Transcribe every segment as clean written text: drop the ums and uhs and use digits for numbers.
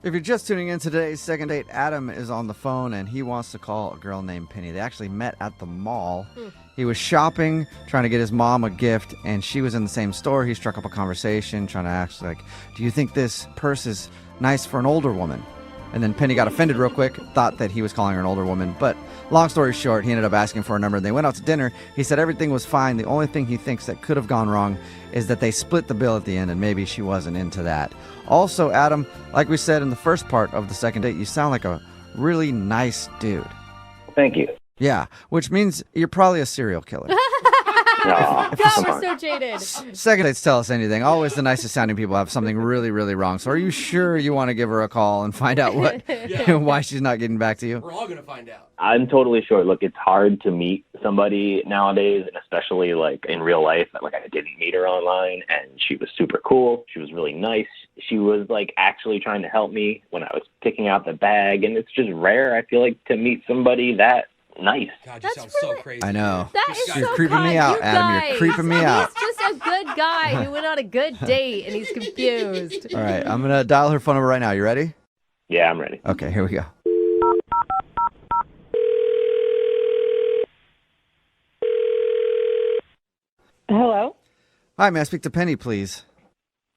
If you're just tuning in to today's second date, Adam is on the phone and he wants to call a girl named Penny. They actually met at the mall. He was shopping, trying to get his mom a gift, and she was in the same store. He struck up a conversation, trying to ask, like, do you think this purse is nice for an older woman? And then Penny got offended real quick, thought that he was calling her an older woman. But long story short, he ended up asking for a number. They went out to dinner. He said everything was fine. The only thing he thinks that could have gone wrong is that they split the bill at the end, and maybe she wasn't into that. Also, Adam, like we said in the first part of the second date, you sound like a really nice dude. Thank you. Yeah, which means you're probably a serial killer. No, God, we're so jaded. Second dates tell us anything. Always the nicest sounding people have something really, really wrong. So are you sure you want to give her a call and find out why she's not getting back to you? We're all going to find out. I'm totally sure. Look, it's hard to meet somebody nowadays, and especially like in real life. Like, I didn't meet her online, and she was super cool. She was really nice. She was like actually trying to help me when I was picking out the bag, and it's just rare, I feel like, to meet somebody that nice. God, you That's sound really- so crazy. I know. That is You're so creeping kind. me out, You Adam. You're guys. creeping me out. He's just a good guy who went on a good date and he's confused. All right, I'm going to dial her phone number right now. You ready? Yeah, I'm ready. Okay, here we go. Hello, Hi, may I speak to Penny, please?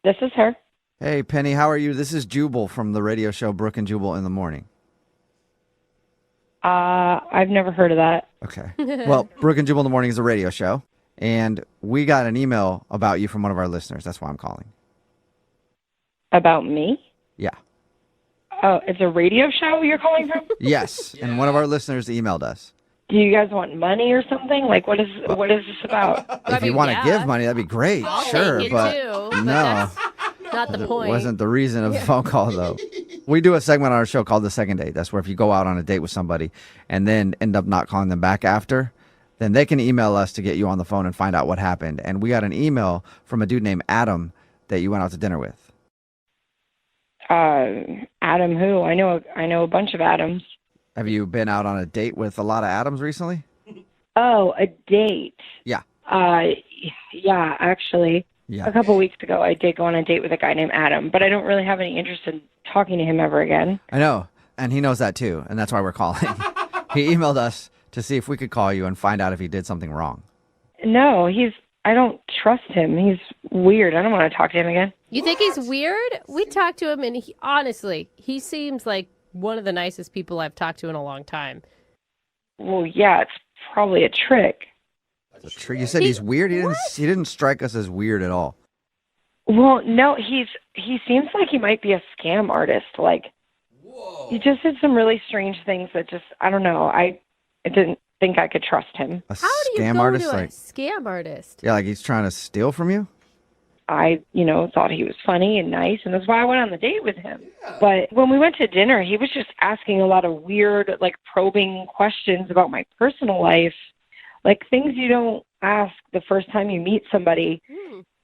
this is her. Hey, Penny, how are you? This is Jubal from the radio show Brooke and Jubal in the Morning. I've never heard of that. Okay. Well, Brooke and Jubal in the Morning is a radio show, and we got an email about you from one of our listeners. That's why I'm calling. About me? Yeah. Oh, it's a radio show you're calling from? Yes, and one of our listeners emailed us. Do you guys want money or something? Like, what is this about? If you want to give money, that'd be great. I'll Sure, take it but too, but no. that's not the That point. wasn't the reason of the phone call, though. We do a segment on our show called The Second Date. That's where if you go out on a date with somebody and then end up not calling them back after, then they can email us to get you on the phone and find out what happened. And we got an email from a dude named Adam that you went out to dinner with. Adam who? I know a bunch of Adams. Have you been out on a date with a lot of Adams recently? Oh, a date. Yeah. Yeah, actually. Yeah. A couple weeks ago, I did go on a date with a guy named Adam, but I don't really have any interest in talking to him ever again. I know. And he knows that too. And that's why we're calling. He emailed us to see if we could call you and find out if he did something wrong. No, I don't trust him. He's weird. I don't want to talk to him again. You think he's weird? We talked to him, and honestly, he seems like one of the nicest people I've talked to in a long time. Well, yeah, it's probably a trick. You said he's weird? He didn't strike us as weird at all. Well, no, he seems like he might be a scam artist. Like, Whoa. he just did some really strange things that just, I don't know. I didn't think I could trust him. A How do you scam go artist? to a Like, scam artist? yeah, like he's trying to steal from you? I, thought he was funny and nice, and that's why I went on the date with him. But when we went to dinner, he was just asking a lot of weird, like, probing questions about my personal life, like things you don't ask the first time you meet somebody.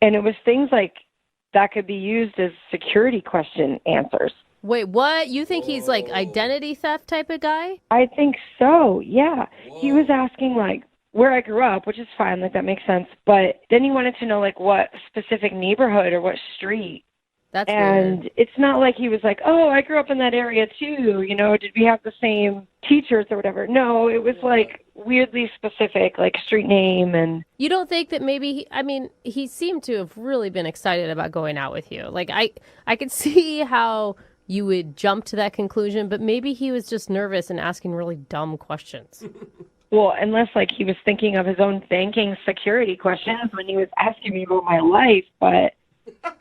And it was things like that could be used as security question answers. Wait, what? You think he's like identity theft type of guy? I think so, yeah. He was asking, like, where I grew up, which is fine, like, that makes sense. But then he wanted to know, like, what specific neighborhood or what street. That's And weird. it's not like he was like, oh, I grew up in that area too, did we have the same teachers or whatever? No, it was like weirdly specific, like street name. And You don't think that maybe, he seemed to have really been excited about going out with you. Like, I could see how you would jump to that conclusion, but maybe he was just nervous and asking really dumb questions. well, unless like he was thinking of his own banking security questions when he was asking me about my life, but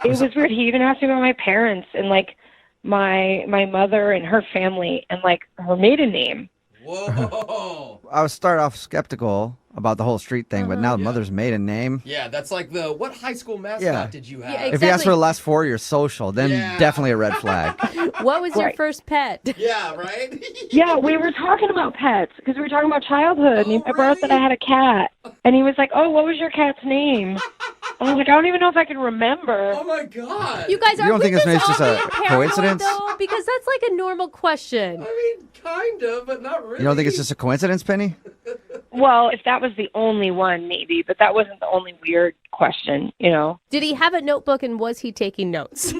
it was weird. He even asked me about my parents and like my mother and her family and like her maiden name. Whoa. I was start off skeptical about the whole street thing, but now the mother's maiden name. Yeah, that's like what high school mascot Yeah. did you have? Yeah, If he asks for Exactly. the last four of your social, then Yeah. definitely a red flag. What was your Right. first pet? Yeah, right? Yeah, we were talking about pets because we were talking about childhood. And I brought up that I had a cat. And he was like, oh, what was your cat's name? I was like, I don't even know if I can remember. Oh my God. You guys, You are don't we think it's maybe just a all being paranoid, coincidence? though? Because that's like a normal question. I mean, kind of, but not really. You don't think it's just a coincidence, Penny? Well, if that was the only one, maybe. But that wasn't the only weird question, Did he have a notebook and was he taking notes?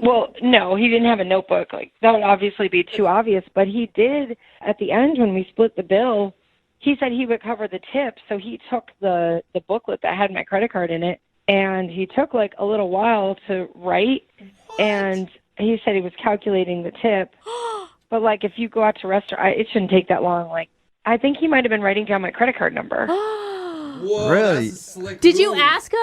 Well, no, he didn't have a notebook. Like, that would obviously be too obvious. But he did, at the end when we split the bill, he said he would cover the tip. So he took the booklet that had my credit card in it, and he took, like, a little while to write. What? And he said he was calculating the tip. But, like, if you go out to a restaurant, it shouldn't take that long. Like, I think he might have been writing down my credit card number. Whoa, Really? that's a slick Did you move. ask him?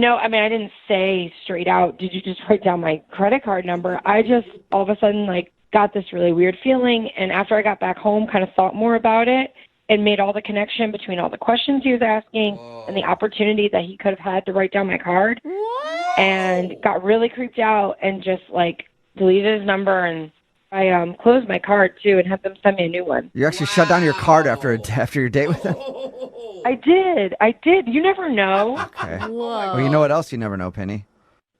No, I mean, I didn't say straight out, did you just write down my credit card number? I just, all of a sudden, like, got this really weird feeling. And after I got back home, kind of thought more about it and made all the connection between all the questions he was asking and the opportunity that he could have had to write down my card. What? And got really creeped out and just, like, deleted his number. And I closed my card, too, and had them send me a new one. You actually shut down your card after your date with him? I did. You never know. Okay. Whoa. Well, you know what else you never know, Penny?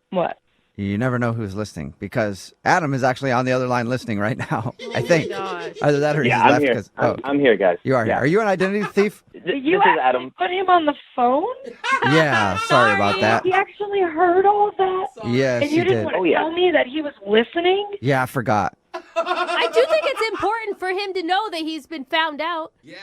What? You never know who's listening because Adam is actually on the other line listening right now. I think. Gosh. Either that or he's Yeah, I'm left here. because. I'm here, guys. You are here. Yeah. Are you an identity thief? This You is actually Adam. put him on the phone? Yeah. Sorry about that. He actually heard all of that? Yes, And you you didn't did. want to Oh, yeah. tell me that he was listening? Yeah, I forgot. I do think it's important for him to know that he's been found out. Yeah.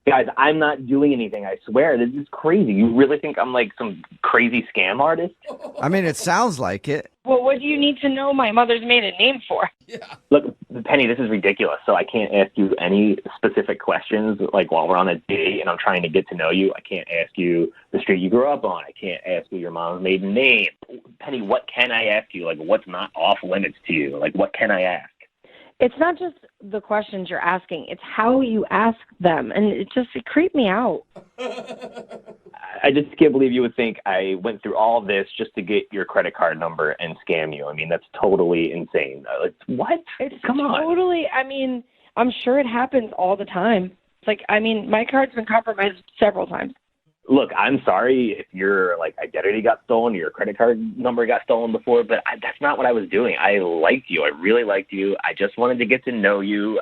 Guys, I'm not doing anything. I swear. This is crazy. You really think I'm like some crazy scam artist? I mean, it sounds like it. Well, what do you need to know my mother's maiden name for? Yeah. Look, Penny, this is ridiculous. So I can't ask you any specific questions, like while we're on a date and I'm trying to get to know you. I can't ask you the street you grew up on. I can't ask you your mom's maiden name. Penny, what can I ask you? Like, what's not off limits to you? Like, what can I ask? It's not just the questions you're asking. It's how you ask them. And it creeped me out. I just can't believe you would think I went through all this just to get your credit card number and scam you. I mean, that's totally insane. Like, what? Come on. Totally. I mean, I'm sure it happens all the time. It's like, I mean, my card's been compromised several times. Look, I'm sorry if your identity got stolen, or your credit card number got stolen before, but that's not what I was doing. I liked you. I really liked you. I just wanted to get to know you.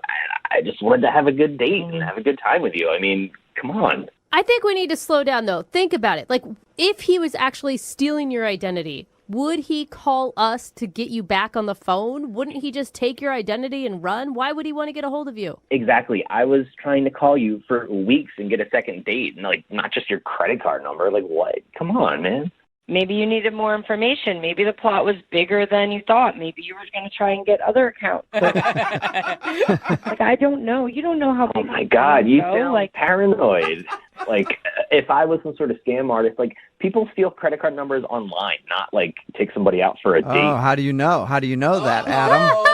I just wanted to have a good date and have a good time with you. I mean, come on. I think we need to slow down, though. Think about it. Like, if he was actually stealing your identity, would he call us to get you back on the phone? Wouldn't he just take your identity and run? Why would he want to get a hold of you? Exactly. I was trying to call you for weeks and get a second date, and not just your credit card number. Like, what? Come on, man. Maybe you needed more information. Maybe the plot was bigger than you thought. Maybe you were going to try and get other accounts. Like, I don't know. You don't know how big. Oh my God, you sound like paranoid. Like, if I was some sort of scam artist, like, people steal credit card numbers online, not like take somebody out for a date. Oh, how do you know? How do you know that, Adam?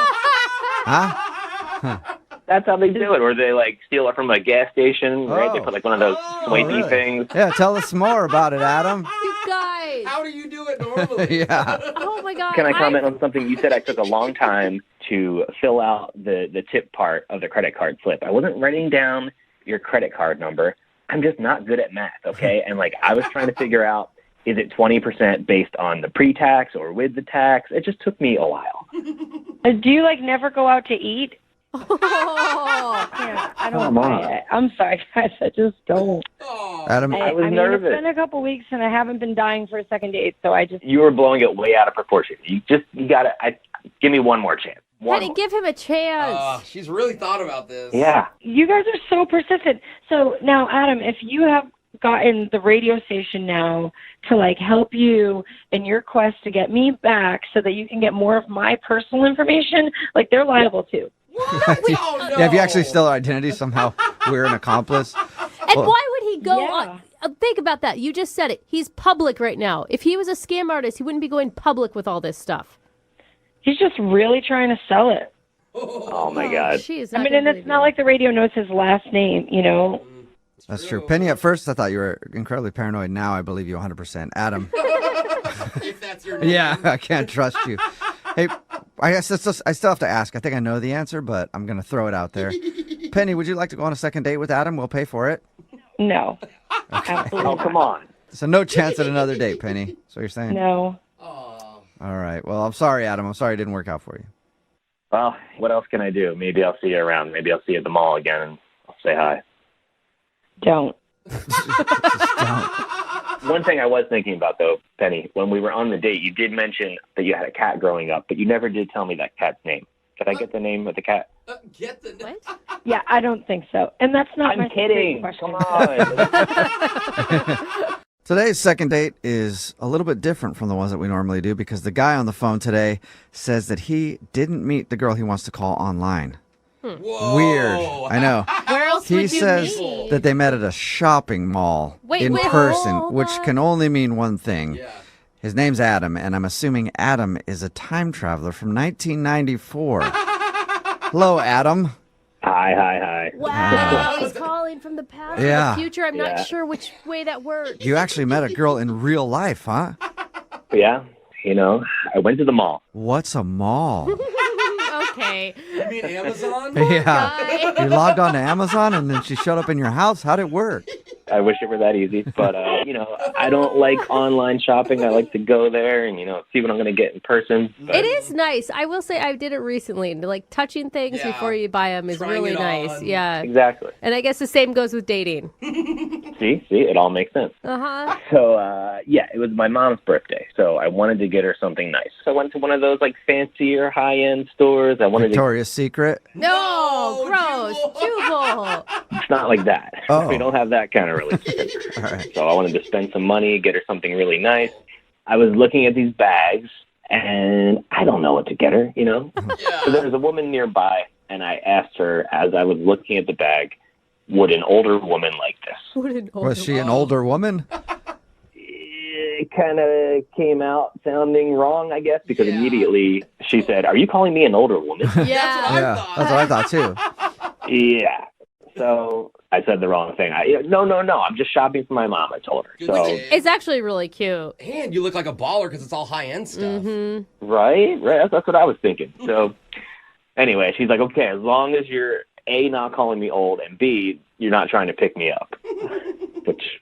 Huh? That's how they do it, or they steal it from a gas station, right? They Oh. put one of those swipey really? things. Yeah, tell us more about it, Adam. You guys. How do you do it normally? Yeah. Oh, my God. Can I comment on something you said? I took a long time to fill out the tip part of the credit card slip. I wasn't writing down your credit card number. I'm just not good at math, okay? And I was trying to figure out, is it 20% based on the pre-tax or with the tax? It just took me a while. Do you never go out to eat? Oh. Yeah, I Come don't. on. I'm sorry, guys. I just don't. Oh. Adam, I was mean, nervous. It's been a couple weeks, and I haven't been dying for a second date, so I just. You were blowing it way out of proportion. You gotta give me one more chance. One Penny, more. give him a chance. She's really thought about this. Yeah. You guys are so persistent. So now, Adam, if you have gotten the radio station now to help you in your quest to get me back so that you can get more of my personal information, they're liable too. What? Oh, no. yeah, if you actually steal our identity somehow, we're an accomplice. And Well- why would he go Yeah. on? Think about that. You just said it. He's public right now. If he was a scam artist, he wouldn't be going public with all this stuff. He's just really trying to sell it. Oh my God. She is I not mean, gonna and it's believe not you. like the radio knows his last name, you know? That's true. Penny, at first I thought you were incredibly paranoid. Now I believe you 100%. Adam. If that's your name. Yeah, I can't trust you. Hey, I guess I still have to ask. I think I know the answer, but I'm going to throw it out there. Penny, would you like to go on a second date with Adam? We'll pay for it. No. Absolutely Oh, come on. So no chance at another date, Penny. That's what you're saying? No. Oh. All right. Well, I'm sorry, Adam. I'm sorry it didn't work out for you. Well, what else can I do? Maybe I'll see you around. Maybe I'll see you at the mall again and I'll say hi. Don't. Just don't. One thing I was thinking about, though, Penny, when we were on the date, you did mention that you had a cat growing up, but you never did tell me that cat's name. Could I get the name of the cat? Get the What? Yeah, I don't think so. And that's not my I'm kidding. question. Come on. Today's second date is a little bit different from the ones that we normally do because the guy on the phone today says that he didn't meet the girl he wants to call online. Whoa. Weird. I know. Where else He would you says meet? that they met at a shopping mall in wait, person, hold which on. can only mean one thing. Yeah. His name's Adam, and I'm assuming Adam is a time traveler from 1994. Hello, Adam. Hi. Wow, he's calling from the past Yeah. or the future. I'm Yeah. not sure which way that works. You actually met a girl in real life, huh? Yeah, I went to the mall. What's a mall? Okay. You mean Amazon? Yeah. Guy. You logged on to Amazon, and then she showed up in your house. How'd it work? I wish it were that easy, but I don't like online shopping. I like to go there and see what I'm going to get in person. But It is nice. I will say I did it recently. Like touching things Yeah. before you buy them is Trying really it nice. on. Yeah. Exactly. And I guess the same goes with dating. See, it all makes sense. Uh-huh. So, it was my mom's birthday, so I wanted to get her something nice. So I went to one of those like fancier high-end stores. I wanted Victoria's Secret. No, gross. Jubal. It's not like that. Oh. We don't have that kind of relationship. All right. So I wanted to spend some money, get her something really nice. I was looking at these bags, and I don't know what to get her, So Yeah. there was a woman nearby, and I asked her as I was looking at the bag, would an older woman like this? What an older Was she an older woman? It kind of came out sounding wrong, I guess, because Yeah. immediately she said, "Are you calling me an older woman?" Yeah. Yeah, that's what I thought too. Yeah. So I said the wrong thing. No. I'm just shopping for my mom, I told her. Good So, looking. It's actually really cute. And you look like a baller because it's all high-end stuff. Mm-hmm. right. That's what I was thinking. So anyway, she's like, okay, as long as you're A, not calling me old, and B, you're not trying to pick me up, which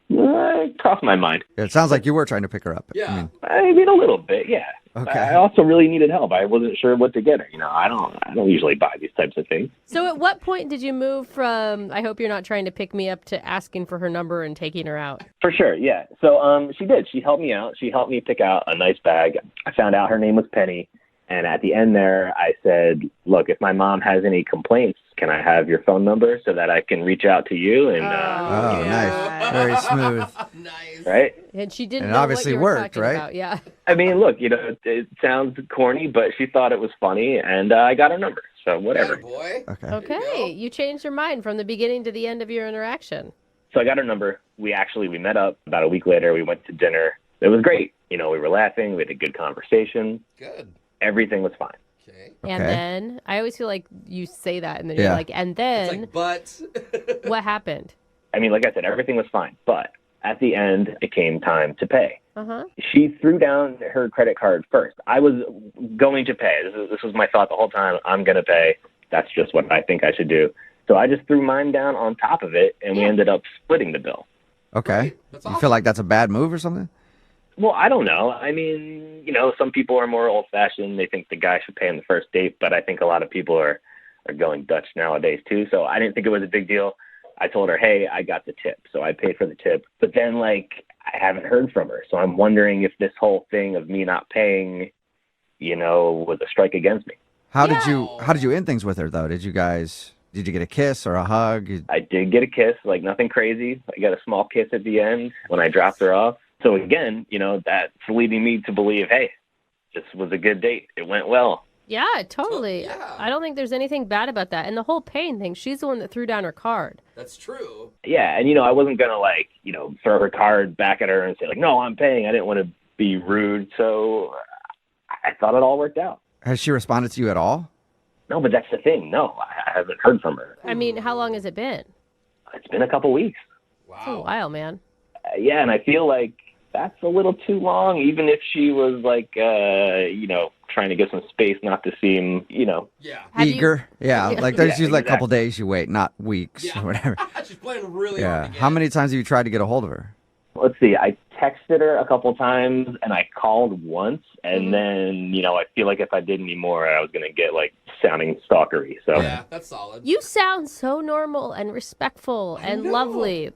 crossed my mind. It sounds like you were trying to pick her up. Yeah. I mean, a little bit, yeah. Okay. I also really needed help. I wasn't sure what to get her. I don't usually buy these types of things. So at what point did you move from, I hope you're not trying to pick me up, to asking for her number and taking her out? For sure, yeah. So she did. She helped me out. She helped me pick out a nice bag. I found out her name was Penny. And at the end there, I said, look, if my mom has any complaints, can I have your phone number so that I can reach out to you? And Oh, Yeah. nice. Very smooth. Nice. right? And she didn't And it know obviously what you were worked, talking right? about. Yeah. I mean, look, it sounds corny, but she thought it was funny, and I got her number. So whatever. Yeah, boy. Okay. Okay. You changed your mind from the beginning to the end of your interaction. So I got her number. We met up about a week later. We went to dinner. It was great. We were laughing. We had a good conversation. Good. Everything was fine. Okay. And Okay. then I always feel like you say that and then Yeah. you're like, and It's then like, but. what happened? I mean, like I said, everything was fine. But at the end, it came time to pay. Uh-huh. She threw down her credit card first. I was going to pay. This was my thought the whole time. I'm going to pay. That's just what I think I should do. So I just threw mine down on top of it, and we ended up splitting the bill. Okay. That's You awesome. feel like that's a bad move or something? Well, I don't know. I mean, some people are more old-fashioned. They think the guy should pay on the first date, but I think a lot of people are going Dutch nowadays, too. So I didn't think it was a big deal. I told her, hey, I got the tip. So I paid for the tip. But then, I haven't heard from her. So I'm wondering if this whole thing of me not paying, was a strike against me. How did you end things with her though? Did you get a kiss or a hug? I did get a kiss, nothing crazy. I got a small kiss at the end when I dropped her off. So again, that's leading me to believe, hey, this was a good date. It went well. Yeah, totally. Yeah. I don't think there's anything bad about that. And the whole paying thing, she's the one that threw down her card. That's true. Yeah, and I wasn't gonna throw her card back at her and say no, I'm paying. I didn't want to be rude, so I thought it all worked out. Has she responded to you at all? No, but that's the thing. No, I haven't heard from her. I mean, how long has it been? It's been a couple weeks. It's a Wow. while, man. Yeah, and I feel like that's a little too long, even if she was trying to get some space, not to seem, Yeah. Have you- Eager? Yeah. Like there's Yeah, usually a couple exactly. days you wait, not weeks Yeah. or whatever. She's playing really Yeah. hard to How get. many times have you tried to get a hold of her? Let's see. I texted her a couple times and I called once, and then I feel like if I did any more, I was gonna get sounding stalkery. So Yeah, that's solid. You sound so normal and respectful and know. lovely.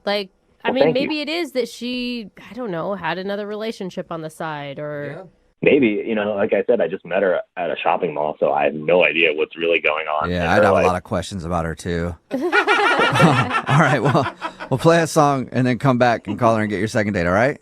I mean, thank you. maybe it is that she, I don't know, had another relationship on the side or. Yeah. Maybe, like I said, I just met her at a shopping mall, so I have no idea what's really going on. Yeah, in I'd her have life. a lot of questions about her too. All right, well, we'll play a song and then come back and call her and get your second date, all right?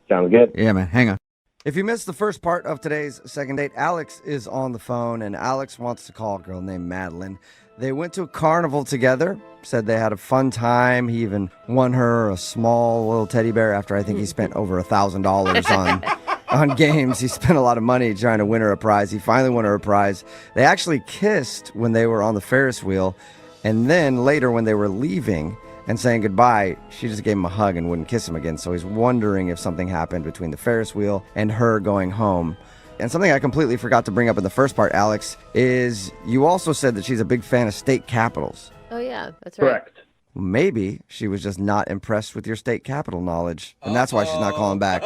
Sounds good. Yeah, man, hang on. If you missed the first part of today's second date, Alex is on the phone, and Alex wants to call a girl named Madeline. They went to a carnival together, said they had a fun time. He even won her a small little teddy bear after I think he spent over $1,000 on games. He spent a lot of money trying to win her a prize. He finally won her a prize. They actually kissed when they were on the Ferris wheel, and then later when they were leaving and saying goodbye, she just gave him a hug and wouldn't kiss him again. So he's wondering if something happened between the Ferris wheel and her going home. And something I completely forgot to bring up in the first part, Alex, is you also said that she's a big fan of state capitals. Oh, yeah, that's right. Correct. Maybe she was just not impressed with your state capital knowledge, and that's why she's not calling back.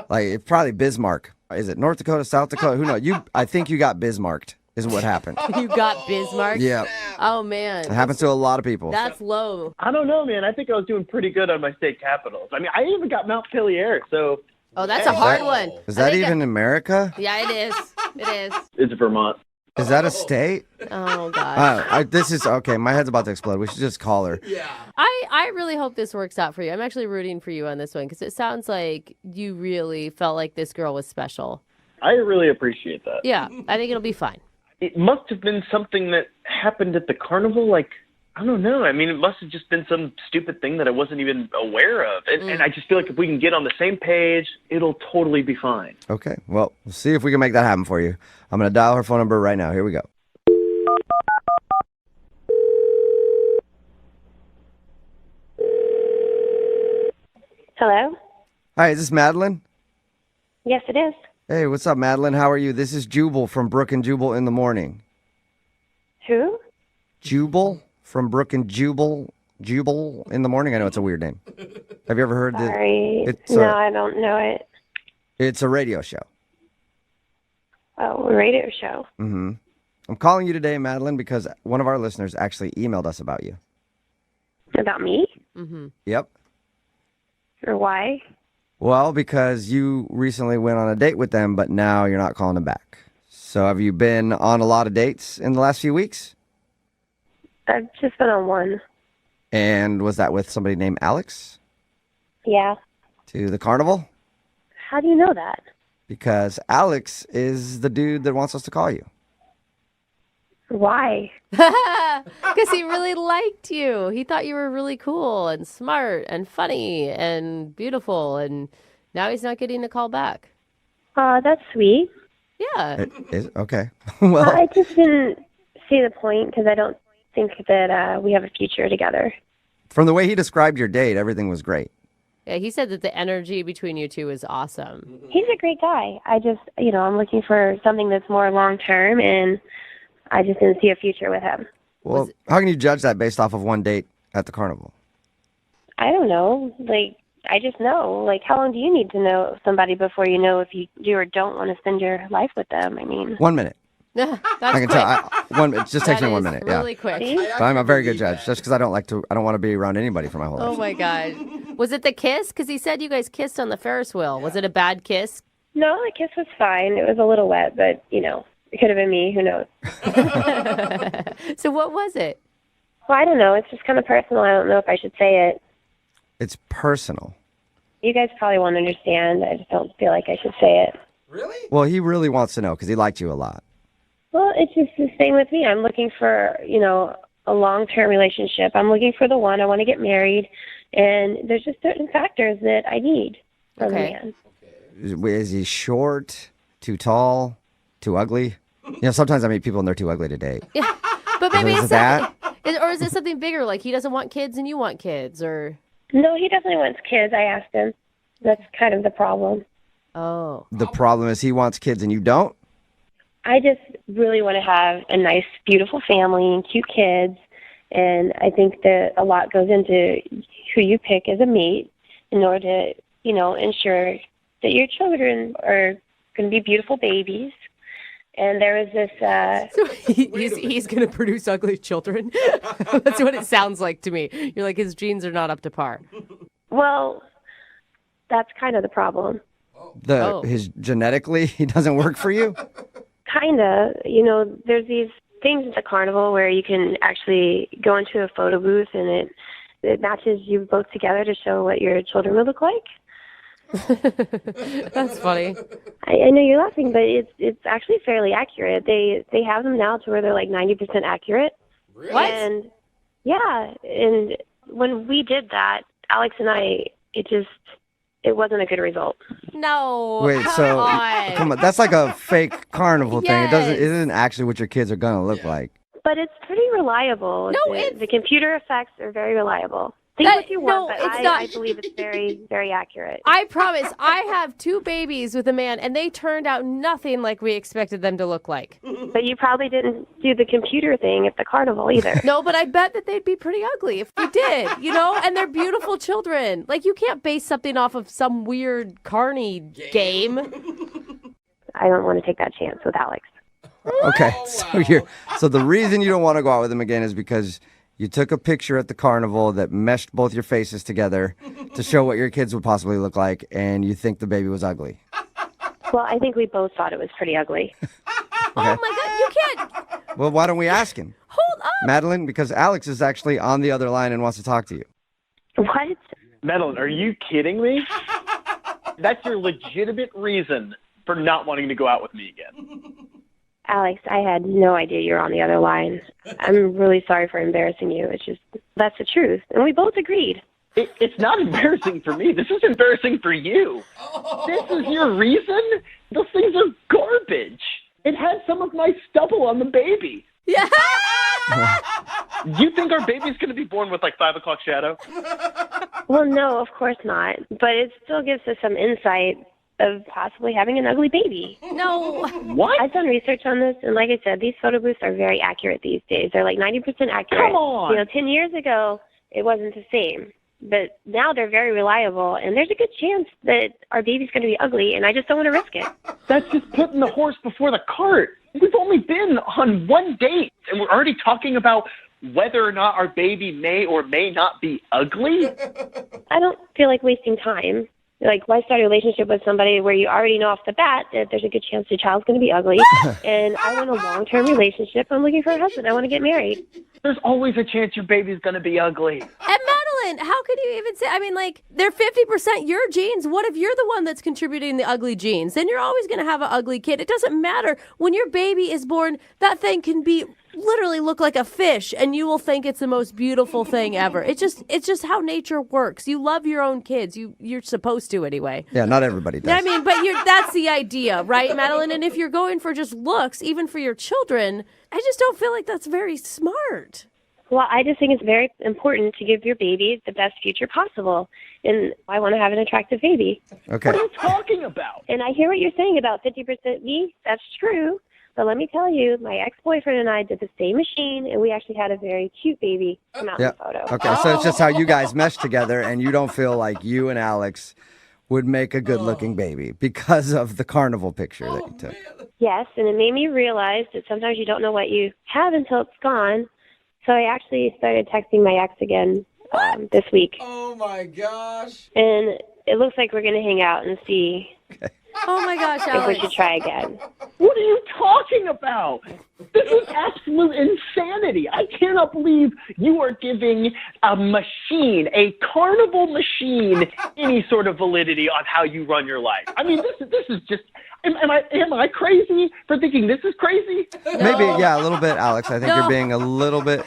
Like, it's probably Bismarck. Is it North Dakota, South Dakota? Who knows? I think you got Bismarcked is what happened. You got Bismarck? Yeah, Oh, man. it happens to a lot of people. That's low. I don't know, man. I think I was doing pretty good on my state capitals. I mean, I even got Montpelier, so Oh, that's a hard one. Is I that think even America? Yeah, it is. It is. it's Vermont. Is that a state? Oh, God. This is okay. My head's about to explode. We should just call her. Yeah. I really hope this works out for you. I'm actually rooting for you on this one because it sounds like you really felt like this girl was special. I really appreciate that. Yeah, I think it'll be fine. It must have been something that happened at the carnival. Like, I don't know. I mean, it must have just been some stupid thing that I wasn't even aware of. And I just feel like if we can get on the same page, it'll totally be fine. Okay. Well, we'll see if we can make that happen for you. I'm going to dial her phone number right now. Here we go. Hello? Hi, is this Madeline? Yes, it is. Hey, what's up, Madeline? How are you? This is Jubal from Brooke and Jubal in the morning. Who? Jubal from Brooke and Jubal in the morning. I know it's a weird name. Have you ever heard this? Sorry. It's No, a- I don't know it. It's a radio show. Oh, a radio show. Mm-hmm. I'm calling you today, Madeline, because one of our listeners actually emailed us about you. About me? Mm-hmm. Yep. Or why? Well, because you recently went on a date with them, but now you're not calling them back. So have you been on a lot of dates in the last few weeks? I've just been on one. And was that with somebody named Alex? Yeah. To the carnival? How do you know that? Because Alex is the dude that wants us to call you. Why? Because he really liked you. He thought you were really cool and smart and funny and beautiful. And now he's not getting a call back. That's sweet. Yeah. It is? Okay. Well, I just didn't see the point because I don't think that we have a future together. from the way he described your date, everything was great. Yeah, he said that the energy between you two is awesome. He's a great guy. I just, I'm looking for something that's more long term, and I just didn't see a future with him. Well, how can you judge that based off of one date at the carnival? I don't know. Like, I just know. Like, how long do you need to know somebody before you know if you do or don't want to spend your life with them? I mean, 1 minute. That's I can quick. tell. It just takes That me 1 is minute. really Yeah. quick. see? But I'm a very good judge, just because I don't want to be around anybody for my whole life. Oh my God. Was it the kiss? Because he said you guys kissed on the Ferris wheel. Was it a bad kiss? No, the kiss was fine. It was a little wet, but, it could have been me. Who knows? So what was it? Well, I don't know. It's just kind of personal. I don't know if I should say it. It's personal. You guys probably won't understand. I just don't feel like I should say it. Really? Well, he really wants to know because he liked you a lot. Well, it's just the same with me. I'm looking for, a long-term relationship. I'm looking for the one. I want to get married. And there's just certain factors that I need from Okay. a man. Is he short, too tall, too ugly? Sometimes I meet people and they're too ugly to date. Yeah. But maybe Is it's that? or is it something bigger? Like he doesn't want kids and you want kids, or No, he definitely wants kids. I asked him. That's kind of the problem. oh, The problem is he wants kids and you don't? I just really want to have a nice, beautiful family and cute kids. And I think that a lot goes into who you pick as a mate in order to, ensure that your children are going to be beautiful babies. And there was this, so he's gonna produce ugly children. That's what it sounds like to me. You're like his genes are not up to par. Well, that's kind of the problem. His genetically, he doesn't work for you? Kind of. There's these things at the carnival where you can actually go into a photo booth and it matches you both together to show what your children would look like. That's funny. I know you're laughing, but it's actually fairly accurate. They have them now to where they're like 90% accurate. Really? What? And yeah, and when we did that, Alex and I, it wasn't a good result. No. Wait, come on, that's like a fake carnival thing. It isn't actually what your kids are gonna look like. But it's pretty reliable. No, the computer effects are very reliable. Think what you want, but I believe it's very, very accurate. I promise. I have 2 babies with a man, and they turned out nothing like we expected them to look like. But you probably didn't do the computer thing at the carnival either. No, but I bet that they'd be pretty ugly if we did, and they're beautiful children. Like, you can't base something off of some weird carny game. I don't want to take that chance with Alex. Okay, Oh, wow. so the reason you don't want to go out with him again is because you took a picture at the carnival that meshed both your faces together to show what your kids would possibly look like, and you think the baby was ugly. Well, I think we both thought it was pretty ugly. Oh, my God. You can't. Well, why don't we ask him? Hold up. Madeline, because Alex is actually on the other line and wants to talk to you. What? Madeline, are you kidding me? That's your legitimate reason for not wanting to go out with me again. Alex, I had no idea you were on the other line. I'm really sorry for embarrassing you. That's the truth. And we both agreed. It's not embarrassing for me. This is embarrassing for you. This is your reason? Those things are garbage. It had some of my stubble on the baby. Yeah. You think our baby's going to be born with like 5 o'clock shadow? Well, no, of course not. But it still gives us some insight of possibly having an ugly baby. No. What? I've done research on this, and like I said, these photo booths are very accurate these days. They're like 90% accurate. Come on. 10 years ago, it wasn't the same. But now they're very reliable, and there's a good chance that our baby's going to be ugly, and I just don't want to risk it. That's just putting the horse before the cart. We've only been on one date, and we're already talking about whether or not our baby may or may not be ugly. I don't feel like wasting time. Like, why start a relationship with somebody where you already know off the bat that there's a good chance the child's going to be ugly? And I want a long-term relationship. I'm looking for a husband. I want to get married. There's always a chance your baby's going to be ugly. And Madeline, how could you even say, they're 50% your genes. What if you're the one that's contributing the ugly genes? Then you're always going to have an ugly kid. It doesn't matter. When your baby is born, that thing can be literally look like a fish, and you will think it's the most beautiful thing ever. It's just how nature works. You love your own kids. You're supposed to anyway. Yeah, not everybody does. But that's the idea, right, Madeline? And if you're going for just looks, even for your children, I just don't feel like that's very smart. Well, I just think it's very important to give your baby the best future possible. And I want to have an attractive baby. Okay. What are you talking about? And I hear what you're saying about 50% me. That's true. But let me tell you, my ex-boyfriend and I did the same machine, and we actually had a very cute baby come out in the photo. Okay, so it's just how you guys mesh together, and you don't feel like you and Alex would make a good-looking baby because of the carnival picture that you took. Yes, and it made me realize that sometimes you don't know what you have until it's gone. So I actually started texting my ex again this week. Oh, my gosh. And it looks like we're going to hang out and see Oh my gosh, if Alex. we should try again. What are you talking about? This is absolute insanity. I cannot believe you are giving a machine, a carnival machine, any sort of validity on how you run your life. I mean, this is just. Am I crazy for thinking this is crazy? Maybe, yeah, a little bit, Alex. I think you're being a little bit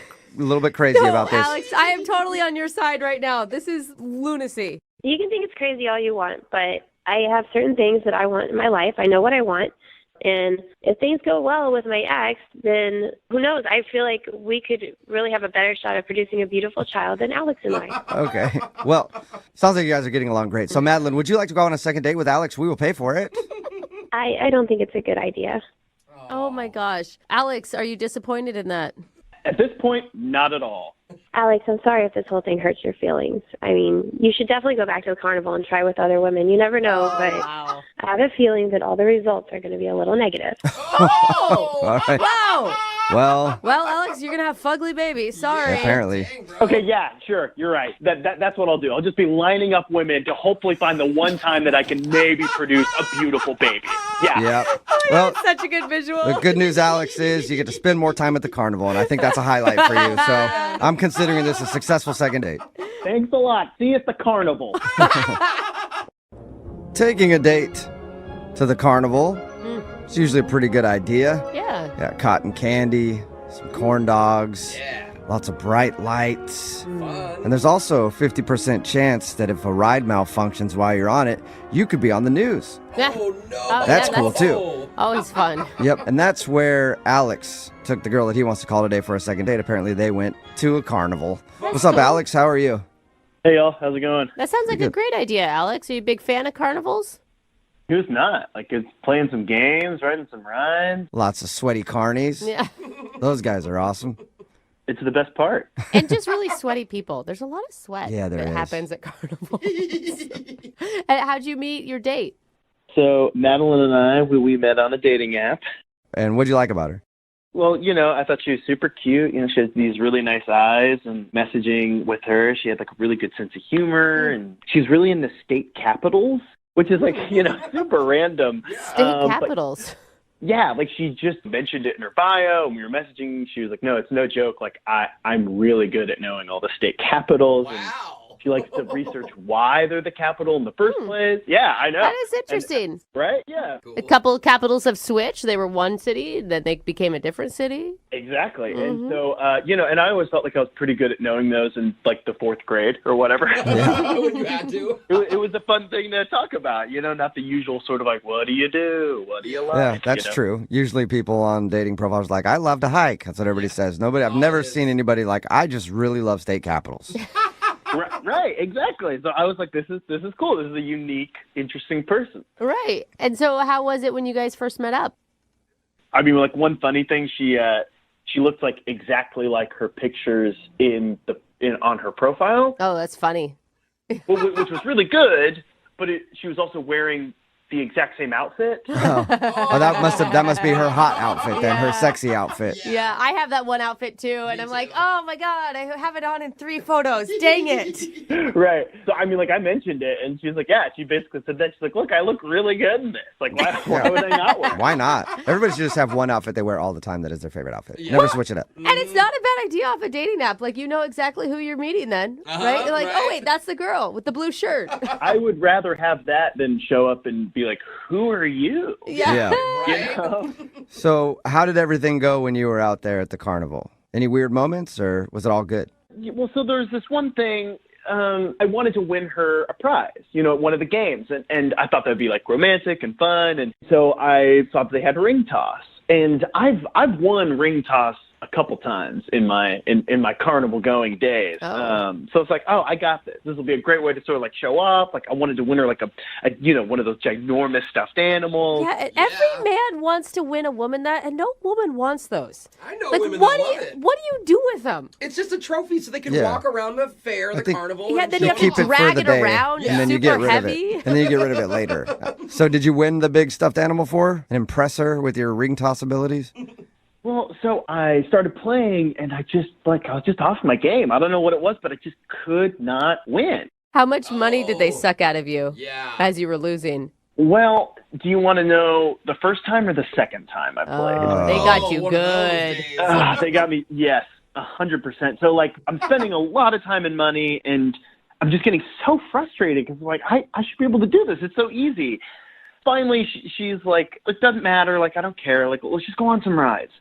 crazy about this. Alex, I am totally on your side right now. This is lunacy. You can think it's crazy all you want, but I have certain things that I want in my life. I know what I want. And if things go well with my ex, then who knows? I feel like we could really have a better shot at producing a beautiful child than Alex and I. Okay. Well, sounds like you guys are getting along great. So, Madeline, would you like to go on a second date with Alex? We will pay for it. I don't think it's a good idea. Oh my gosh. Alex, are you disappointed in that? At this point, not at all. Alex, I'm sorry if this whole thing hurts your feelings. I mean, you should definitely go back to the carnival and try with other women. You never know, but Wow. I have a feeling that all the results are going to be a little negative. Oh! All right. Wow! Well, Alex, you're gonna have fugly baby. Sorry. apparently. Dang, bro. Okay, yeah, sure, you're right. That's what I'll do. I'll just be lining up women to hopefully find the one time that I can maybe produce a beautiful baby. Yeah. Yep. Well, That's such a good visual. the good news, Alex, is you get to spend more time at the carnival, and I think that's a highlight for you. So I'm considering this a successful second date. Thanks a lot. See you at the carnival. Taking a date to the carnival, it's usually a pretty good idea. Yeah. Yeah, cotton candy, some corn dogs, lots of bright lights. Fun. And there's also a 50% chance that if a ride malfunctions while you're on it, you could be on the news. Yeah. Oh, no. Oh, That's yeah, cool, too. Oh. Always fun. Yep, and that's where Alex took the girl that he wants to call today for a second date. Apparently, they went to a carnival. What's up, Alex? How are you? Hey, y'all. How's it going? That sounds like a Good. great idea, Alex. Are you a big fan of carnivals? Who's not? Like, it's playing some games, riding some rides. Lots of sweaty carnies. Yeah. Those guys are awesome. It's the best part. And just really sweaty people. There's a lot of sweat Yeah, there that is. happens at carnivals. And how'd you meet your date? So, Madeline and I, we met on a dating app. And what'd you like about her? Well, I thought she was super cute. She has these really nice eyes, and messaging with her, she had like a really good sense of humor, and she's really into state capitals, which is like, super random. State But capitals. yeah, like she just mentioned it in her bio, and we were messaging. She was like, no, it's no joke. Like, I'm really good at knowing all the state capitals. And Wow. she likes to research why they're the capital in the first place. Yeah, I know. That is interesting. Right? Yeah, Cool. A couple of capitals have switched. They were one city, then they became a different city. exactly. Mm-hmm. And so, and I always felt like I was pretty good at knowing those in like the fourth grade or whatever. When you had to. It was a fun thing to talk about, not the usual sort of like, what do you do? What do you like? Yeah, that's true. Usually people on dating profiles are like, I love to hike. That's what everybody says. I've never seen anybody like, I just really love state capitals. Right, exactly. So I was like, this is cool. This is a unique, interesting person. Right. And so how was it when you guys first met up? I mean, like one funny thing, she looks like exactly like her pictures on her profile, Oh, that's funny. which was really good. But she was also wearing the exact same outfit. Oh, that must be her hot outfit then, her sexy outfit. Yeah, I have that one outfit too, and I'm like, oh my God, I have it on in 3 photos. Dang it. Right. So I mean, like I mentioned it, and she was like, yeah. She basically said that. She's like, look, I look really good in this. Like, why would I not wear it? Why not? Everybody should just have one outfit they wear all the time that is their favorite outfit. Never switch it up. And it's not a bad idea off a dating app. Like, you know exactly who you're meeting then, right? You're like, oh wait, that's the girl with the blue shirt. I would rather have that than show up and be like, who are you? Yeah. You know? So how did everything go when you were out there at the carnival? Any weird moments or was it all good? Well, so there's this one thing. I wanted to win her a prize, at one of the games, and I thought that'd be like romantic and fun, and so I thought they had ring toss, and I've won ring toss a couple times in my carnival going days. Oh. So it's like, oh, I got this. This will be a great way to sort of like show off. Like I wanted to win her like a one of those ginormous stuffed animals. Yeah, and every man wants to win a woman that, and no woman wants those. I know Like, women what that do love you, it. what do you do with them? It's just a trophy so they can Yeah. walk around the fair, the think- carnival. Yeah, and then You you have keep to it for drag the it day, around. and then you super get rid heavy. of it. And then you get rid of it later. So did you win the big stuffed animal for her and impress her with your ring toss abilities? Well, so I started playing, and I was just off my game. I don't know what it was, but I just could not win. How much money did they Oh. suck out of you Yeah. as you were losing? Well, do you want to know the first time or the second time I played? Oh, they got you one of those good. days. They got me, yes, 100%. So, like, I'm spending a lot of time and money, and I'm just getting so frustrated because, like, I should be able to do this. It's so easy. Finally, she's like, it doesn't matter. Like, I don't care. Like, let's just go on some rides.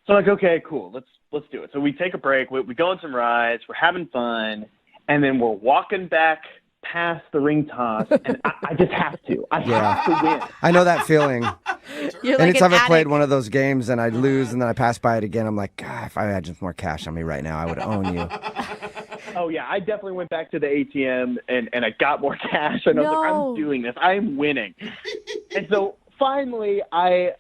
So I'm like, okay, cool. Let's do it. So we take a break. We go on some rides. We're having fun. And then we're walking back past the ring toss, and I just have to. I have to win. I know that feeling. You're like Anytime an I played addict. one of those games and I'd lose and then I pass by it again, I'm like, God, if I had just more cash on me right now, I would own you. Oh, yeah. I definitely went back to the ATM, and I got more cash. And I was like, No. I'm doing this. I'm winning. And so finally, I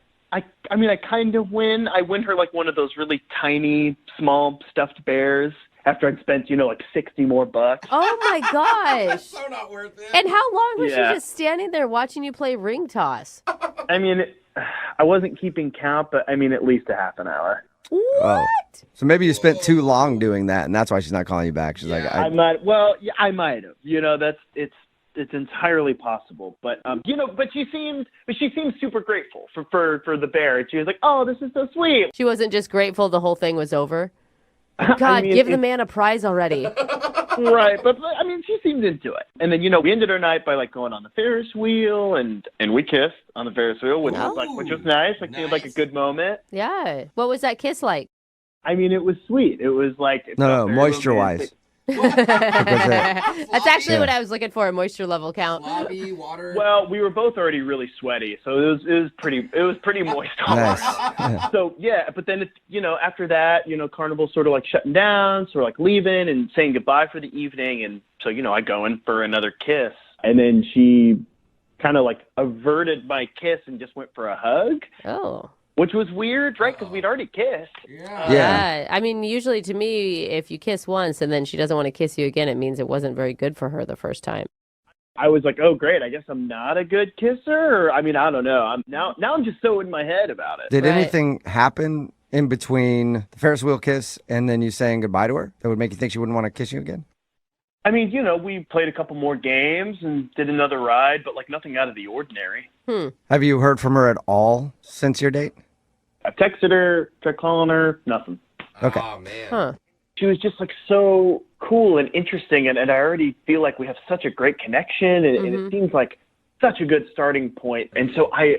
kind of win. I win her like one of those really tiny, small stuffed bears after I'd spent, like 60 more bucks. Oh my gosh. So not worth it. And how long was Yeah. she just standing there watching you play ring toss? I mean, I wasn't keeping count, but I mean, at least a half an hour. What? Oh. So maybe you spent too long doing that, and that's why she's not calling you back. She's like, I might. Well, yeah, I might have. It's entirely possible. But but she seemed super grateful for the bear. And she was like, "Oh, this is so sweet." She wasn't just grateful the whole thing was over. God, give the man a prize already. Right, but I mean, she seemed into it. And then we ended our night by like going on the Ferris wheel, and we kissed on the Ferris wheel, which was nice. Like seemed like a good moment. Yeah. What was that kiss like? I mean, it was sweet. It was like no, moisture-wise. That's actually what I was looking for, a moisture level count. Sloppy water. Well, we were both already really sweaty, so it was pretty moist. Nice. So but then after that, Carnival's sort of like shutting down, sort of like leaving and saying goodbye for the evening, and so I go in for another kiss, and then she kind of like averted my kiss and just went for a hug. Oh. Which was weird, right? Because we'd already kissed. Yeah. I mean, usually to me, if you kiss once and then she doesn't want to kiss you again, it means it wasn't very good for her the first time. I was like, oh, great. I guess I'm not a good kisser. Or, I mean, I don't know. I'm just so in my head about it. Did anything happen in between the Ferris wheel kiss and then you saying goodbye to her that would make you think she wouldn't want to kiss you again? I mean, we played a couple more games and did another ride, but like nothing out of the ordinary. Have you heard from her at all since your date? I texted her, tried calling her, nothing. Okay. Oh, man. Huh. She was just like so cool and interesting, and I already feel like we have such a great connection, and it seems like such a good starting point. And so I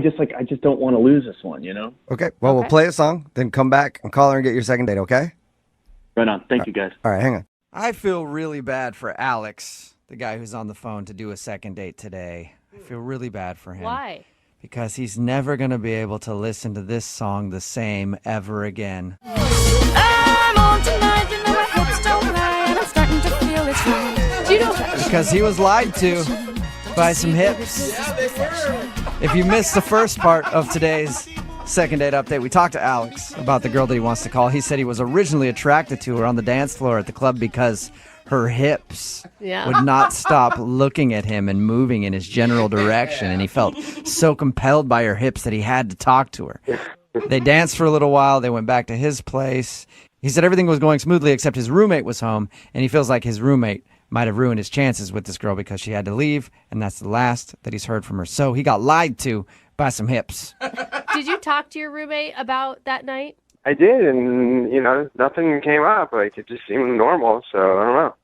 just don't want to lose this one, Okay. Well, we'll play a song, then come back and call her and get your second date, okay? Right on. Thank you, guys. All right, hang on. I feel really bad for Alex, the guy who's on the phone to do a second date today. I feel really bad for him. Why? Because he's never going to be able to listen to this song the same ever again. I'm on tonight, my hips don't lie, and I'm starting to feel it's right. Do you know? Because he was lied to by some hips. If you missed the first part of today's second date update, we talked to Alex about the girl that he wants to call. He said he was originally attracted to her on the dance floor at the club because her hips would not stop looking at him and moving in his general direction, and he felt so compelled by her hips that he had to talk to her. They danced for a little while. They went back to his place. He said everything was going smoothly except his roommate was home, and he feels like his roommate might have ruined his chances with this girl because she had to leave, and that's the last that he's heard from her. So he got lied to by some hips. Did you talk to your roommate about that night? I did, and, nothing came up. Like, it just seemed normal, so I don't know.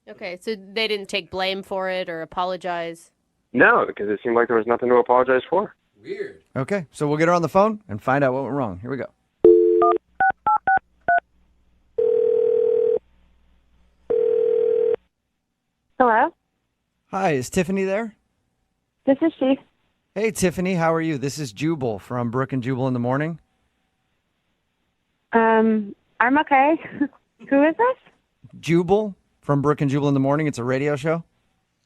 Okay, so they didn't take blame for it or apologize? No, because it seemed like there was nothing to apologize for. Weird. Okay, so we'll get her on the phone and find out what went wrong. Here we go. Hello? Hi, is Tiffany there? This is she. Hey, Tiffany, how are you? This is Jubal from Brooke and Jubal in the Morning. I'm okay. Who is this? Jubal from Brooke and Jubal in the Morning. It's a radio show.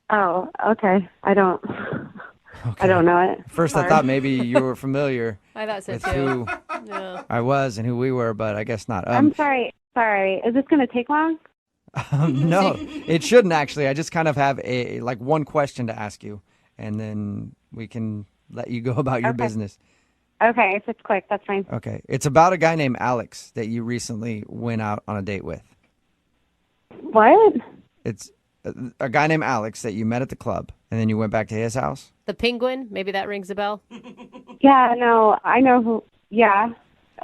Oh, okay. I don't know it. First, Sorry. I thought maybe you were familiar I thought so with too. who No. I was and who we were, but I guess not. I'm sorry. Sorry. Is this going to take long? No, it shouldn't actually. I just kind of have one question to ask you, and then we can let you go about your business. Okay, if it's quick, that's fine. Okay. It's about a guy named Alex that you recently went out on a date with. What? It's a guy named Alex that you met at the club, and then you went back to his house? The penguin? Maybe that rings a bell? Yeah, no, I know who. Yeah.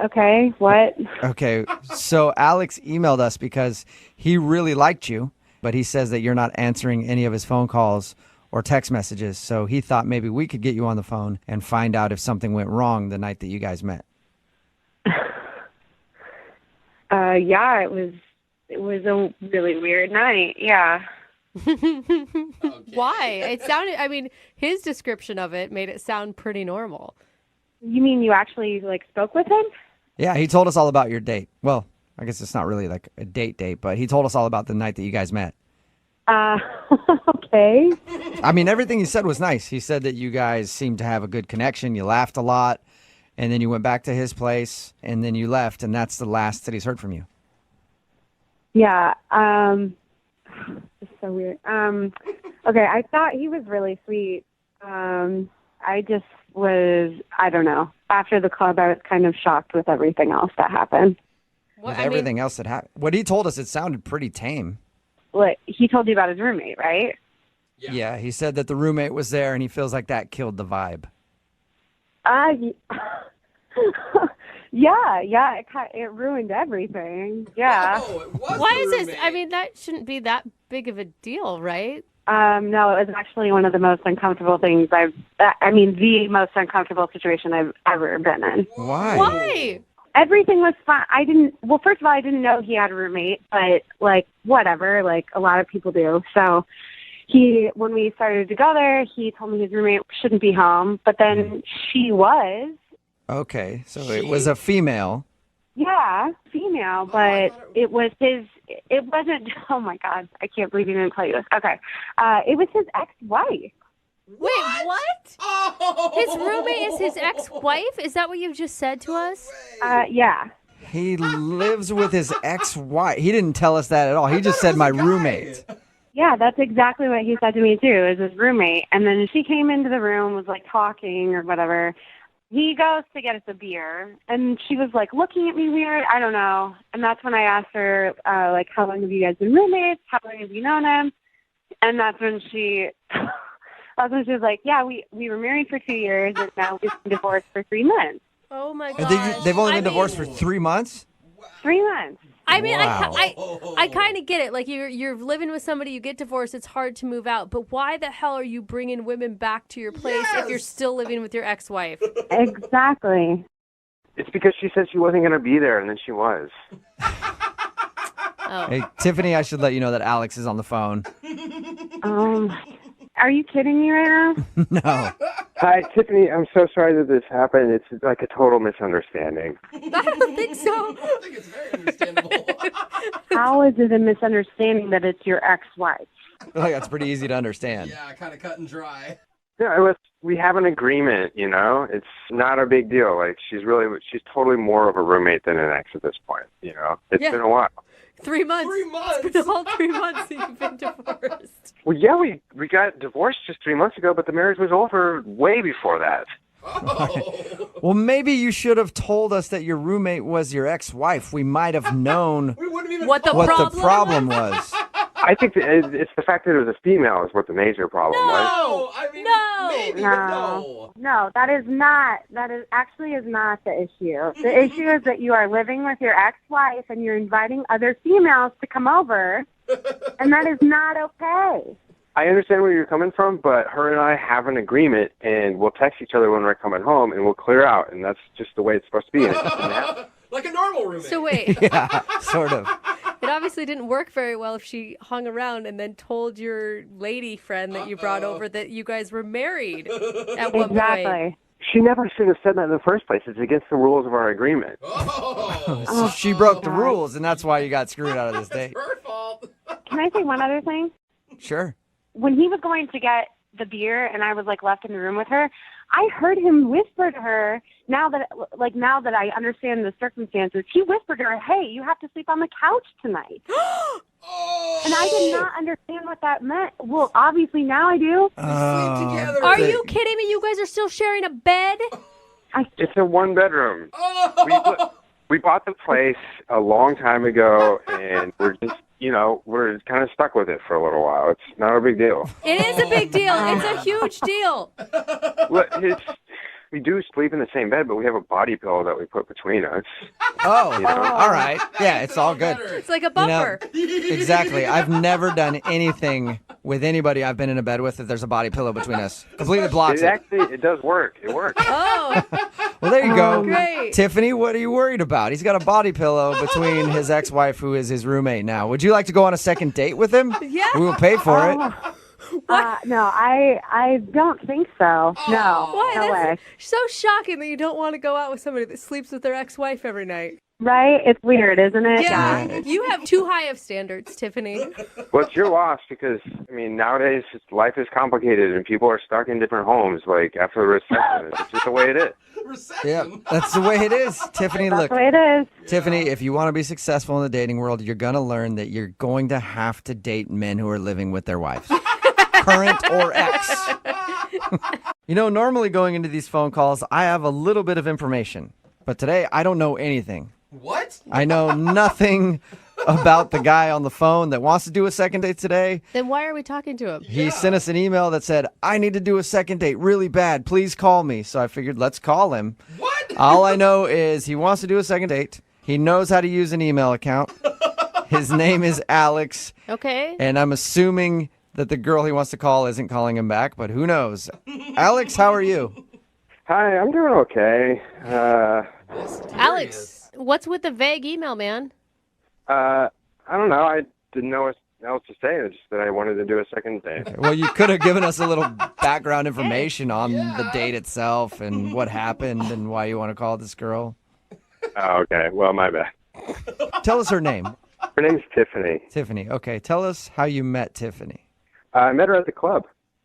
Okay, what? Okay, so Alex emailed us because he really liked you, but he says that you're not answering any of his phone calls or text messages, so he thought maybe we could get you on the phone and find out if something went wrong the night that you guys met. Yeah, it was a really weird night, yeah. Why? It sounded, his description of it made it sound pretty normal. You mean you actually, spoke with him? Yeah, he told us all about your date. Well, I guess it's not really like a date, but he told us all about the night that you guys met. Okay. Everything he said was nice. He said that you guys seemed to have a good connection. You laughed a lot, and then you went back to his place, and then you left, and that's the last that he's heard from you. Yeah, it's so weird. Okay, I thought he was really sweet. I just was, I don't know. After the club, I was kind of shocked with everything else that happened. With everything else that happened. What he told us, it sounded pretty tame. Like, he told you about his roommate, right? Yeah, he said that the roommate was there, and he feels like that killed the vibe. Yeah, it ruined everything. Yeah. Oh, it was Why the is this? roommate. I mean, that shouldn't be that big of a deal, right? No, it was actually one of the most uncomfortable things the most uncomfortable situation I've ever been in. Why? Why? Everything was fine. First of all, I didn't know he had a roommate, but, like, whatever, like, a lot of people do. So when we started to go there, he told me his roommate shouldn't be home, but then she was. Okay, so it was a female. Yeah, female, but it wasn't, oh my God, I can't believe he didn't tell you this. Okay. It was his ex-wife. Wait, what? Oh! His roommate is his ex-wife? Is that what you've just said to us? Yeah. He lives with his ex-wife. He didn't tell us that at all. He just said my roommate. Yeah, that's exactly what he said to me too, is his roommate. And then she came into the room, was like talking or whatever. He goes to get us a beer, and she was like looking at me weird. I don't know. And that's when I asked her, like, how long have you guys been roommates? How long have you known him? And that's when she was like, yeah, we were married for 2 years, and now we've been divorced for 3 months. Oh my And God. they've only been divorced for 3 months? 3 months. I mean, Wow. I kind of get it. Like, you're living with somebody, you get divorced, it's hard to move out. But why the hell are you bringing women back to your place if you're still living with your ex-wife? Exactly. It's because she said she wasn't going to be there, and then she was. Oh. Hey, Tiffany, I should let you know that Alex is on the phone. Are you kidding me right now? No. Hi, Tiffany. I'm so sorry that this happened. It's like a total misunderstanding. I don't think so. I think it's very understandable. How is it a misunderstanding that it's your ex-wife? I feel like that's pretty easy to understand. Yeah, kind of cut and dry. Yeah, we have an agreement, you know? It's not a big deal. Like, she's totally more of a roommate than an ex at this point, you know? It's been a while. 3 months. 3 months. It's been all 3 months that you've been divorced. Well, yeah, we got divorced just 3 months ago, but the marriage was over way before that. Oh. Well, maybe you should have told us that your roommate was your ex-wife. We might have known We wouldn't even What the what problem the problem was. I think it's the fact that it was a female is what the major problem was. No, I mean, No. maybe, but no. No, that is not the issue. The issue is that you are living with your ex-wife and you're inviting other females to come over, and that is not okay. I understand where you're coming from, but her and I have an agreement, and we'll text each other when we're coming home, and we'll clear out, and that's just the way it's supposed to be. And it doesn't happen. Like a normal roommate. So wait, Yeah, sort of. it obviously didn't work very well if she hung around and then told your lady friend that you brought over that you guys were married at one point. Exactly. She never should have said that in the first place. It's against the rules of our agreement. Oh, So she broke the rules, and that's why you got screwed out of this date. her fault. Can I say one other thing? Sure. When he was going to get the beer and I was like left in the room with her, I heard him whisper to her, now that I understand the circumstances, he whispered to her, hey, you have to sleep on the couch tonight. Oh. And I did not understand what that meant. Well, obviously now I do. They sleep together. Are you kidding me? You guys are still sharing a bed? It's a one-bedroom. Oh. We bought the place a long time ago, and we're just, we're kind of stuck with it for a little while. It's not a big deal. It is a big deal. It's a huge deal. Look, we do sleep in the same bed, but we have a body pillow that we put between us. Oh, all right. Yeah, it's all good. It's like a bumper. Exactly. I've never done anything with anybody I've been in a bed with if there's a body pillow between us. Completely blocks it. It does work. It works. Oh, Well, there you go. great. Tiffany, what are you worried about? He's got a body pillow between his ex-wife, who is his roommate now. Would you like to go on a second date with him? Yeah. We will pay for it. No, I don't think so. No, Why? no way. That's so shocking that you don't want to go out with somebody that sleeps with their ex-wife every night. Right? It's weird, isn't it? Yeah. You have too high of standards, Tiffany. Well, it's your loss because, nowadays life is complicated and people are stuck in different homes, like after the recession. It's just the way it is. Recession. Yeah, that's the way it is. Tiffany, That's look. the way it is. Tiffany, if you want to be successful in the dating world, you're going to learn that you're going to have to date men who are living with their wives. Current or ex. You know, normally going into these phone calls, I have a little bit of information. But today, I don't know anything. What? I know nothing about the guy on the phone that wants to do a second date today. Then why are we talking to him? He sent us an email that said, I need to do a second date really bad. Please call me. So I figured, let's call him. What? All I know is he wants to do a second date. He knows how to use an email account. His name is Alex. Okay. And I'm assuming that the girl he wants to call isn't calling him back, but who knows? Alex, how are you? Hi, I'm doing okay. Alex, what's with the vague email, man? I don't know. I didn't know what else to say. It's just that I wanted to do a second date. Well, you could have given us a little background information on the date itself and what happened and why you want to call this girl. Oh, okay. Well, my bad. Tell us her name. Her name's Tiffany. Tiffany. Okay. Tell us how you met Tiffany. I met her at the club.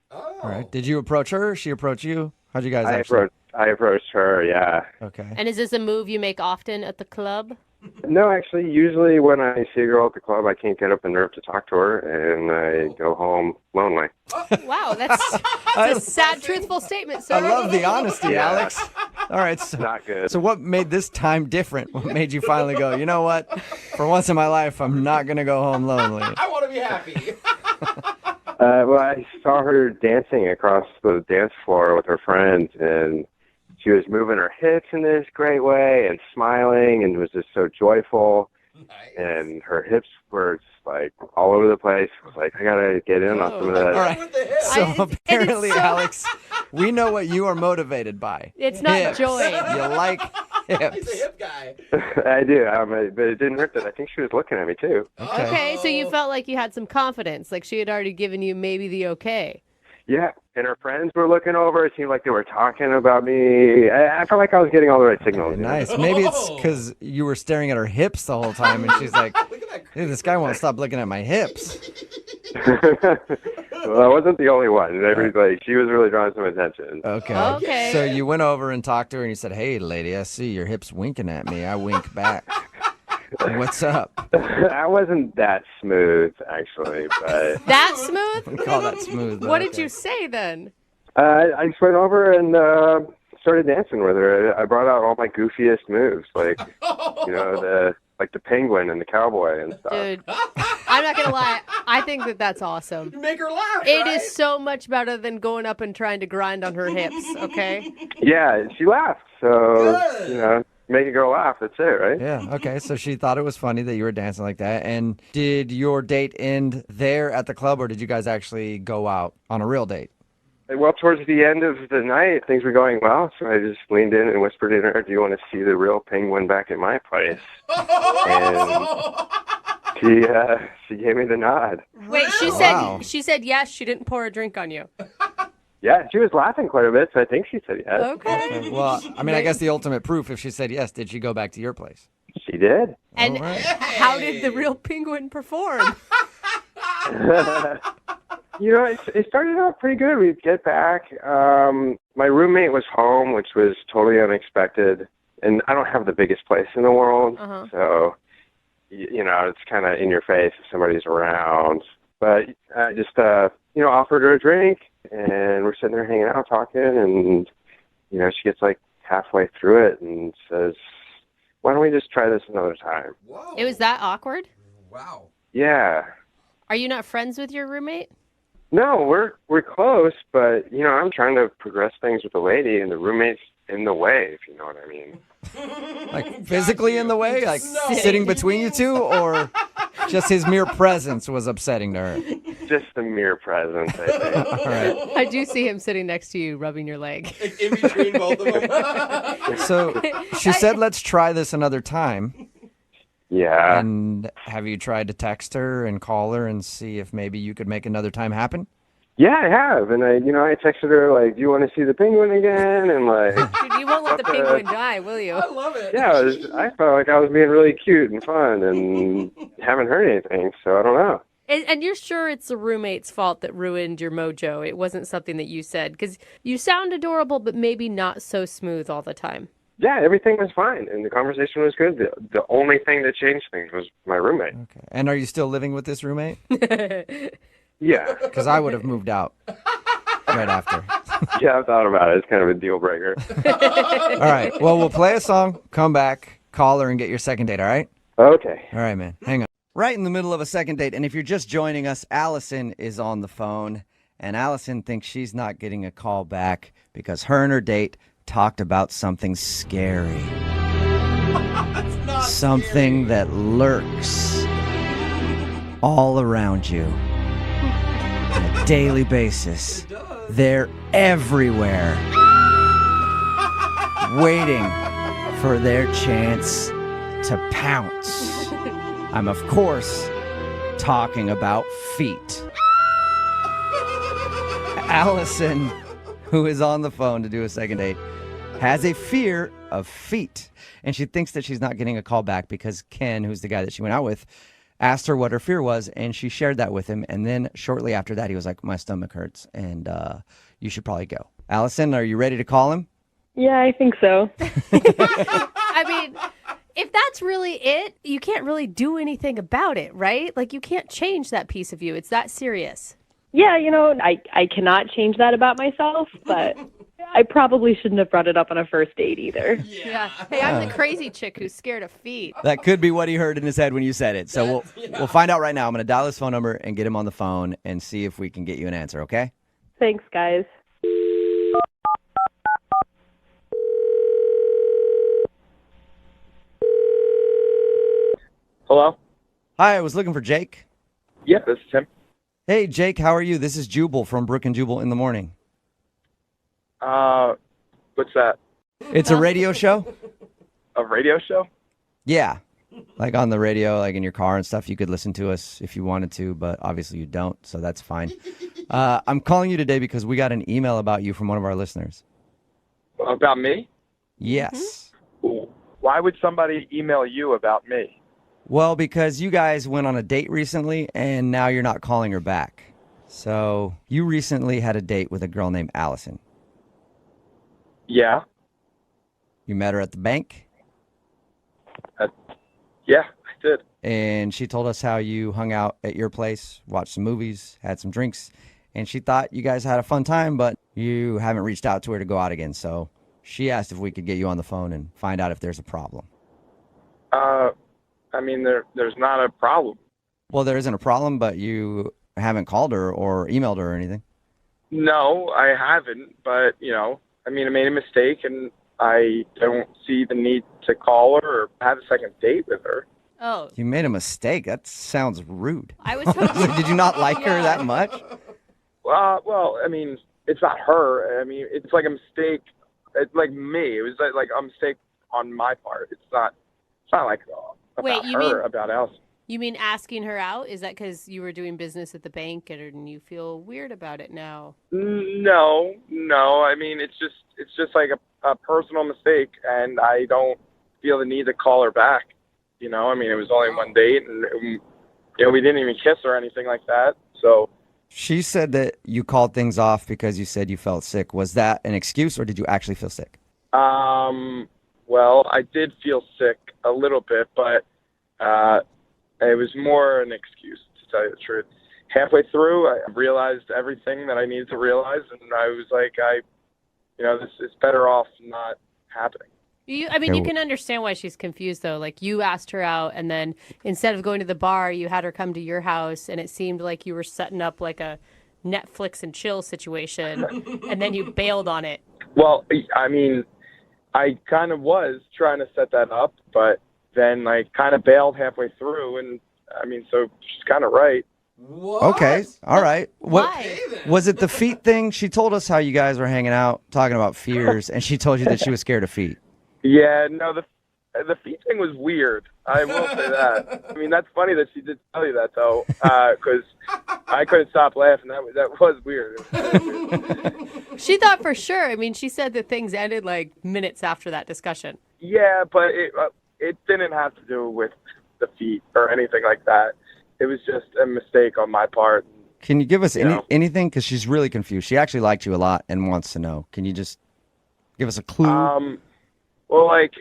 Oh. All right. Did you approach her or she approach you? How'd you guys I approached her, yeah. Okay. And is this a move you make often at the club? No, actually, usually when I see a girl at the club, I can't get up the nerve to talk to her, and I go home lonely. Wow, that's a sad, truthful statement, sir. I love the honesty, Alex. All right. So, Not good. So what made this time different? What made you finally go, you know what? For once in my life, I'm not going to go home lonely. I want to be happy. Well, I saw her dancing across the dance floor with her friends, and she was moving her hips in this great way and smiling and was just so joyful. Nice. And her hips were just like all over the place. I was like, I got to get in on some of that. All right. With the hips. So apparently, Alex, we know what you are motivated by. It's not Hips. joy. You like He's a hips. hip guy. I do, but it didn't hurt that I think she was looking at me too. Okay, so you felt like you had some confidence, like she had already given you maybe the okay. Yeah, and her friends were looking over. It seemed like they were talking about me. I felt like I was getting all the right signals. Nice. Maybe it's because you were staring at her hips the whole time, and she's like, Look at that. "Dude, this guy won't stop looking at my hips." Well, I wasn't the only one. She was really drawing some attention. Okay. Okay. So you went over and talked to her, and you said, "Hey, lady, I see your hips winking at me. I wink back. What's up?" That wasn't that smooth, actually, but That smooth? We call that smooth. though. What did Okay. you say then? I just went over and started dancing with her. I brought out all my goofiest moves, like the penguin and the cowboy and stuff. Dude, I'm not going to lie. I think that's awesome. You make her laugh. It right? is so much better than going up and trying to grind on her hips, okay? Yeah, she laughed. So Good. make a girl laugh. That's it, right? Yeah. Okay. So she thought it was funny that you were dancing like that. And did your date end there at the club, or did you guys actually go out on a real date? Well, towards the end of the night, things were going well, so I just leaned in and whispered in her, "Do you want to see the real penguin back at my place?" And she gave me the nod. Wait, she Wow. said yes, she didn't pour a drink on you. Yeah, she was laughing quite a bit, so I think she said yes. Okay. Well, I mean, I guess the ultimate proof, if she said yes, did she go back to your place? She did. And All right. how did the real penguin perform? It started out pretty good. We'd get back. My roommate was home, which was totally unexpected. And I don't have the biggest place in the world, so, it's kind of in your face if somebody's around. But I just, offered her a drink, and we're sitting there hanging out talking, and, she gets like halfway through it and says, "Why don't we just try this another time?" Whoa. It was that awkward? Wow. Yeah. Are you not friends with your roommate? No, we're close, but I'm trying to progress things with the lady, and the roommate's in the way, if you know what I mean. Like physically in the way, like No. sitting between you two, or just his mere presence was upsetting to her? Just the mere presence, I think. All right. I do see him sitting next to you, rubbing your leg. In between both of them. So she said, "Let's try this another time." Yeah. And have you tried to text her and call her and see if maybe you could make another time happen? Yeah, I have. And I texted her, like, "Do you want to see the penguin again?" And like, Dude, you won't let the penguin die, will you? I love it. yeah, I felt like I was being really cute and fun and haven't heard anything, so I don't know. And you're sure it's the roommate's fault that ruined your mojo? It wasn't something that you said? Because you sound adorable, but maybe not so smooth all the time. Yeah, everything was fine, and the conversation was good. The only thing that changed things was my roommate. Okay. And are you still living with this roommate? Yeah. Because I would have moved out right after. Yeah, I've thought about it. It's kind of a deal breaker. All right. Well, we'll play a song, come back, call her, and get your second date, all right? Okay. All right, man. Hang on. Right in the middle of a second date, and if you're just joining us, Allison is on the phone, and Allison thinks she's not getting a call back because her and her date talked about something scary. Something that lurks all around you on a daily basis. They're everywhere, waiting for their chance to pounce. I'm, of course, talking about feet. Allison, who is on the phone to do a second date, has a fear of feet. And she thinks that she's not getting a call back because Ken, who's the guy that she went out with, asked her what her fear was, and she shared that with him. And then shortly after that, he was like, my stomach hurts, and you should probably go. Allison, are you ready to call him? Yeah, I think so. I mean, if that's really it, you can't really do anything about it, right? Like, you can't change that piece of you. It's that serious. Yeah, I cannot change that about myself, but I probably shouldn't have brought it up on a first date either. Yeah. Hey, I'm the crazy chick who's scared of feet. That could be what he heard in his head when you said it. So we'll find out right now. I'm going to dial his phone number and get him on the phone and see if we can get you an answer, okay? Thanks, guys. Hello? Hi, I was looking for Jake. Yeah, this is him. Hey, Jake, how are you? This is Jubal from Brooke and Jubal in the Morning. What's that? It's a radio show? A radio show? Yeah. Like on the radio, like in your car and stuff. You could listen to us if you wanted to, but obviously you don't, so that's fine. I'm calling you today because we got an email about you from one of our listeners. About me? Yes. Why would somebody email you about me? Well, because you guys went on a date recently, and now you're not calling her back. So you recently had a date with a girl named Allison. Yeah. You met her at the bank? Yeah, I did. And she told us how you hung out at your place, watched some movies, had some drinks, and she thought you guys had a fun time, but you haven't reached out to her to go out again. So she asked if we could get you on the phone and find out if there's a problem. I mean, there's not a problem. Well, there isn't a problem, but you haven't called her or emailed her or anything. No, I haven't, but, I made a mistake, and I don't see the need to call her or have a second date with her. Oh. You made a mistake? That sounds rude. I was hoping... Did you not like her that much? Well, it's not her. It's like a mistake. It's like me. It was like a mistake on my part. It's not like about her, about Allison. You mean asking her out? Is that because you were doing business at the bank and you feel weird about it now? No. It's just like a personal mistake, and I don't feel the need to call her back. It was only one date, and we didn't even kiss or anything like that. So she said that you called things off because you said you felt sick. Was that an excuse, or did you actually feel sick? Well, I did feel sick a little bit, but it was more an excuse, to tell you the truth. Halfway through, I realized everything that I needed to realize, and I was like, this is better off not happening. You can understand why she's confused, though. Like, you asked her out, and then instead of going to the bar, you had her come to your house, and it seemed like you were setting up like a Netflix and chill situation, and then you bailed on it. Well, I kind of was trying to set that up, but then I kind of bailed halfway through, and so she's kind of right. What? Okay, all right. Why? Was it the feet thing? She told us how you guys were hanging out, talking about fears, and she told you that she was scared of feet. Yeah, no, the feet thing was weird. I will say that. That's funny that she did tell you that, though, because I couldn't stop laughing. That was weird. She thought for sure. She said that things ended like minutes after that discussion. Yeah, but it didn't have to do with the feet or anything like that. It was just a mistake on my part. Can you give us anything? Because she's really confused. She actually liked you a lot and wants to know. Can you just give us a clue? Well, I've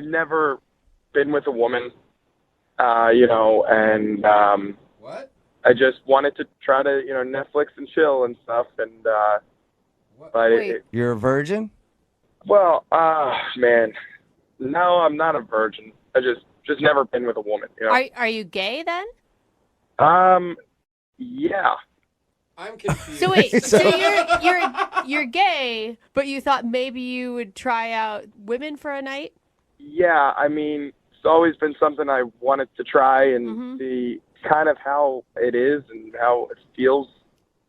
never been with a woman, and what? I just wanted to try to, Netflix and chill and stuff. And but You're a virgin? Well, man, no, I'm not a virgin. I just never been with a woman. Are you gay then? Yeah. I'm confused. So wait, so you're gay, but you thought maybe you would try out women for a night? Yeah, I mean, it's always been something I wanted to try and see kind of how it is and how it feels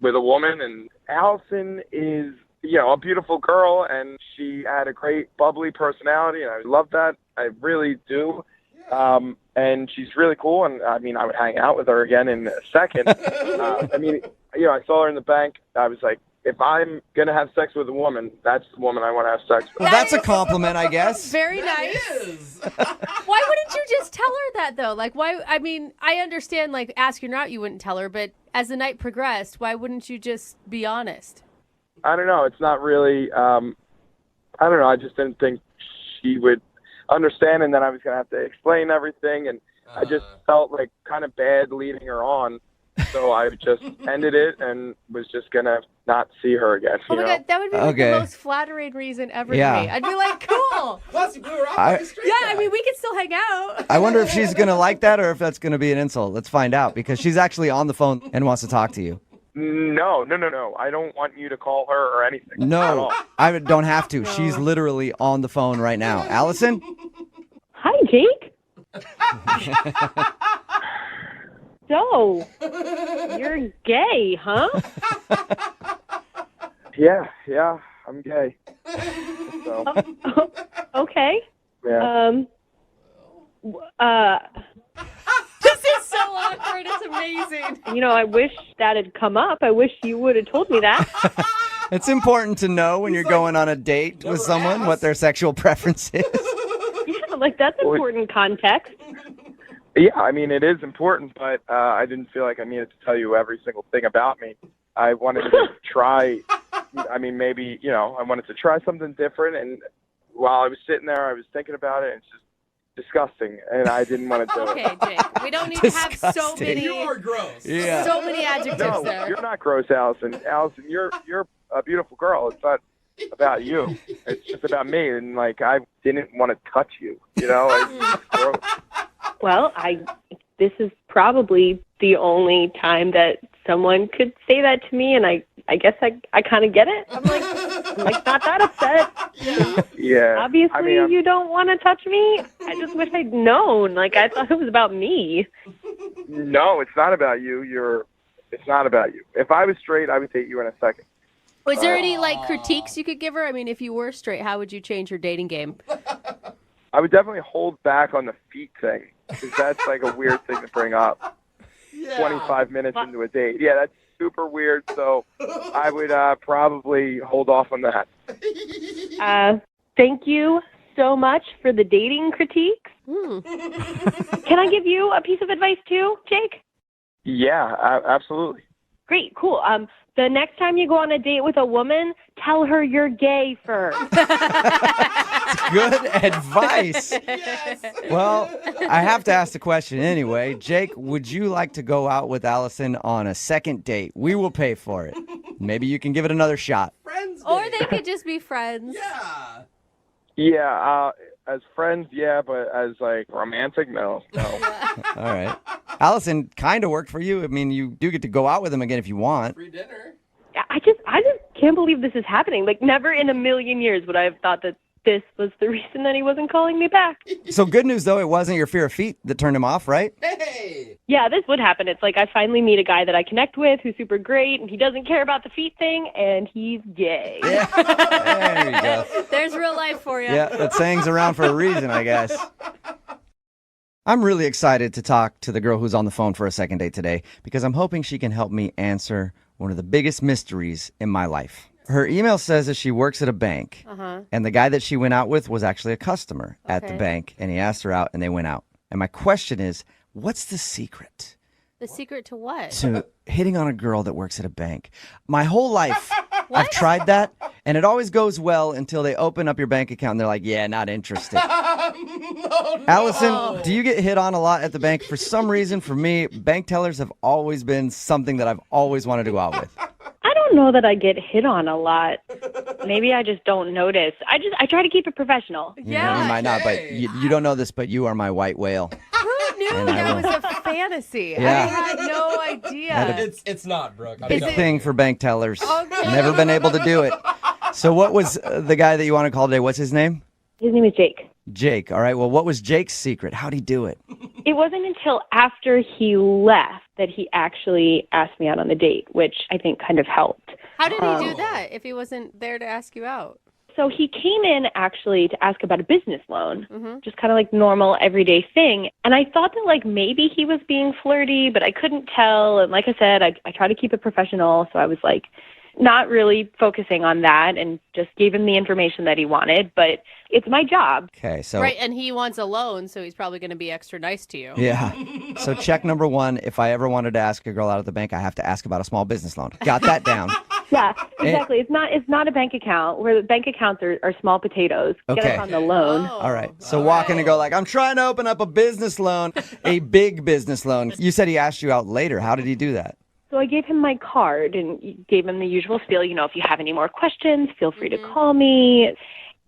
with a woman. And Allison is, a beautiful girl, and she had a great bubbly personality, and I love that. I really do. And she's really cool, and I mean, I would hang out with her again in a second. I mean, I saw her in the bank. I was like, if I'm going to have sex with a woman, that's the woman I want to have sex with. Well, that's a compliment, I guess. Very nice. Why wouldn't you just tell her that, though? Like, why? I mean, I understand, like, asking her out, you wouldn't tell her, but as the night progressed, why wouldn't you just be honest? I don't know. It's not really, I don't know. I just didn't think she would understand, and then I was going to have to explain everything, and I just felt like kind of bad leading her on. So I just ended it and was just going to not see her again. Oh my God, that would be like the most flattering reason ever to me. I'd be like, cool. Plus, you blew her off like a straight guy. I mean, we could still hang out. I wonder if she's going to like that or if that's going to be an insult. Let's find out, because she's actually on the phone and wants to talk to you. No. I don't want you to call her or anything. No, I don't have to. She's literally on the phone right now. Allison? Hi, Jake. So, you're gay, huh? Yeah, I'm gay. So. Okay. Yeah. This is so awkward. It's amazing. I wish that had come up. I wish you would have told me that. It's important to know when you're going on a date with someone what their sexual preference is. Yeah, like that's important context. Yeah, I mean, it is important, but I didn't feel like I needed to tell you every single thing about me. I wanted to try, I mean, maybe, I wanted to try something different. And while I was sitting there, I was thinking about it, and it's just disgusting, and I didn't want to do it. Okay, Jake, we don't need to have so many. You are gross. Yeah. So many adjectives there. You're not gross, Allison. Allison, you're a beautiful girl. It's not about you. It's just about me, and like I didn't want to touch you. It's gross. Well, this is probably the only time that someone could say that to me, and I guess I kind of get it. I'm like not that upset. Yeah. Obviously, I mean, you don't want to touch me. I just wish I'd known. Like, I thought it was about me. No, it's not about you. It's not about you. If I was straight, I would date you in a second. Was there any critiques you could give her? I mean, if you were straight, how would you change your dating game? I would definitely hold back on the feet thing, because that's like a weird thing to bring up. 25 minutes into a date. Yeah, that's super weird. So I would probably hold off on that. Thank you so much for the dating critiques. Can I give you a piece of advice too, Jake? Yeah, absolutely. Great, cool. The next time you go on a date with a woman, tell her you're gay first. Good advice. Yes. Well, I have to ask the question anyway. Jake, would you like to go out with Allison on a second date? We will pay for it. Maybe you can give it another shot. Friends Or day. they could just be friends. Yeah. Yeah, as friends, yeah, but as like romantic, no. All right. Allison, kind of worked for you. I mean, you do get to go out with him again if you want. Free dinner. I just can't believe this is happening. Like, never in a million years would I have thought that this was the reason that he wasn't calling me back. So good news, though, it wasn't your fear of feet that turned him off, right? Hey. Yeah, this would happen. It's like I finally meet a guy that I connect with who's super great, and he doesn't care about the feet thing, and he's gay. Yeah. There you go. There's real life for you. Yeah, that saying's around for a reason, I guess. I'm really excited to talk to the girl who's on the phone for a second date today, because I'm hoping she can help me answer one of the biggest mysteries in my life. Her email says that she works at a bank, and the guy that she went out with was actually a customer at the bank, and he asked her out, and they went out. And my question is, what's the secret? The secret to what? To hitting on a girl that works at a bank. My whole life, I've tried that, and it always goes well until they open up your bank account, and they're like, yeah, not interested. Allison, do you get hit on a lot at the bank? For some reason, for me, bank tellers have always been something that I've always wanted to go out with. I don't know that I get hit on a lot. Maybe I just don't notice. I try to keep it professional. Yeah. You might not, but you don't know this, but you are my white whale. Who knew that was a fantasy? Yeah. I had no idea. It's not, Brooke. Big thing for bank tellers. Never been able to do it. So what was the guy that you want to call today? What's his name? His name is Jake. Jake. All right. Well, what was Jake's secret? How'd he do it? It wasn't until after he left that he actually asked me out on the date, which I think kind of helped. How did he do that if he wasn't there to ask you out? So he came in actually to ask about a business loan, just kind of like normal everyday thing. And I thought that like maybe he was being flirty, but I couldn't tell. And like I said, I try to keep it professional. So I was like not really focusing on that and just gave him the information that he wanted. But it's my job. Okay, so Right, and he wants a loan, so he's probably going to be extra nice to you. yeah. So check number one, if I ever wanted to ask a girl out at the bank, I have to ask about a small business loan. Got that down. Yeah, exactly. It's not a bank account where the bank accounts are small potatoes. Get Okay. us on the loan. All right. So walk in and go like, I'm trying to open up a business loan, a big business loan. You said he asked you out later. How did he do that? So I gave him my card and gave him the usual spiel, if you have any more questions, feel free to call me.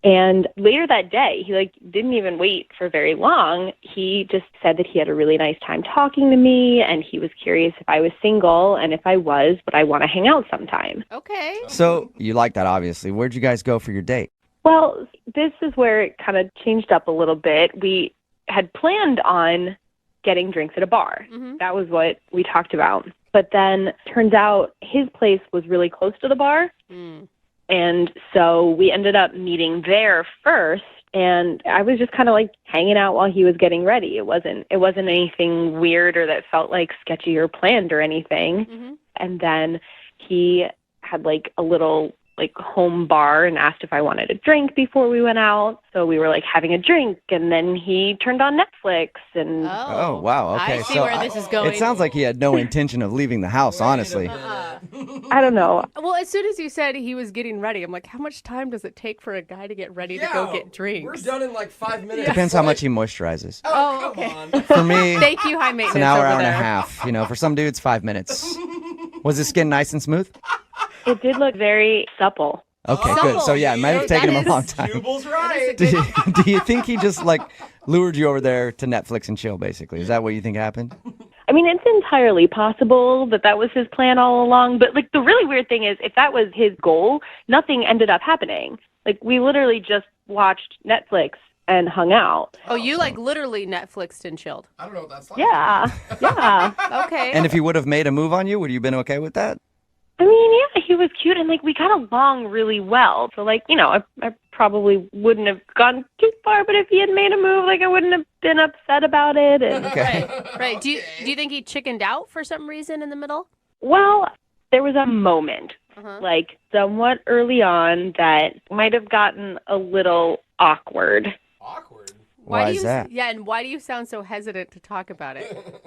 And later that day, he didn't even wait for very long. He just said that he had a really nice time talking to me and he was curious if I was single, and if I was, would I want to hang out sometime. Okay. So you like that, obviously. Where'd you guys go for your date? Well, this is where it kind of changed up a little bit. We had planned on getting drinks at a bar. That was what we talked about. But then turns out his place was really close to the bar. And so we ended up meeting there first, and I was just kind of hanging out while he was getting ready. It wasn't anything weird or that felt sketchy or planned or anything. And then he had a little home bar and asked if I wanted a drink before we went out. So we were having a drink, and then he turned on Netflix and Oh, wow. Okay. I see where this is going. It sounds like he had no intention of leaving the house, honestly. I don't know. Well, as soon as you said he was getting ready, I'm like, how much time does it take for a guy to get ready to go get drinks? We're done in 5 minutes. Depends how much he moisturizes. Oh, okay. For me, Thank you, high it's maintenance an hour, over hour and a there. half. For some dudes, 5 minutes. Was his skin nice and smooth? it did look very supple. Okay, good. So yeah, it might have taken him a long time. Jubal's right. Do you think he just lured you over there to Netflix and chill, basically? Is that what you think happened? I mean, it's entirely possible that was his plan all along. But the really weird thing is, if that was his goal, nothing ended up happening. We literally just watched Netflix and hung out. Oh, you literally Netflixed and chilled. I don't know what that's like. Yeah. Okay. And if he would have made a move on you, would you have been okay with that? I mean, yeah, he was cute, and we got along really well. So I probably wouldn't have gone too far, but if he had made a move, I wouldn't have been upset about it. And Right. Do you think he chickened out for some reason in the middle? well, there was a moment, somewhat early on, that might have gotten a little awkward. Awkward. Why do is you, that? Yeah, and why do you sound so hesitant to talk about it?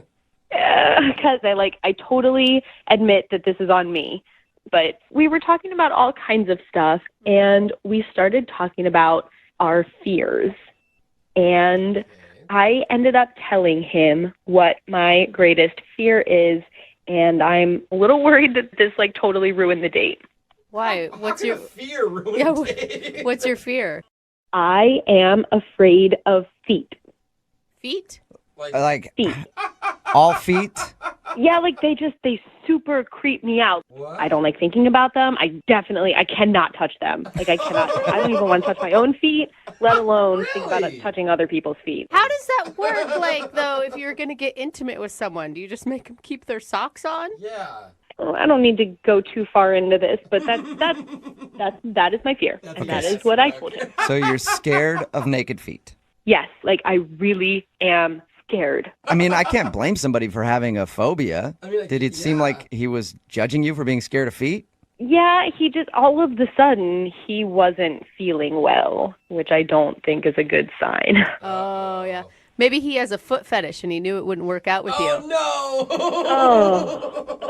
Because I totally admit that this is on me. But we were talking about all kinds of stuff, and we started talking about our fears. And I ended up telling him what my greatest fear is, and I'm a little worried that this totally ruined the date. Why? What's your fear ruined date? What's your fear? I am afraid of feet. Feet? Feet. All feet? Yeah, they super creep me out. What? I don't like thinking about them. I cannot touch them. I cannot. I don't even want to touch my own feet, let alone think about touching other people's feet. How does that work, though, if you're going to get intimate with someone? Do you just make them keep their socks on? Yeah. I don't need to go too far into this, but that is my fear, and that is what I told him. So you're scared of naked feet? Yes, I really am scared. I mean, I can't blame somebody for having a phobia. Did it seem like he was judging you for being scared of feet? Yeah, he just, all of the sudden, he wasn't feeling well, which I don't think is a good sign. Oh, yeah. Maybe he has a foot fetish and he knew it wouldn't work out with you. No.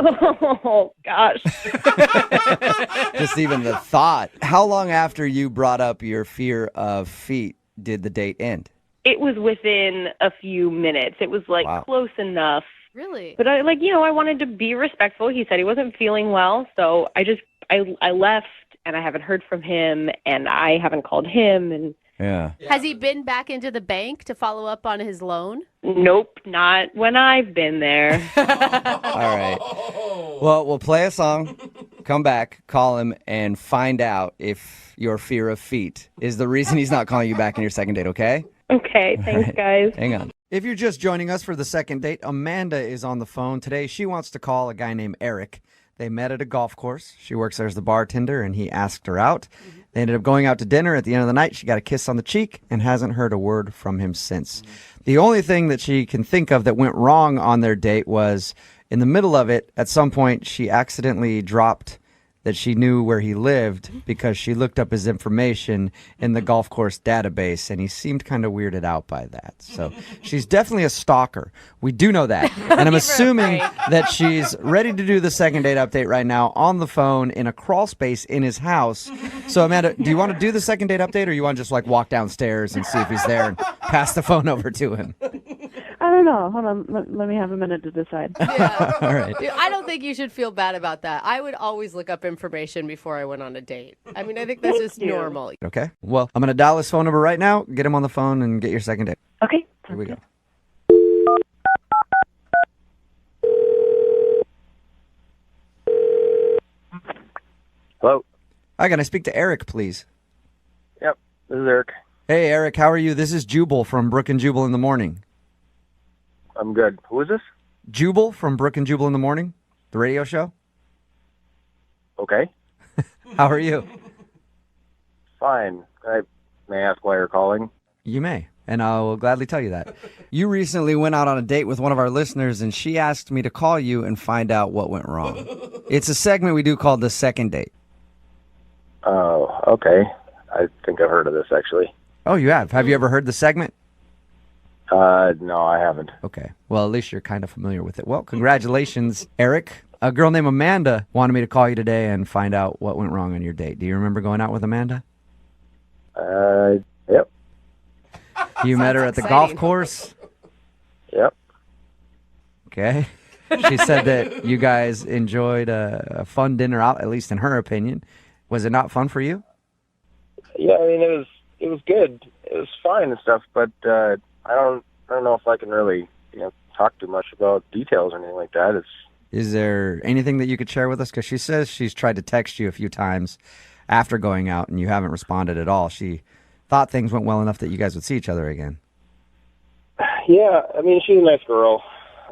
Oh, gosh. Just even the thought. How long after you brought up your fear of feet did the date end? it was within a few minutes. It was like close enough. Really? But I wanted to be respectful. He said he wasn't feeling well, so I left, and I haven't heard from him, and I haven't called him, and Yeah. Has he been back into the bank to follow up on his loan? nope, not when I've been there. All right. Well, we'll play a song, come back, call him, and find out if your fear of feet is the reason he's not calling you back on your second date, okay? Okay, thanks, guys. Hang on. If you're just joining us for the second date, Amanda is on the phone today. She wants to call a guy named Eric. They met at a golf course. She works there as the bartender, and he asked her out. They ended up going out to dinner. At the end of the night, she got a kiss on the cheek and hasn't heard a word from him since. The only thing that she can think of that went wrong on their date was in the middle of it, at some point, she accidentally dropped that she knew where he lived because she looked up his information in the golf course database, and he seemed kind of weirded out by that. So she's definitely a stalker. We do know that. And I'm assuming that she's ready to do the second date update right now on the phone in a crawl space in his house. So, Amanda, do you want to do the second date update, or you want to just like walk downstairs and see if he's there and pass the phone over to him? I don't know. Hold on. Let me have a minute to decide. Yeah. All right. Dude, I don't think you should feel bad about that. I would always look up information before I went on a date. I mean, I think that's just normal. Okay. Well, I'm going to dial his phone number right now, get him on the phone, and get your second date. Okay. Here we go. Hello. Hi, can I speak to Eric, please? Yep, this is Eric. Hey, Eric, how are you? This is Jubal from Brooke and Jubal in the Morning. I'm good. Who is this? Jubal from Brooke and Jubal in the Morning, the radio show. Okay. How are you? Fine. May I ask why you're calling? You may, and I will gladly tell you that. You recently went out on a date with one of our listeners, and she asked me to call you and find out what went wrong. It's a segment we do called The Second Date. Oh, okay. I think I've heard of this, actually. Oh, you have? Have you ever heard the segment? No, I haven't. Okay. Well, at least you're kind of familiar with it. Well, congratulations, Eric. A girl named Amanda wanted me to call you today and find out what went wrong on your date. Do you remember going out with Amanda? Yep. You met her at the golf course? Yep. Okay. She said that you guys enjoyed a fun dinner out, at least in her opinion. Was it not fun for you? Yeah, I mean, it was good. It was fine and stuff, but I don't know if I can really, talk too much about details or anything like that. Is there anything that you could share with us? Because she says she's tried to text you a few times after going out, and you haven't responded at all. She thought things went well enough that you guys would see each other again. Yeah, I mean, she's a nice girl.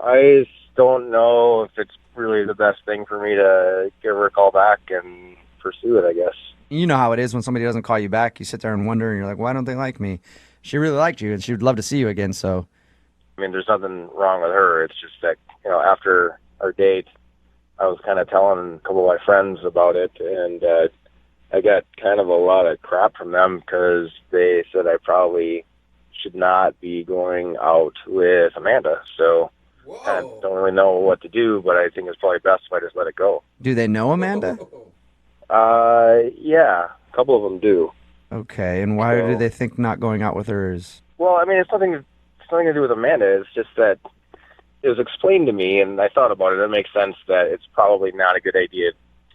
I just don't know if it's really the best thing for me to give her a call back and pursue it, I guess. You know how it is when somebody doesn't call you back. You sit there and wonder, and you're like, why don't they like me? She really liked you, and she would love to see you again, so. I mean, there's nothing wrong with her. It's just that, after our date, I was kind of telling a couple of my friends about it, and I got kind of a lot of crap from them because they said I probably should not be going out with Amanda. So I don't really know what to do, but I think it's probably best if I just let it go. Do they know Amanda? Yeah, a couple of them do. Okay, and why do they think not going out with her is? Well, I mean, it's nothing to do with Amanda. It's just that it was explained to me, and I thought about it. It makes sense that it's probably not a good idea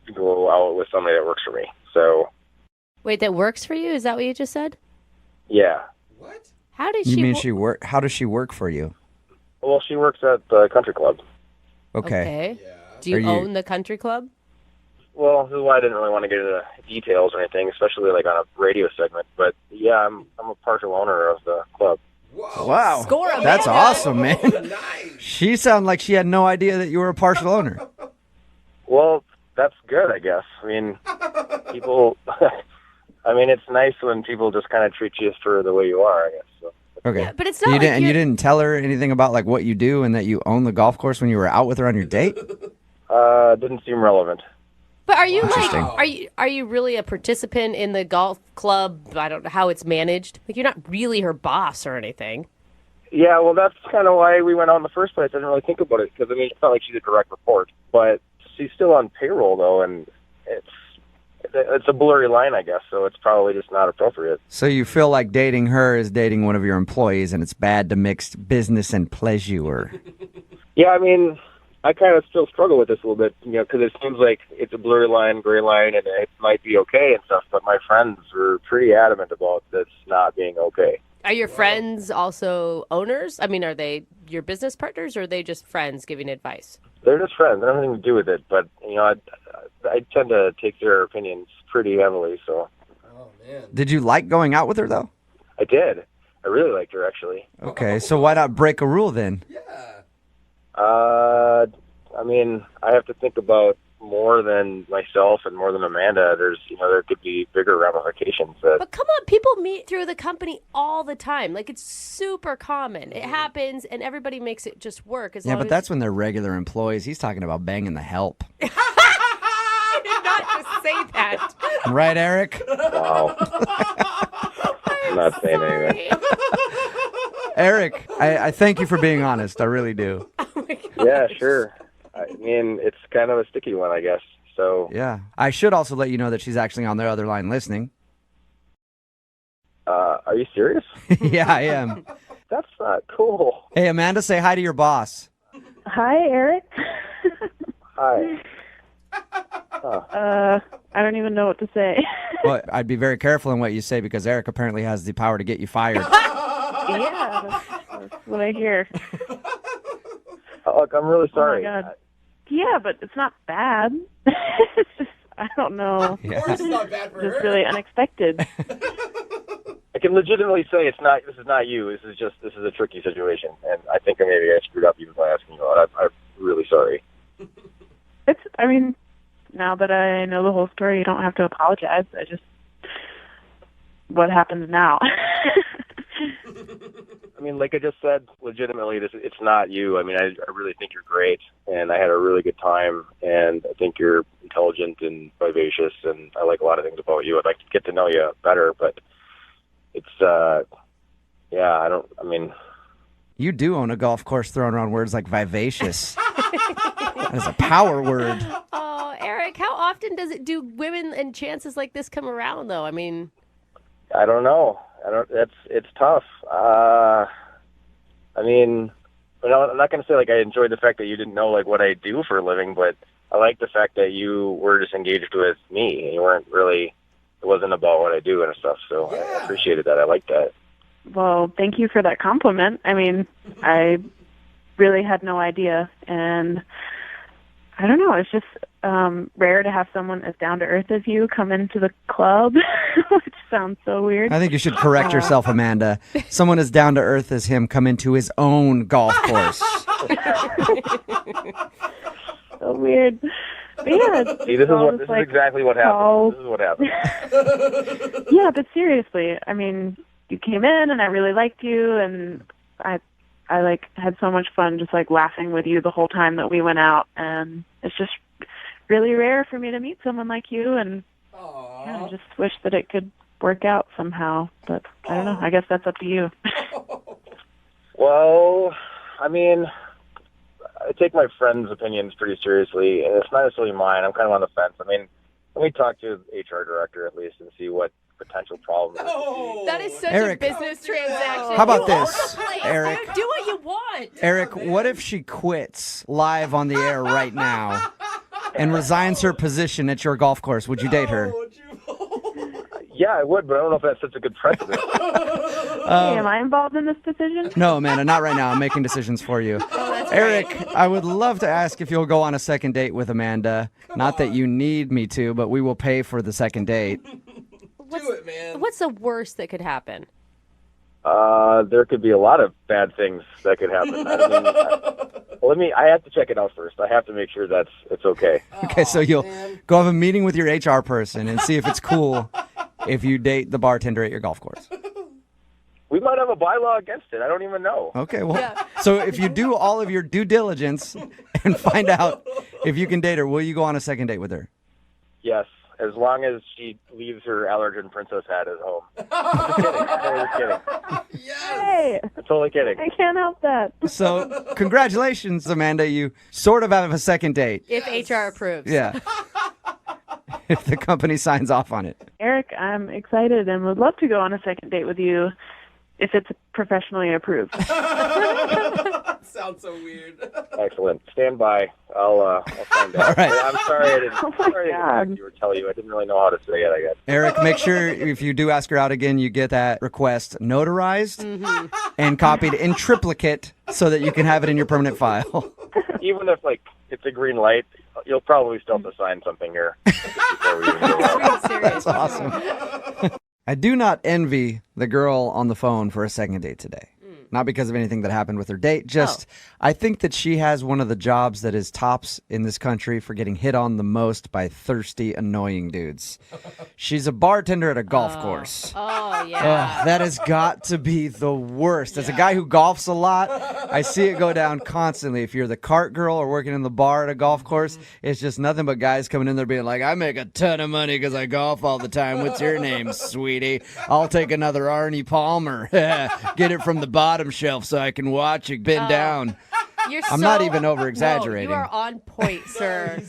to go out with somebody that works for me. So. Wait, that works for you? Is that what you just said? Yeah. What? How did You mean she work? How does she work for you? Well, she works at the country club. Okay. Yeah. Do you own the country club? Well, this is why I didn't really want to get into details or anything, especially like on a radio segment. But yeah, I'm a partial owner of the club. Whoa. Wow. Score, Amanda. That's awesome, man. Nice. She sounded like she had no idea that you were a partial owner. Well, that's good, I guess. I mean, people. I mean, it's nice when people just kind of treat you for the way you are, I guess. So. Okay. Yeah, but it's not like you didn't tell her anything about like what you do and that you own the golf course when you were out with her on your date? Didn't seem relevant. But are you like, Interesting. are you really a participant in the golf club? I don't know how it's managed. Like, you're not really her boss or anything. Yeah, well, that's kind of why we went out in the first place. I didn't really think about it because, I mean, it's not like she's a direct report, but she's still on payroll, though, and it's a blurry line, I guess, so it's probably just not appropriate. So you feel like dating her is dating one of your employees, and it's bad to mix business and pleasure. Yeah, I mean, I kind of still struggle with this a little bit, because it seems like it's a blurry line, gray line, and it might be okay and stuff, but my friends were pretty adamant about this not being okay. Are your friends also owners? I mean, are they your business partners, or are they just friends giving advice? They're just friends. They don't have anything to do with it, but, I tend to take their opinions pretty heavily, so. Oh, man. Did you like going out with her, though? I did. I really liked her, actually. Okay, so why not break a rule then? Yeah. I mean, I have to think about more than myself and more than Amanda. There's, there could be bigger ramifications. But come on, people meet through the company all the time. Like, it's super common. It happens, and everybody makes it just work. Yeah, but that's when they're regular employees. He's talking about banging the help. I did not just say that. Right, Eric? Wow. I'm not saying anything. Eric, I thank you for being honest. I really do. Yeah, sure. I mean, it's kind of a sticky one, I guess. So yeah, I should also let you know that she's actually on the other line listening. Are you serious? Yeah, I am. That's not cool. Hey, Amanda, say hi to your boss. Hi, Eric. Hi. I don't even know what to say. Well, I'd be very careful in what you say because Eric apparently has the power to get you fired. Yeah, that's what I hear. Look, I'm really sorry. Oh my God. Yeah, but it's not bad. It's just, I don't know. Yeah. Of course it's not bad for her. It's really unexpected. I can legitimately say it's not. This is not you. This is a tricky situation, and I think maybe I screwed up even by asking you out. I'm really sorry. I mean, now that I know the whole story, you don't have to apologize. What happens now? I mean, like I just said, legitimately, it's not you. I mean, I really think you're great, and I had a really good time, and I think you're intelligent and vivacious, and I like a lot of things about you. I'd like to get to know you better, but it's, You do own a golf course throwing around words like vivacious. That is a power word. Oh, Eric, how often do women and chances like this come around, though? I mean, I don't know. It's tough. I'm not going to say like I enjoyed the fact that you didn't know like what I do for a living, but I like the fact that you were just engaged with me. You weren't really. It wasn't about what I do and stuff. So yeah. I appreciated that. I like that. Well, thank you for that compliment. I mean, I really had no idea, and I don't know. It's just rare to have someone as down to earth as you come into the club, which sounds so weird. I think you should correct yourself, Amanda. Someone as down to earth as him come into his own golf course. So weird. But yeah, see, this is exactly what happened. This is what happened. Yeah, but seriously, I mean, you came in and I really liked you, and I like had so much fun just like laughing with you the whole time that we went out, and it's just really rare for me to meet someone like you, and I just wish that it could work out somehow, but I don't know. I guess that's up to you. Well, I mean, I take my friends' opinions pretty seriously, and it's not necessarily mine. I'm kind of on the fence. I mean, let me talk to the HR director at least and see what potential problems. that is such Eric, a business transaction. How about You own this, the place. Eric? Do what you want. Eric, what if she quits live on the air right now and resigns her position at your golf course? Would you date her? Yeah, I would, but I don't know if that's such a good precedent. Hey, am I involved in this decision? No, Amanda, not right now. I'm making decisions for you. Eric, I would love to ask if you'll go on a second date with Amanda. Not that you need me to, but we will pay for the second date. Do it, man. What's the worst that could happen? There could be a lot of bad things that could happen. I have to check it out first. I have to make sure it's okay. Okay, so you'll go have a meeting with your HR person and see if it's cool if you date the bartender at your golf course. We might have a bylaw against it. I don't even know. Okay, well, so if you do all of your due diligence and find out if you can date her, will you go on a second date with her? Yes, as long as she leaves her allergen princess hat at home. I'm just kidding. I'm totally kidding. Hey, I'm totally kidding. I can't help that. So, congratulations, Amanda. You sort of have a second date. If HR approves. Yeah. if the company signs off on it. Eric, I'm excited and would love to go on a second date with you if it's professionally approved. Sounds so weird. Excellent. Stand by. I'll find out. All right. I'm sorry I didn't. Oh my sorry I God. didn't know tell you. I didn't really know how to say it. I guess. Eric, make sure if you do ask her out again, you get that request notarized and copied in triplicate so that you can have it in your permanent file. Even if it's a green light, you'll probably still have to sign something here before we even go out. That's awesome. I do not envy the girl on the phone for a second date today. Not because of anything that happened with her date. Just, I think that she has one of the jobs that is tops in this country for getting hit on the most by thirsty, annoying dudes. She's a bartender at a golf course. Oh, yeah. That has got to be the worst. As a guy who golfs a lot, I see it go down constantly. If you're the cart girl or working in the bar at a golf course, it's just nothing but guys coming in there being like, I make a ton of money because I golf all the time. What's your name, sweetie? I'll take another Arnie Palmer. Get it from the bottom shelf so I can watch it bend down. I'm not even over-exaggerating. No, you are on point, sir.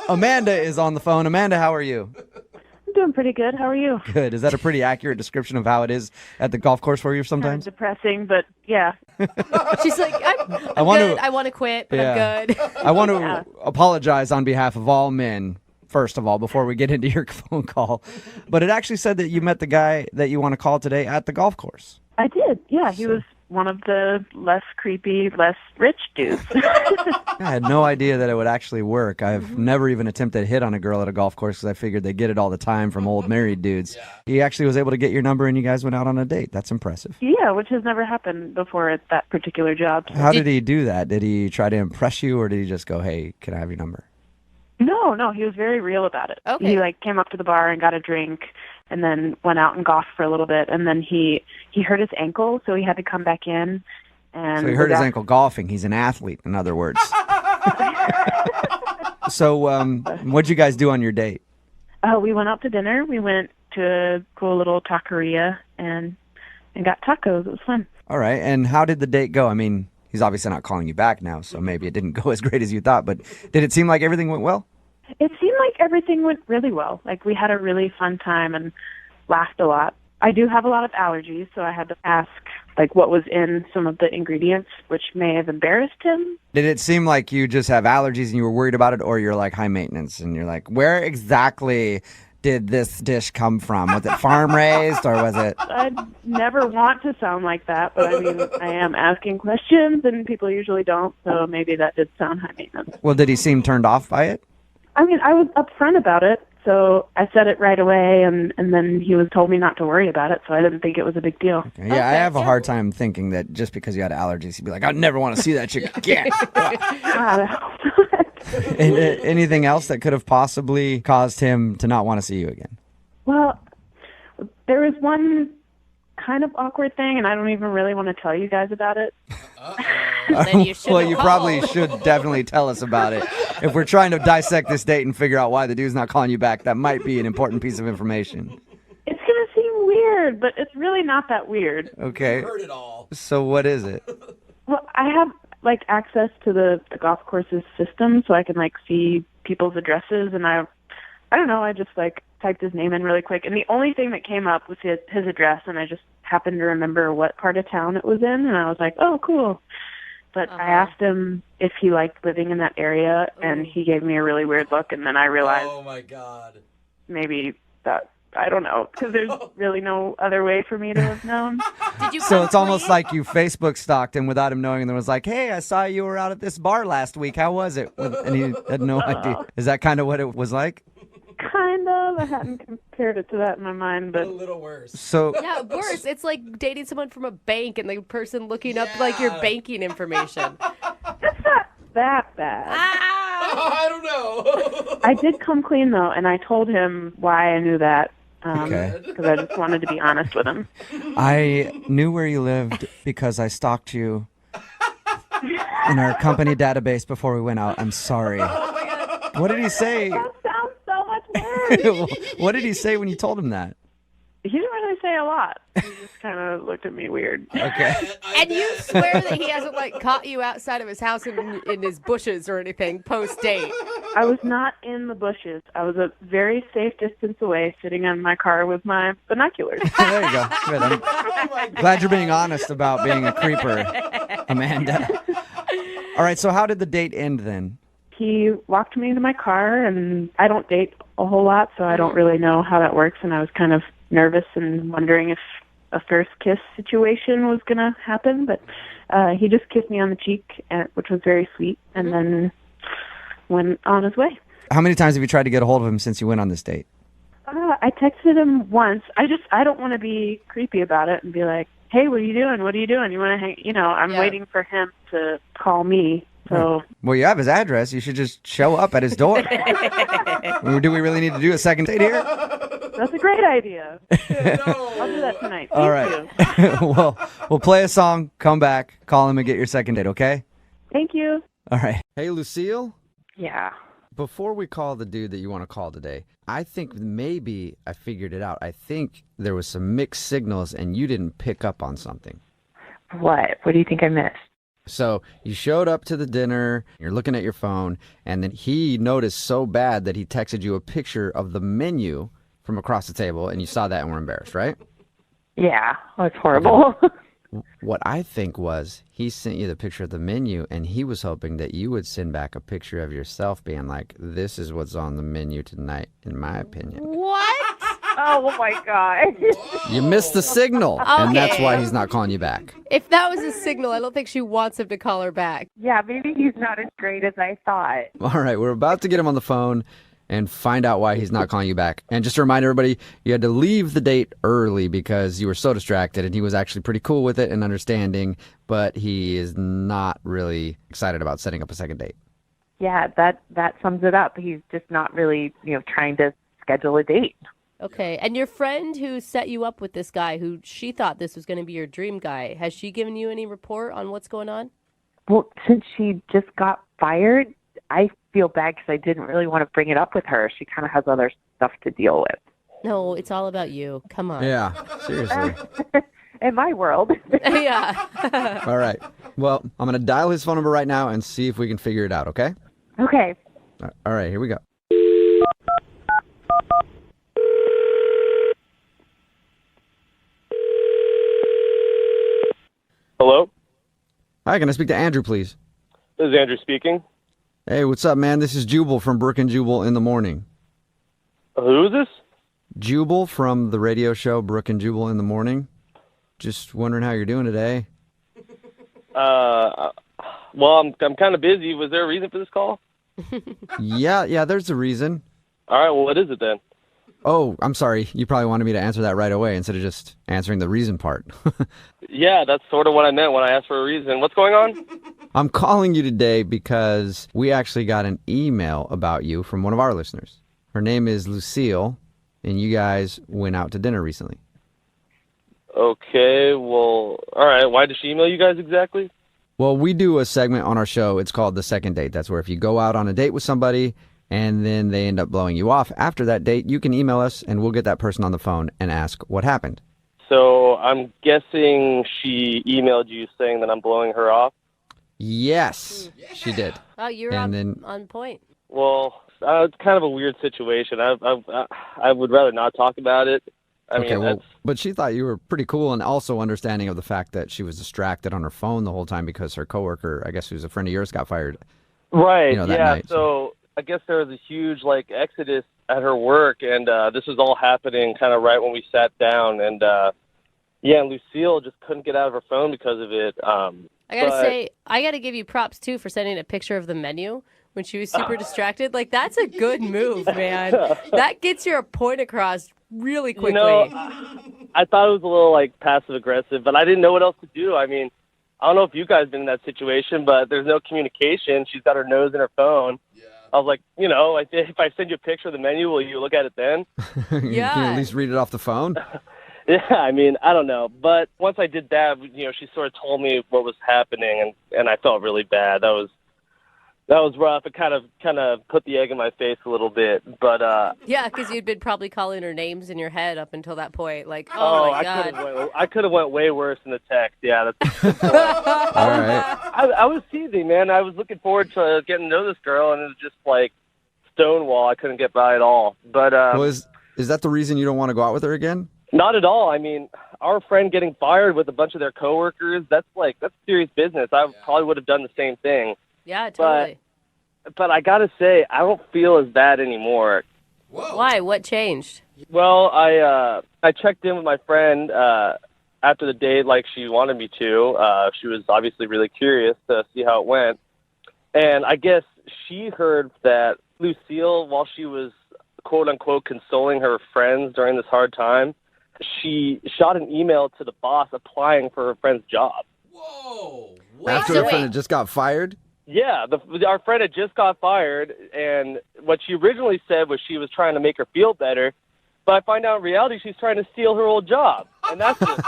Amanda is on the phone. Amanda, how are you? I'm doing pretty good. How are you? Good. Is that a pretty accurate description of how it is at the golf course for you Kind sometimes? of depressing, but yeah. She's like, I'm want good. to- I want to quit, but Yeah. I'm good. I want to apologize on behalf of all men, first of all, before we get into your phone call. But it actually said that you met the guy that you want to call today at the golf course. I did. Yeah, he was one of the less creepy, less rich dudes. I had no idea that it would actually work. I've never even attempted to hit on a girl at a golf course because I figured they get it all the time from old married dudes. He actually was able to get your number and you guys went out on a date. That's impressive. Yeah, which has never happened before at that particular job. How did he do that? Did he try to impress you or did he just go, hey, can I have your number? No, he was very real about it. Okay. He came up to the bar and got a drink and then went out and golfed for a little bit, and then he hurt his ankle, so he had to come back in. And So he hurt his ankle golfing. He's an athlete, in other words. So what'd you guys do on your date? We went out to dinner. We went to a cool little taqueria and got tacos. It was fun. All right. And how did the date go? I mean, he's obviously not calling you back now, so maybe it didn't go as great as you thought, but did it seem like everything went well? It seemed like everything went really well. We had a really fun time and laughed a lot. I do have a lot of allergies, so I had to ask what was in some of the ingredients, which may have embarrassed him. Did it seem like you just have allergies and you were worried about it, or you're high maintenance and you're where exactly did this dish come from? Was it farm raised or was it? I'd never want to sound like that, but I mean, I am asking questions and people usually don't, so maybe that did sound high maintenance. Well, did he seem turned off by it? I mean, I was upfront about it, so I said it right away, and then he told me not to worry about it, so I didn't think it was a big deal. Yeah, I have a hard time thinking that just because you had allergies, he'd be like, I never want to see that chick again. And, anything else that could have possibly caused him to not want to see you again? Well, there was one kind of awkward thing, and I don't even really want to tell you guys about it. Then you should. Well, you probably should definitely tell us about it. If we're trying to dissect this date and figure out why the dude's not calling you back, that might be an important piece of information. It's going to seem weird, but it's really not that weird. Okay. Heard it all. So what is it? Well, I have access to the golf course's system, so I can see people's addresses, and I don't know, I just typed his name in really quick, and the only thing that came up was his address, and I just happened to remember what part of town it was in, and I was like, oh, cool. But I asked him if he liked living in that area, and he gave me a really weird look, and then I realized, oh my God, maybe that, I don't know, because there's really no other way for me to have known. Did you So it's almost like you Facebook stalked him without him knowing and then was like, hey, I saw you were out at this bar last week. How was it? And he had no idea. Is that kind of what it was like? Kind of. I hadn't compared it to that in my mind, but a little worse. So Yeah, worse. It's like dating someone from a bank and the person looking up your banking information. it's not that bad. I don't know. I did come clean, though, and I told him why I knew that. Okay. Because I just wanted to be honest with him. I knew where you lived because I stalked you in our company database before we went out. I'm sorry. What did he say? That sounds so much worse. What did he say when you told him that? He didn't really say a lot. He just kind of looked at me weird. Okay. And you swear that he hasn't like caught you outside of his house in his bushes or anything post date. I was not in the bushes. I was a very safe distance away, sitting in my car with my binoculars. There you go. Good. I'm glad you're being honest about being a creeper, Amanda. All right, so how did the date end then? He walked me into my car, and I don't date a whole lot, so I don't really know how that works, and I was kind of nervous and wondering if a first kiss situation was going to happen, but he just kissed me on the cheek, which was very sweet, and then went on his way. How many times have you tried to get a hold of him since you went on this date? I texted him once. I don't want to be creepy about it and be like, hey, what are you doing? What are you doing? You want to hang? I'm waiting for him to call me. So, well, you have his address. You should just show up at his door. Do we really need to do a second date here? That's a great idea. I'll do that tonight. All right. Well, we'll play a song, come back, call him, and get your second date, okay? Thank you. All right. Hey, Lucille? Yeah. Before we call the dude that you want to call today, I think maybe I figured it out. I think there was some mixed signals and you didn't pick up on something. What? What do you think I missed? So you showed up to the dinner, you're looking at your phone, and then he noticed so bad that he texted you a picture of the menu from across the table, and you saw that and were embarrassed, right? Yeah. Oh, it's horrible. What I think was he sent you the picture of the menu, and he was hoping that you would send back a picture of yourself being like, this is what's on the menu tonight, in my opinion. What? Oh, my God. You missed the signal, and that's why he's not calling you back. If that was a signal, I don't think she wants him to call her back. Yeah, maybe he's not as great as I thought. All right, we're about to get him on the phone and find out why he's not calling you back. And just to remind everybody, you had to leave the date early because you were so distracted, and he was actually pretty cool with it and understanding, but he is not really excited about setting up a second date. Yeah, that sums it up. He's just not really, trying to schedule a date. Okay, and your friend who set you up with this guy, who she thought this was going to be your dream guy, has she given you any report on what's going on? Well, since she just got fired, I feel bad because I didn't really want to bring it up with her. She kind of has other stuff to deal with. No, it's all about you. Come on. Yeah, seriously. In my world. Yeah. All right. Well, I'm going to dial his phone number right now and see if we can figure it out, okay? Okay. All right, here we go. Hello? Hi, can I speak to Andrew, please? This is Andrew speaking. Hey, what's up, man? This is Jubal from Brooke and Jubal in the Morning. Who is this? Jubal from the radio show Brooke and Jubal in the Morning. Just wondering how you're doing today. Well, I'm kind of busy. Was there a reason for this call? Yeah, there's a reason. All right, well, what is it then? Oh, I'm sorry. You probably wanted me to answer that right away instead of just answering the reason part. Yeah, that's sort of what I meant when I asked for a reason. What's going on? I'm calling you today because we actually got an email about you from one of our listeners. Her name is Lucille, and you guys went out to dinner recently. Okay, well, all right. Why did she email you guys exactly? Well, we do a segment on our show. It's called The Second Date. That's where if you go out on a date with somebody and then they end up blowing you off after that date, you can email us and we'll get that person on the phone and ask what happened. So I'm guessing she emailed you saying that I'm blowing her off? Yes, she did. Oh, you're on point. Well, it's kind of a weird situation. I would rather not talk about it. I mean, but she thought you were pretty cool and also understanding of the fact that she was distracted on her phone the whole time because her coworker, I guess who's a friend of yours, got fired. Right, that yeah. night. So I guess there was a huge, exodus at her work, and this was all happening kind of right when we sat down. And, and Lucille just couldn't get out of her phone because of it. I got to say, I got to give you props, too, for sending a picture of the menu when she was super distracted. That's a good move, man. That gets your point across really quickly. I thought it was a little, passive-aggressive, but I didn't know what else to do. I mean, I don't know if you guys been in that situation, but there's no communication. She's got her nose in her phone. Yeah. I was like, if I send you a picture of the menu, will you look at it then? Yeah. Can you at least read it off the phone? Yeah, I mean, I don't know. But once I did that, she sort of told me what was happening, and I felt really bad. That That was rough. It kind of put the egg in my face a little bit, but Yeah, because you'd been probably calling her names in your head up until that point. Like, oh my God. I could have went way worse in the text. Yeah, that's a good point. All right. I was teasing, man. I was looking forward to getting to know this girl, and it was just like stonewall. I couldn't get by at all. But Well, is that the reason you don't want to go out with her again? not at all. I mean, our friend getting fired with a bunch of their coworkers, that's serious business. I probably would have done the same thing. Yeah, totally. But I got to say, I don't feel as bad anymore. Whoa. Why? What changed? Well, I checked in with my friend after the date like she wanted me to. She was obviously really curious to see how it went. And I guess she heard that Lucille, while she was quote-unquote consoling her friends during this hard time, she shot an email to the boss applying for her friend's job. Whoa. After her friend had just got fired? Yeah, our friend had just got fired, and what she originally said was she was trying to make her feel better, but I find out in reality she's trying to steal her old job. And that's just,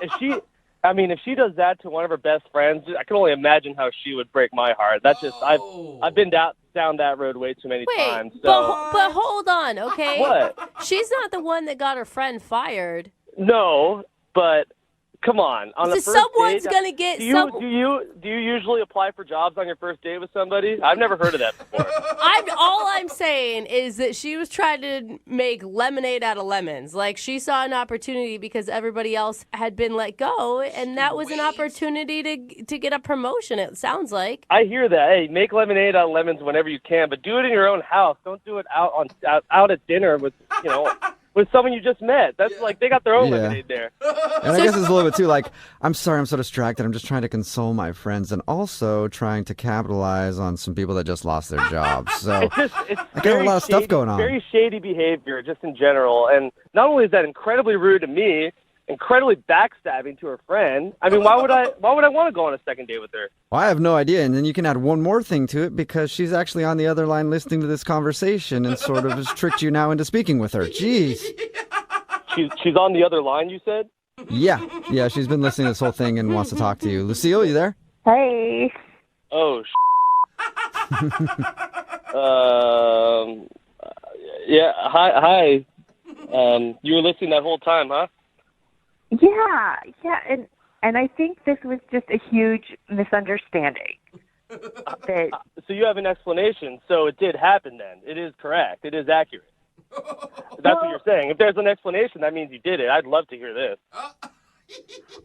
if she does that to one of her best friends, I can only imagine how she would break my heart. That's just, I've been down that road way too many times. So. But hold on, okay? What? She's not the one that got her friend fired. No, but come on. On the So first someone's date, gonna get do you usually apply for jobs on your first date with somebody? I've never heard of that before. All I'm saying is that she was trying to make lemonade out of lemons. Like, she saw an opportunity because everybody else had been let go, and that was an opportunity to get a promotion, it sounds like. I hear that. Hey, make lemonade out of lemons whenever you can, but do it in your own house. Don't do it out at dinner with with someone you just met. That's like they got their own lemonade there. And I guess it's a little bit too like, I'm sorry I'm so distracted. I'm just trying to console my friends and also trying to capitalize on some people that just lost their jobs. So it's I got a lot of stuff going on. Very shady behavior just in general. And not only is that incredibly rude to me, incredibly backstabbing to her friend. I mean, why would I want to go on a second date with her? Well, I have no idea. And then you can add one more thing to it because she's actually on the other line listening to this conversation and sort of has tricked you now into speaking with her. Jeez. She's on the other line, you said? Yeah, she's been listening to this whole thing and wants to talk to you. Lucille, you there? Hey. Oh, yeah, hi. You were listening that whole time, huh? Yeah, and I think this was just a huge misunderstanding. So you have an explanation. So it did happen then. It is correct. It is accurate. That's what you're saying. If there's an explanation, that means you did it. I'd love to hear this.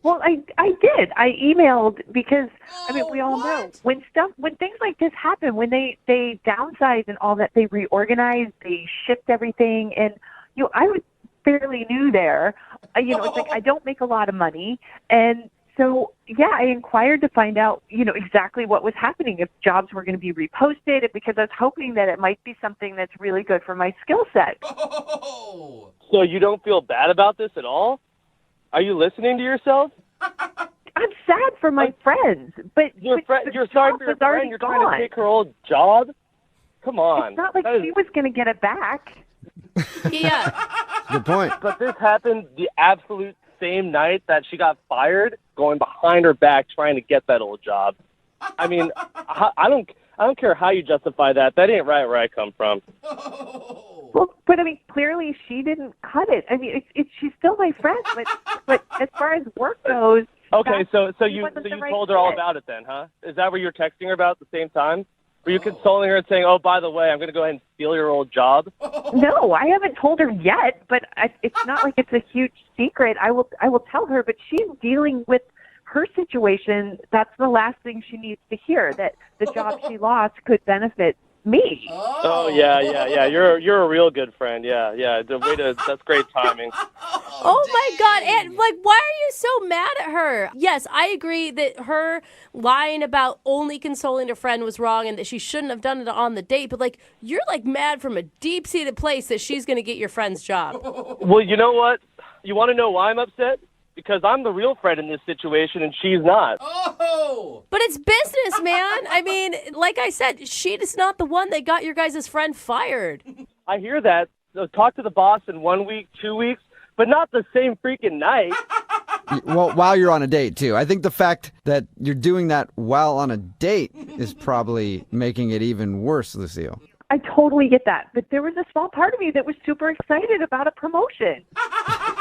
Well, I did. I emailed because we all know when things like this happen, when they downsize and all that, they reorganize, they shift everything, and I was fairly new there. It's like I don't make a lot of money, and so I inquired to find out exactly what was happening, if jobs were going to be reposted, because I was hoping that it might be something that's really good for my skill set. So you don't feel bad about this at all? Are you listening to yourself? I'm sad for my friends, but you're sorry for your friend. You're trying to take her old job. Come on. It's not like she was going to get it back. Yeah. Good point. But this happened the absolute same night that she got fired, going behind her back trying to get that old job. I mean, I don't care how you justify that. That ain't right where I come from. Well, but clearly she didn't cut it. She's still my friend, but as far as work goes. Okay, so you right told her all fit. about it then, huh? Is that what you were texting her about at the same time? Were you consoling her and saying, "Oh, by the way, I'm going to go ahead and steal your old job"? No, I haven't told her yet, but it's not like it's a huge secret. I will tell her, but she's dealing with her situation. That's the last thing she needs to hear, that the job she lost could benefit me. Oh yeah. You're a real good friend. Yeah. That's great timing. Oh my God, and why are you so mad at her? Yes, I agree that her lying about only consoling a friend was wrong and that she shouldn't have done it on the date, but you're mad from a deep-seated place that she's going to get your friend's job. Well, you know what? You want to know why I'm upset? Because I'm the real friend in this situation and she's not. Oh! But it's business, man. Like I said, she is not the one that got your guys' friend fired. I hear that. So talk to the boss in 1 week, 2 weeks, but not the same freaking night. Well, while you're on a date, too. I think the fact that you're doing that while on a date is probably making it even worse, Lucille. I totally get that. But there was a small part of me that was super excited about a promotion.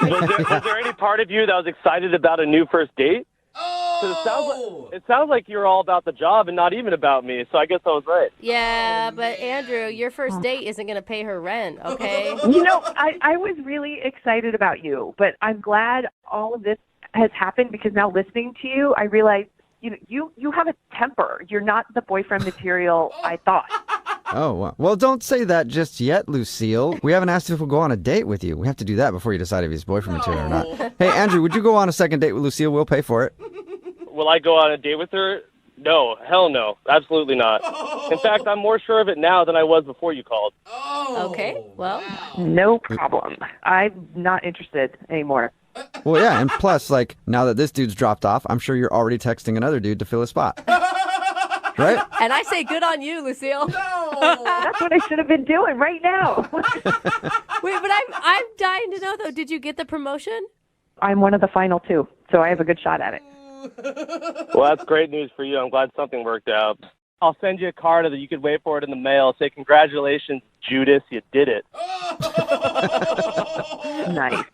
Was there any part of you that was excited about a new first date? It sounds like you're all about the job and not even about me, so I guess I was right. Yeah, but Andrew, your first date isn't going to pay her rent, okay? I was really excited about you, but I'm glad all of this has happened because now listening to you, I realize you have a temper. You're not the boyfriend material I thought. Oh, well, don't say that just yet, Lucille. We haven't asked if we'll go on a date with you. We have to do that before you decide if he's boyfriend material or not. Hey, Andrew, would you go on a second date with Lucille? We'll pay for it. Will I go on a date with her? No, hell no. Absolutely not. In fact, I'm more sure of it now than I was before you called. Okay, well. No problem. I'm not interested anymore. Well, yeah, and plus, now that this dude's dropped off, I'm sure you're already texting another dude to fill his spot. Right? And I say good on you, Lucille. That's what I should have been doing right now. Wait, but I'm dying to know, though, did you get the promotion? I'm one of the final two, so I have a good shot at it. Well, that's great news for you. I'm glad something worked out. I'll send you a card that you could wait for it in the mail. Say, congratulations, Judas, you did it. Nice.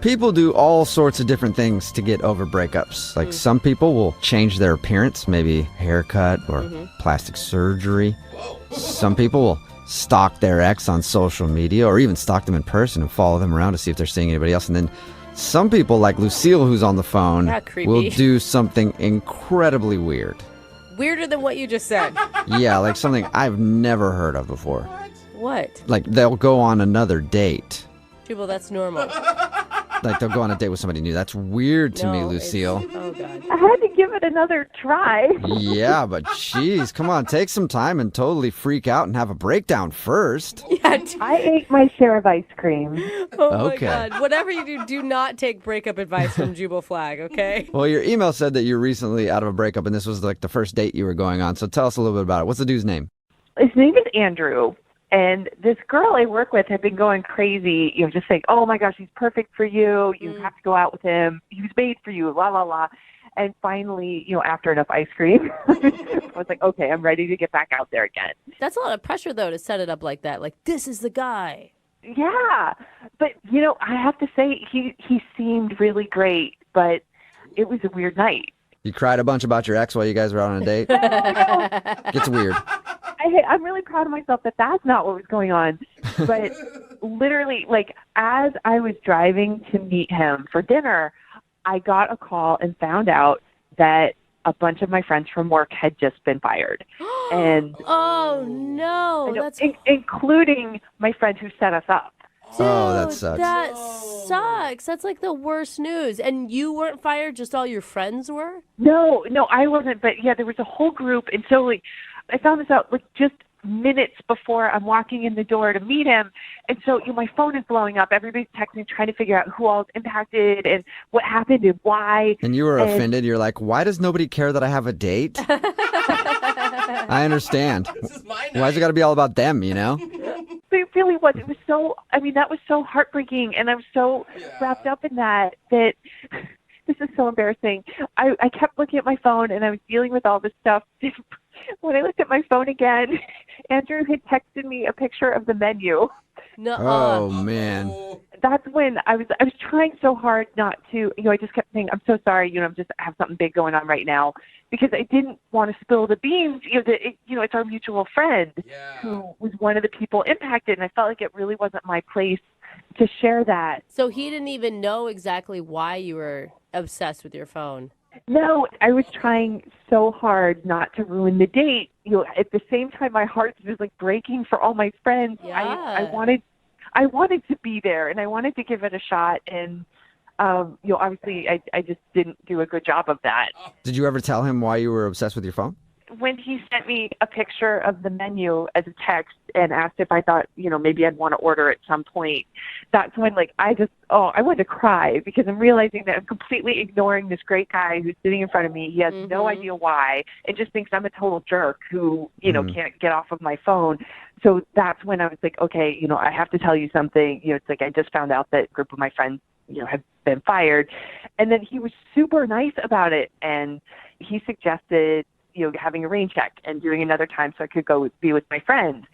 People do all sorts of different things to get over breakups. Some people will change their appearance, maybe haircut or plastic surgery. Some people will stalk their ex on social media or even stalk them in person and follow them around to see if they're seeing anybody else. And then some people, like Lucille, who's on the phone, will do something incredibly weird. Weirder than what you just said. Yeah, like something I've never heard of before. What? Like they'll go on another date. Jubal, that's normal. Like they'll go on a date with somebody new. That's weird to me, Lucille. Oh, God. I had to give it another try. Yeah, but jeez, come on, take some time and totally freak out and have a breakdown first. Yeah, I ate my share of ice cream. Oh, Okay. my God. Whatever you do not take breakup advice from Jubal Flag, okay? Well, your email said that you're recently out of a breakup and this was like the first date you were going on. So tell us a little bit about it. What's the dude's name? His name is Andrew. And this girl I work with had been going crazy, just saying, oh, my gosh, he's perfect for you. You have to go out with him. He was made for you, la, la, la. And finally, after enough ice cream, I was like, okay, I'm ready to get back out there again. That's a lot of pressure, though, to set it up like that. Like, this is the guy. Yeah. But, I have to say, he seemed really great, but it was a weird night. You cried a bunch about your ex while you guys were out on a date? Gets weird. I'm really proud of myself that that's not what was going on. But literally, as I was driving to meet him for dinner, I got a call and found out that a bunch of my friends from work had just been fired. And oh, no. That's including my friend who set us up. Dude, oh, that sucks. That sucks. That's like the worst news. And you weren't fired, just all your friends were? No, I wasn't. But yeah, there was a whole group. And so I found this out just minutes before I'm walking in the door to meet him. And so my phone is blowing up. Everybody's texting, trying to figure out who all is impacted and what happened and why. And you were offended. You're like, why does nobody care that I have a date? I understand. Why has it got to be all about them, But it really was. It was so, that was so heartbreaking. And I was so wrapped up in that this is so embarrassing. I kept looking at my phone and I was dealing with all this stuff. When I looked at my phone again, Andrew had texted me a picture of the menu. Oh, man. That's when I was trying so hard not to, I just kept saying, I'm so sorry, I have something big going on right now, because I didn't want to spill the beans. It's our mutual friend who was one of the people impacted, and I felt like it really wasn't my place to share that. So he didn't even know exactly why you were obsessed with your phone. No, I was trying so hard not to ruin the date. At the same time, my heart was breaking for all my friends. Yeah. I wanted to be there, and I wanted to give it a shot. And obviously, I just didn't do a good job of that. Did you ever tell him why you were obsessed with your phone? When he sent me a picture of the menu as a text and asked if I thought, maybe I'd want to order at some point, that's when I wanted to cry, because I'm realizing that I'm completely ignoring this great guy who's sitting in front of me. He has no idea why and just thinks I'm a total jerk who, can't get off of my phone. So that's when I was like, okay, I have to tell you something. It's I just found out that a group of my friends had been fired. And then he was super nice about it. And he suggested, having a rain check and doing another time so I could go be with my friend.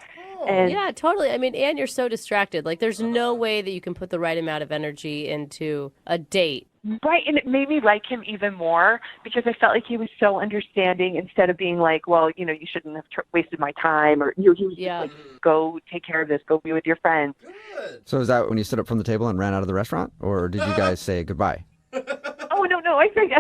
And Yeah, totally. I mean, and you're so distracted. Like, there's no way that you can put the right amount of energy into a date. Right, and it made me like him even more because I felt like he was so understanding instead of being like, well, you shouldn't have wasted my time, or he was just like, go take care of this, go be with your friends. So is that when you stood up from the table and ran out of the restaurant, or did you guys say goodbye? Oh, no, I said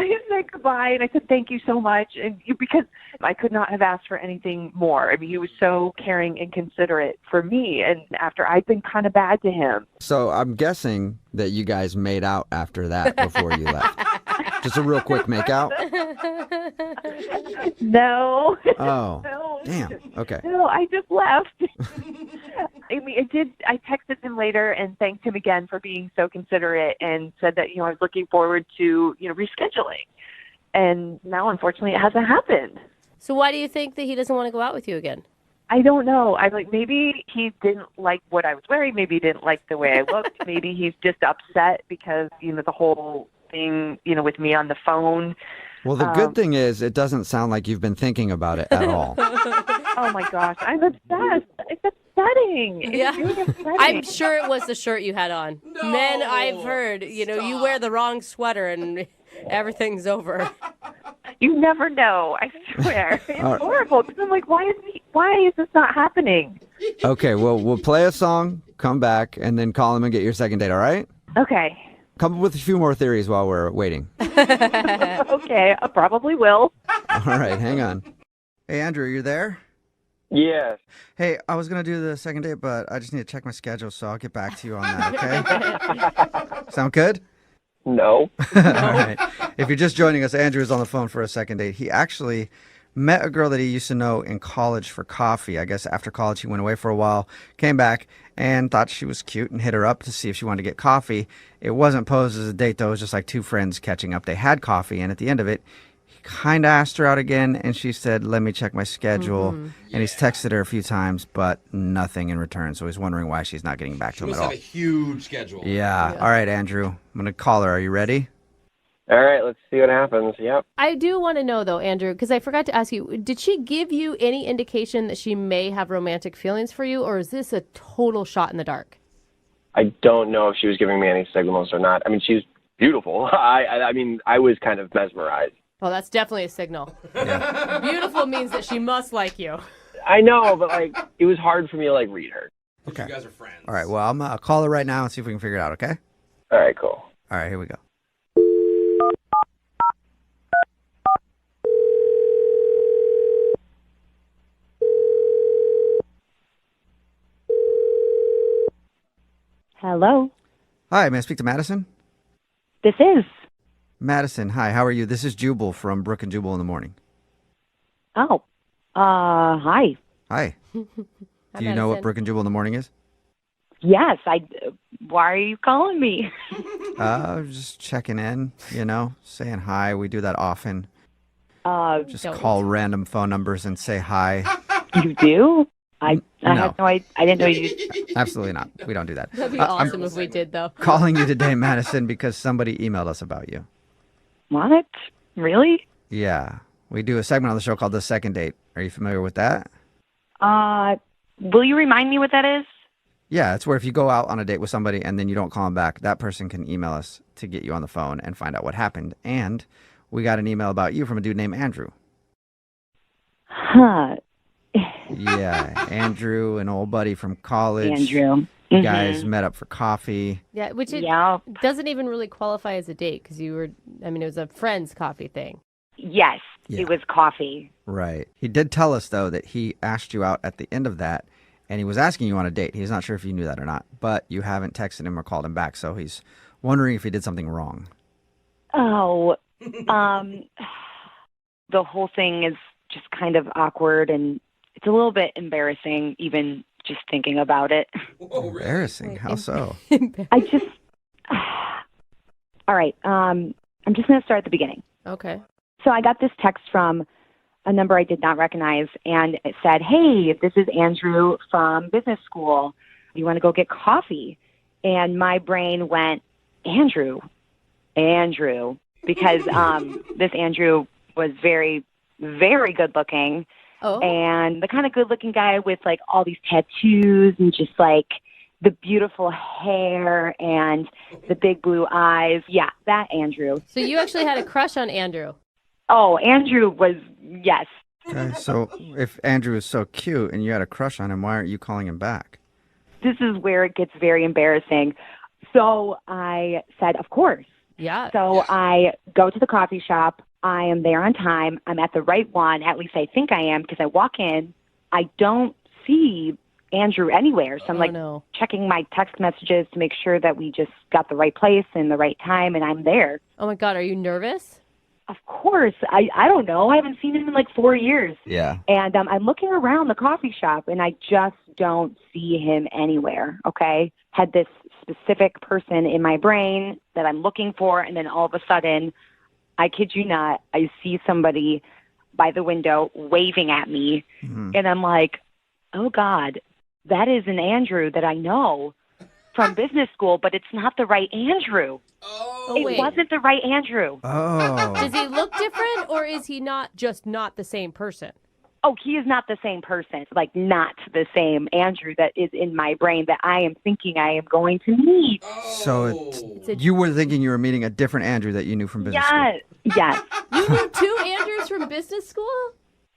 goodbye, and I said thank you so much, because I could not have asked for anything more. I mean, he was so caring and considerate for me, and after I'd been kind of bad to him. So I'm guessing that you guys made out after that before you left. Just a real quick make out? No. Oh, No. damn. Okay. No, I just left. I mean, I texted him later and thanked him again for being so considerate and said that, I was looking forward to, rescheduling. And now, unfortunately, it hasn't happened. So why do you think that he doesn't want to go out with you again? I don't know. I'm like, maybe he didn't like what I was wearing. Maybe he didn't like the way I looked. Maybe he's just upset because, the whole thing, with me on the phone. Well, the good thing is it doesn't sound like you've been thinking about it at all. Oh, my gosh. I'm obsessed. It's upsetting. It's really upsetting. I'm sure it was the shirt you had on. No, Men, I've heard, you wear the wrong sweater and everything's over. You never know. I swear. It's horrible. Because I'm like, why is this not happening? Okay, well, we'll play a song, come back, and then call him and get your second date, all right? Okay. Come up with a few more theories while we're waiting. Okay, I probably will. All right, hang on. Hey, Andrew, you there? Yes. Hey, I was going to do the second date, but I just need to check my schedule, so I'll get back to you on that, okay? Sound good? No. All right. If you're just joining us, Andrew is on the phone for a second date. He actually met a girl that he used to know in college for coffee. I guess after college, he went away for a while, came back, and thought she was cute and hit her up to see if she wanted to get coffee. It wasn't posed as a date, though. It was just like two friends catching up. They had coffee, and at the end of it, he kind of asked her out again, and she said, let me check my schedule. And he's texted her a few times, but nothing in return. So he's wondering why she's not getting back to him at all. She must have a huge schedule. Yeah. All right, Andrew. I'm going to call her. Are you ready? All right, let's see what happens. Yep. I do want to know, though, Andrew, because I forgot to ask you, did she give you any indication that she may have romantic feelings for you, or is this a total shot in the dark? I don't know if she was giving me any signals or not. I mean, she's beautiful. I mean, I was kind of mesmerized. Well, that's definitely a signal. Yeah. Beautiful means that she must like you. I know, but it was hard for me to read her. Okay. You guys are friends. All right. Well, I'm going to call her right now and see if we can figure it out, okay? All right, cool. All right, here we go. Hello. Hi, may I speak to Madison? This is. Madison, hi, how are you? This is Jubal from Brooke and Jubal in the morning. Oh. Hi. Hi. Do you know what Brooke and Jubal in the morning is? Yes, why are you calling me? Just checking in, saying hi. We do that often. Just Don't. call random phone numbers and say hi. You do? I No. had no idea. I didn't know you. Absolutely not. We don't do that. That'd be I'm awesome if we did, though. calling you today, Madison, because somebody emailed us about you. What? Really? Yeah. We do a segment on the show called The Second Date. Are you familiar with that? Will you remind me what that is? Yeah, it's where if you go out on a date with somebody and then you don't call them back, that person can email us to get you on the phone and find out what happened. And we got an email about you from a dude named Andrew. Huh. Yeah, Andrew, an old buddy from college. Andrew. You guys met up for coffee. Yeah, which it doesn't even really qualify as a date because it was a friend's coffee thing. Yes, Yeah. it was coffee. Right. He did tell us, though, that he asked you out at the end of that, and he was asking you on a date. He's not sure if you knew that or not, but you haven't texted him or called him back, so he's wondering if he did something wrong. Oh, the whole thing is just kind of awkward, and it's a little bit embarrassing, even just thinking about it. Whoa, really? Embarrassing? How so? I just... All right, I'm just going to start at the beginning. Okay. So I got this text from a number I did not recognize, and it said, hey, this is Andrew from business school. You want to go get coffee? And my brain went, Andrew, because this Andrew was very, very good looking. Oh. And the kind of good looking guy with like all these tattoos and just like the beautiful hair and the big blue eyes. Yeah, that Andrew. So you actually had a crush on Andrew? Oh, Andrew was, yes. Okay, so if Andrew is so cute and you had a crush on him, why aren't you calling him back? This is where it gets very embarrassing. So I said, of course. Yeah. So I go to the coffee shop. I am there on time. I'm at the right one. At least I think I am, because I walk in. I don't see Andrew anywhere. So I'm checking my text messages to make sure that we just got the right place and the right time, and I'm there. Oh, my God. Are you nervous? Of course. I don't know. I haven't seen him in like 4 years. Yeah. And I'm looking around the coffee shop, and I just don't see him anywhere, okay? Had this specific person in my brain that I'm looking for, and then all of a sudden, I kid you not, I see somebody by the window waving at me, and I'm like, oh, God, that is an Andrew that I know from business school, but it's not the right Andrew. It wasn't the right Andrew. Oh. Does he look different, or is he not the same person? Oh, he is not the same person. Like, not the same Andrew that is in my brain that I am thinking I am going to meet. So you were thinking you were meeting a different Andrew that you knew from business school? Yes. You knew 2 Andrews from business school?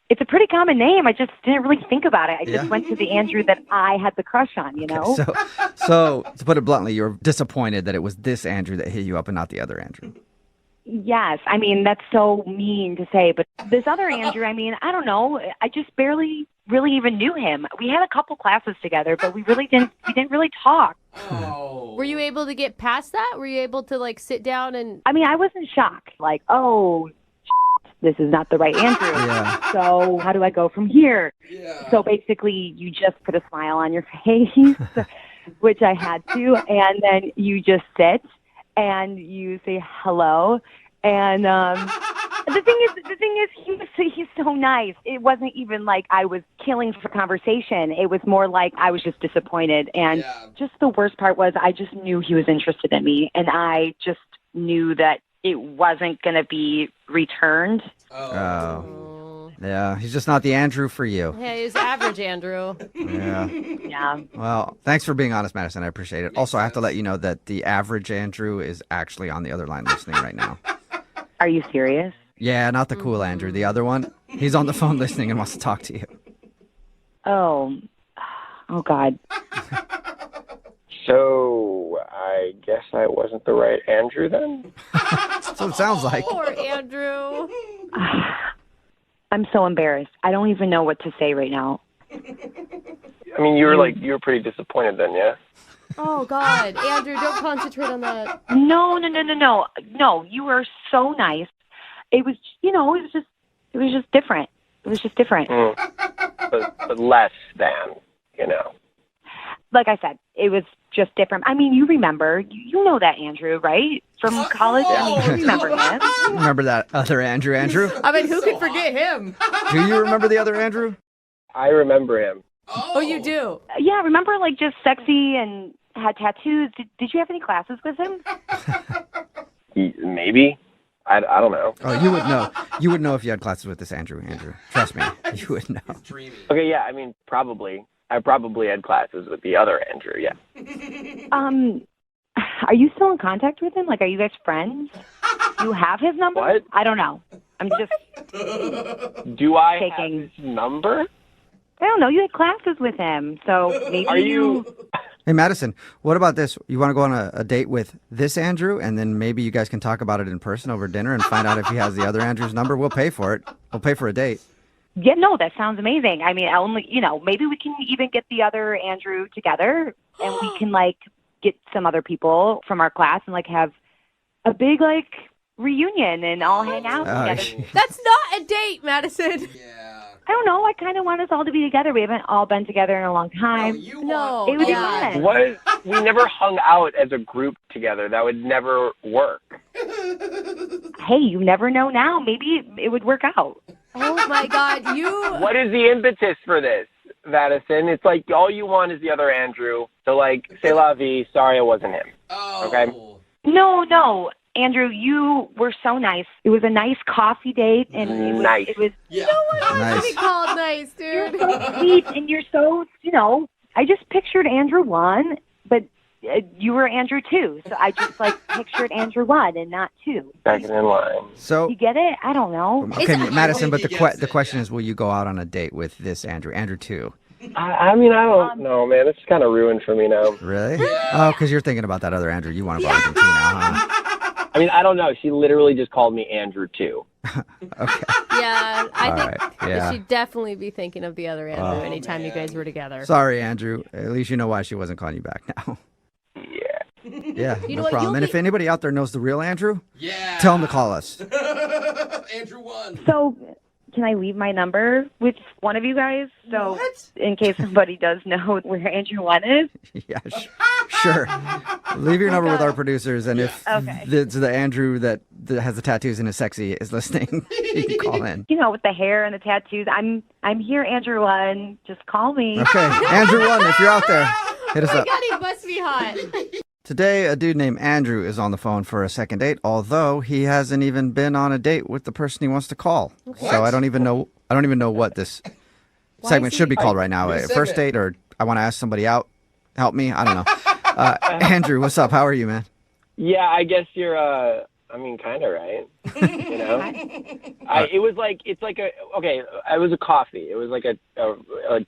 It's a pretty common name. I just didn't really think about it. I just went to the Andrew that I had the crush on, you know? So to put it bluntly, you were disappointed that it was this Andrew that hit you up and not the other Andrew. Yes. I mean, that's so mean to say, but this other Andrew, I mean, I don't know. I just barely really even knew him. We had a couple classes together, but we didn't really talk. Were you able to get past that? Were you able to like sit down and... I mean, I wasn't shocked. Like, oh, this is not the right Andrew. Yeah. So how do I go from here? Yeah. So basically, you just put a smile on your face, which I had to, and then you just sit and you say hello. And the thing is, he's so nice. It wasn't even like I was killing for conversation. It was more like I was just disappointed. And just the worst part was I just knew he was interested in me, and I just knew that it wasn't going to be returned. Oh. Yeah, he's just not the Andrew for you. Yeah, he's average Andrew. Yeah. Yeah. Well, thanks for being honest, Madison. I appreciate it. Also, I have to let you know that the average Andrew is actually on the other line listening right now. Are you serious? Yeah, not the cool Andrew. The other one. He's on the phone listening and wants to talk to you. Oh God. So, I guess I wasn't the right Andrew then? That's what it sounds like. Poor Andrew. I'm so embarrassed. I don't even know what to say right now. I mean, you were pretty disappointed then, yeah? Oh, God. Andrew, don't concentrate on that. No. No, you were so nice. It was, it was just different. It was just different. But less than, Like I said, it was just different. I mean, you remember, you know that Andrew, right? From college? I mean, you remember him. Remember that other Andrew? I mean, who could forget him? Do you remember the other Andrew? I remember him. Oh, you do? Yeah, remember, like, just sexy and had tattoos. Did you have any classes with him? Maybe. I don't know. Oh, you would know. You would know if you had classes with this Andrew. Trust me, you would know. Okay, yeah, I mean, probably. I probably had classes with the other Andrew, yeah. Are you still in contact with him? Like, are you guys friends? Do you have his number? What? I don't know. I'm just Do I taking have his number? I don't know. You had classes with him, so maybe Are you... Hey, Madison, what about this? You want to go on a date with this Andrew, and then maybe you guys can talk about it in person over dinner and find out if he has the other Andrew's number? We'll pay for it. We'll pay for a date. Yeah, no, that sounds amazing. I mean, maybe we can even get the other Andrew together, and we can, like, get some other people from our class and, like, have a big, like, reunion and all hang out together. That's not a date, Madison. I don't know. I kind of want us all to be together. We haven't all been together in a long time. No. It would be fun. What? We never hung out as a group together. That would never work. Hey, you never know now. Maybe it would work out. Oh, my God. What is the impetus for this, Madison? It's like all you want is the other Andrew. So, like, c'est la vie. Sorry, it wasn't him. Oh. Okay? No. Andrew, you were so nice. It was a nice coffee date, and it was No one wants to be called nice, dude. You're so sweet, and you're so, I just pictured Andrew 1, but you were Andrew 2, so I just pictured Andrew 1 and not 2. Second in line. So you get it? I don't know. Okay, Madison, but the question is, will you go out on a date with this Andrew 2? I don't know, man. It's kind of ruined for me now. Really? Oh, because you're thinking about that other Andrew you want to bump into now, huh? I mean, I don't know. She literally just called me Andrew 2. Yeah, I think yeah. she'd definitely be thinking of the other Andrew anytime you guys were together. Sorry, Andrew. At least you know why she wasn't calling you back now. Yeah, You know no what, problem. you'll And if anybody out there knows the real Andrew, tell him to call us. Andrew 1. So, can I leave my number with one of you guys? So, in case somebody does know where Andrew 1 is? Yeah, sure. Leave your number with our producers, and if the Andrew that has the tattoos and is sexy is listening, you can call in. With the hair and the tattoos. I'm here, Andrew 1. Just call me. Okay, Andrew 1, if you're out there, hit us up. God, he must be hot. Today, a dude named Andrew is on the phone for a second date, although he hasn't even been on a date with the person he wants to call. What? So I don't even know what this segment should be called right now. A first date, or I want to ask somebody out. Help me. I don't know. Andrew, what's up? How are you, man? Yeah, I guess you're, kind of right. It was a coffee. It was like a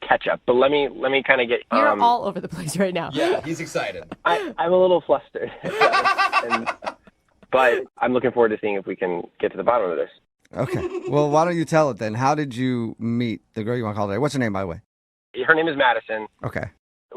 catch-up. But let me kind of get... You're all over the place right now. Yeah, he's excited. I'm a little flustered. But I'm looking forward to seeing if we can get to the bottom of this. Okay. Well, why don't you tell it then? How did you meet the girl you want to call today? What's her name, by the way? Her name is Madison. Okay.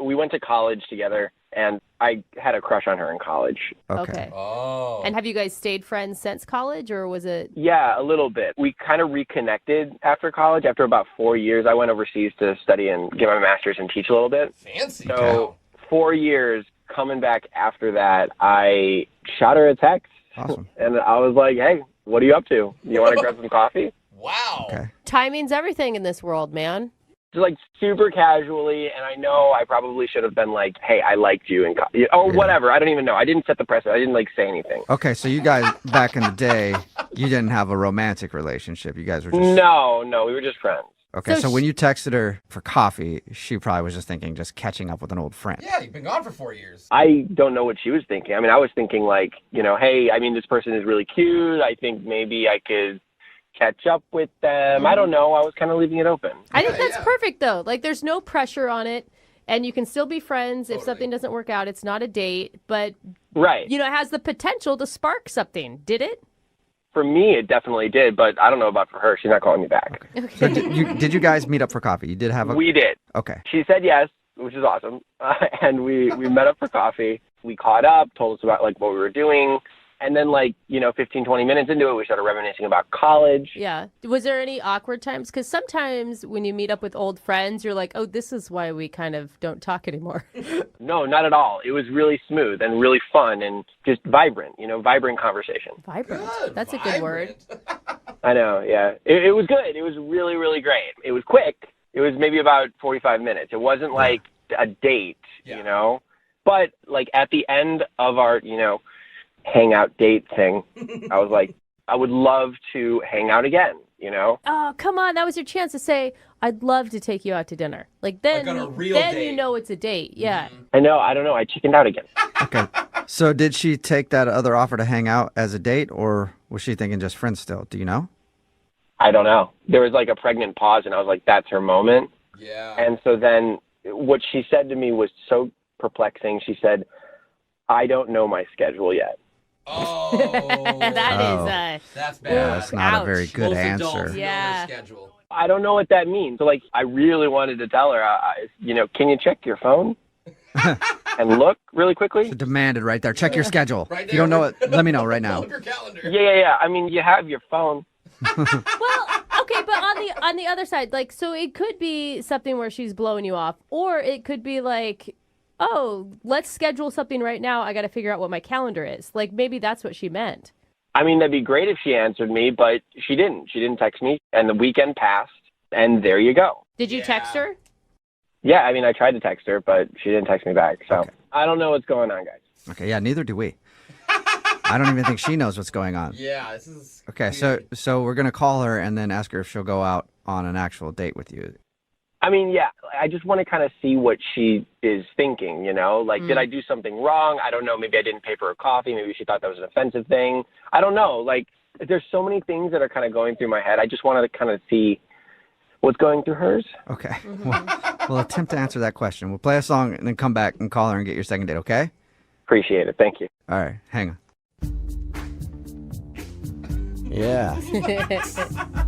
We went to college together, and I had a crush on her in college. Okay. Oh. And have you guys stayed friends since college, or was it? Yeah, a little bit. We kind of reconnected after college. After about 4 years, I went overseas to study and get my master's and teach a little bit. Fancy. So 4 years, coming back after that, I shot her a text. Awesome. And I was like, hey, what are you up to? You want to grab some coffee? Wow. Okay. Timing's everything in this world, man. Just super casually, and I know I probably should have been like, hey, I liked you, or whatever. I don't even know. I didn't set the precedent. I didn't say anything. Okay, so you guys, back in the day, you didn't have a romantic relationship. You guys were just... No, we were just friends. Okay, so when you texted her for coffee, she probably was just thinking just catching up with an old friend. Yeah, you've been gone for 4 years. I don't know what she was thinking. I mean, I was thinking hey, this person is really cute. I think maybe I could catch up with them. I don't know. I was kind of leaving it open. I think that's perfect, though. There's no pressure on it, and you can still be friends if something doesn't work out. It's not a date, but it has the potential to spark something. Did it? For me, it definitely did, but I don't know about for her. She's not calling me back. Okay. So did you guys meet up for coffee? You did have a... We did. Okay. She said yes, which is awesome. And we met up for coffee. We caught up, told us about what we were doing. And then 15, 20 minutes into it, we started reminiscing about college. Yeah. Was there any awkward times? Because sometimes when you meet up with old friends, you're like, oh, this is why we kind of don't talk anymore. No, not at all. It was really smooth and really fun and just vibrant, vibrant conversation. Vibrant. That's a good word. I know, yeah. It was good. It was really, really great. It was quick. It was maybe about 45 minutes. It wasn't like a date, But at the end of our, hangout date thing, I was like, I would love to hang out again, Oh, come on. That was your chance to say, I'd love to take you out to dinner. Then on a real then date. You know it's a date. Yeah. I know. I don't know. I chickened out again. Okay. So did she take that other offer to hang out as a date, or was she thinking just friends still? Do you know? I don't know. There was a pregnant pause, and I was like, that's her moment. Yeah. And so then what she said to me was so perplexing. She said, I don't know my schedule yet. Oh. That's bad. Yeah, that's not a very good Most answer. adults know their schedule. I don't know what that means. So, I really wanted to tell her, can you check your phone and look really quickly? It's demanded right there. Check your schedule. Right If you don't know there. it, let me know right now. Pull up your calendar. Yeah. I mean, you have your phone. Well, okay, but on the other side, so it could be something where she's blowing you off, or it could be oh, let's schedule something right now. I got to figure out what my calendar is. Maybe that's what she meant. I mean, that'd be great if she answered me, but she didn't. She didn't text me, and the weekend passed, and there you go. Did you text her? Yeah, I mean, I tried to text her, but she didn't text me back. So I don't know what's going on, guys. Okay, yeah, neither do we. I don't even think she knows what's going on. Yeah, this is Okay, weird. so we're gonna call her and then ask her if she'll go out on an actual date with you. I mean, yeah, I just want to kind of see what she is thinking, you know? Like, did I do something wrong? I don't know. Maybe I didn't pay for her coffee. Maybe she thought that was an offensive thing. I don't know. Like, there's so many things that are kind of going through my head. I just wanted to kind of see what's going through hers. Okay. We'll attempt to answer that question. We'll play a song and then come back and call her and get your second date, okay? Appreciate it. Thank you. All right, hang on. Yeah.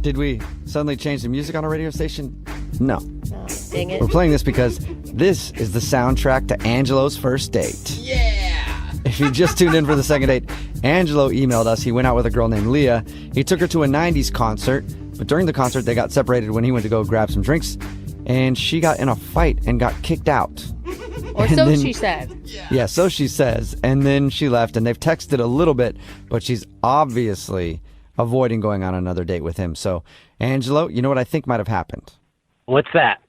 Did we suddenly change the music on our radio station? No. Oh, dang it. We're playing this because this is the soundtrack to Angelo's first date. Yeah! If you just tuned in for the second date, Angelo emailed us. He went out with a girl named Leah. He took her to a 90s concert, but during the concert, they got separated when he went to go grab some drinks, and she got in a fight and got kicked out. Or And so then- she said. Yeah, so she says. And then she left, and they've texted a little bit, but she's obviously avoiding going on another date with him. So, Angelo, you know what I think might have happened? What's that?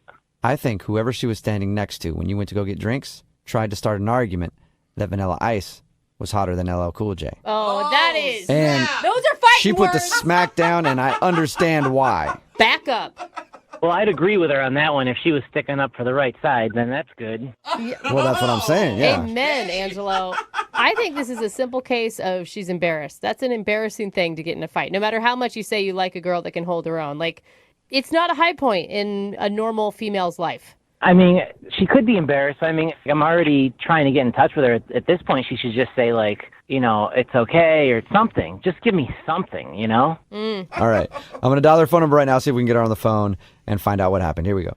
I think whoever she was standing next to when you went to go get drinks tried to start an argument that Vanilla Ice was hotter than LL Cool J. Oh, that is. And those are fighting she put the words. smack down, and I understand why. Back up. Well, I'd agree with her on that one. If she was sticking up for the right side, then that's good. Well, that's what I'm saying, yeah. Amen, Angelo. I think this is a simple case of she's embarrassed. That's an embarrassing thing to get in a fight. No matter how much you say you like a girl that can hold her own. Like, it's not a high point in a normal female's life. I mean, she could be embarrassed. I mean, I'm already trying to get in touch with her. At this point, she should just say, like, you know, it's okay or something. Just give me something, you know? All right. I'm going to dial her phone number right now, see if we can get her on the phone and find out what happened. Here we go.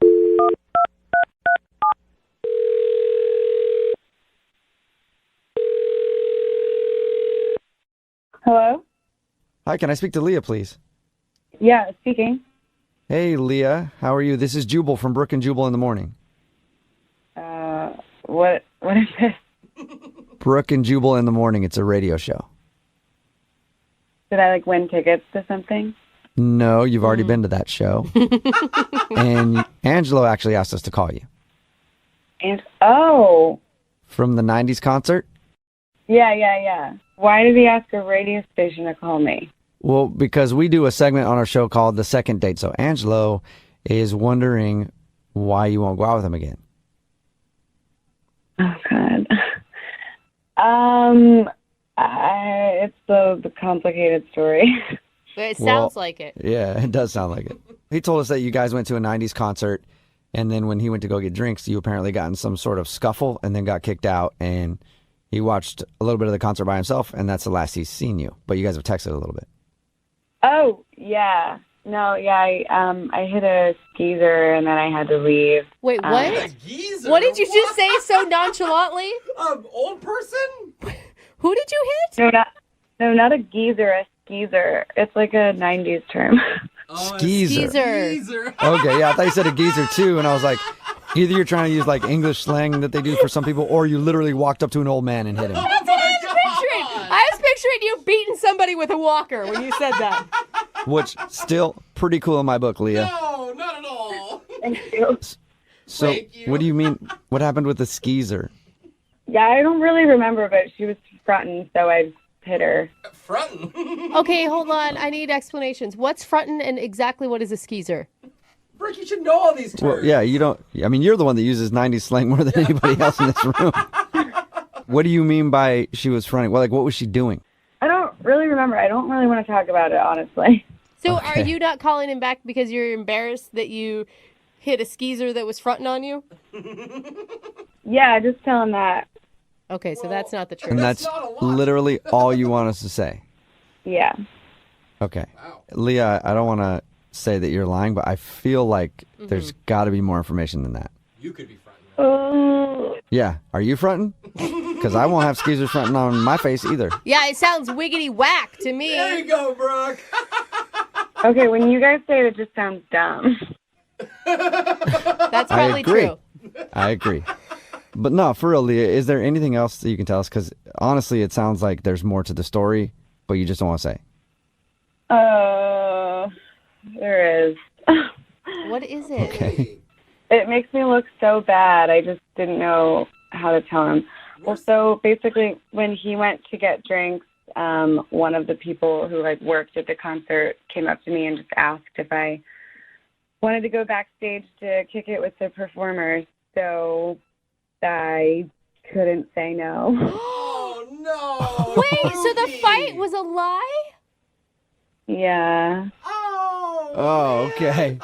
Hello? Hi, can I speak to Leah, please? Yeah, speaking. Hey, Leah. How are you? This is Jubal from Brooke and Jubal in the morning. What is this? Brooke and Jubal in the morning. It's a radio show. Did I win tickets to something? No, you've already been to that show. And Angelo actually asked us to call you. And oh, From the 90s concert? yeah. Why did he ask a radio station to call me? Well, because we do a segment on our show called The Second Date. So Angelo is wondering why you won't go out with him again. Oh God. It's the complicated story. It Well, sounds like it. Yeah, it does sound like it. He told us that you guys went to a 90s concert, and then when he went to go get drinks, you apparently got in some sort of scuffle and then got kicked out, and he watched a little bit of the concert by himself, and that's the last he's seen you. But you guys have texted a little bit. Oh yeah. No, yeah. I hit a skeezer and then I had to leave. Wait, what? Geezer? What did you just say so nonchalantly? Old person? Who did you hit? Not a geezer, a skeezer. It's like a 90s term. Skeezer. Geezer. Okay, yeah, I thought you said a geezer too, and I was like, either you're trying to use like English slang that they do for some people, or you literally walked up to an old man and hit him. That's what I was picturing. I was picturing you beating somebody with a walker when you said that. Which still pretty cool in my book, Leah. No, not at all. Thank you. So, what do you mean? What happened with the skeezer? Yeah, I don't really remember, but she was fronting, so I hit her. Frontin'? Okay, hold on. I need explanations. What's frontin' and exactly what is a skeezer? Brooke, you should know all these terms. Well, yeah, you don't. I mean, you're the one that uses 90s slang more than anybody else in this room. What do you mean by she was fronting? Well, like, what was she doing? I don't really remember. I don't really want to talk about it, honestly. So are you not calling him back because you're embarrassed that you hit a skeezer that was fronting on you? Yeah, just tell him that. Okay, so that's not the truth. And that's literally all you want us to say. Yeah. Okay. Leah, I don't want to say that you're lying, but I feel like there's got to be more information than that. You could be fronting. Oh. Yeah. Are you fronting? Because I won't have skeezers fronting on my face either. Yeah, it sounds wiggity whack to me. There you go, Brooke. Okay, when you guys say it, it just sounds dumb. That's probably I agree. true. I agree. But no, for real, Leah, is there anything else that you can tell us? Because honestly, it sounds like there's more to the story, but you just don't want to say. There is. What is it? Okay. It makes me look so bad. I just didn't know how to tell him. Well, so basically, when he went to get drinks, one of the people who like worked at the concert came up to me and just asked if I wanted to go backstage to kick it with the performers. So I couldn't say no. Oh, no. Wait, so the fight was a lie? Yeah. Oh, okay.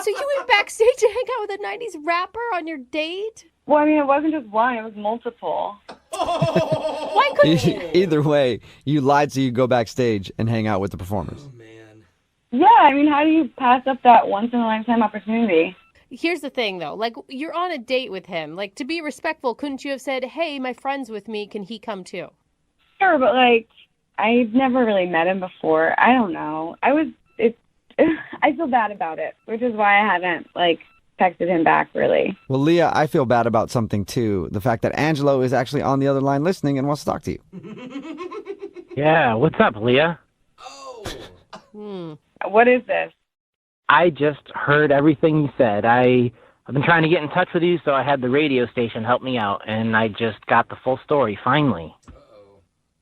So you went backstage to hang out with a 90s rapper on your date? Well, I mean, it wasn't just one, it was multiple. Why couldn't you? Either way, you lied so you go backstage and hang out with the performers. Yeah, I mean, how do you pass up that once-in-a-lifetime opportunity? Here's the thing, though. Like, you're on a date with him. Like, to be respectful, couldn't you have said, hey, my friend's with me, can he come too? Sure, but, like, I've never really met him before. I don't know. I feel bad about it, which is why I haven't, like, texted him back, really. Well, Leah, I feel bad about something, too. The fact that Angelo is actually on the other line listening and wants to talk to you. Yeah, what's up, Leah? What is this? I just heard everything you said. I've been trying to get in touch with you, so I had the radio station help me out, and I just got the full story, finally.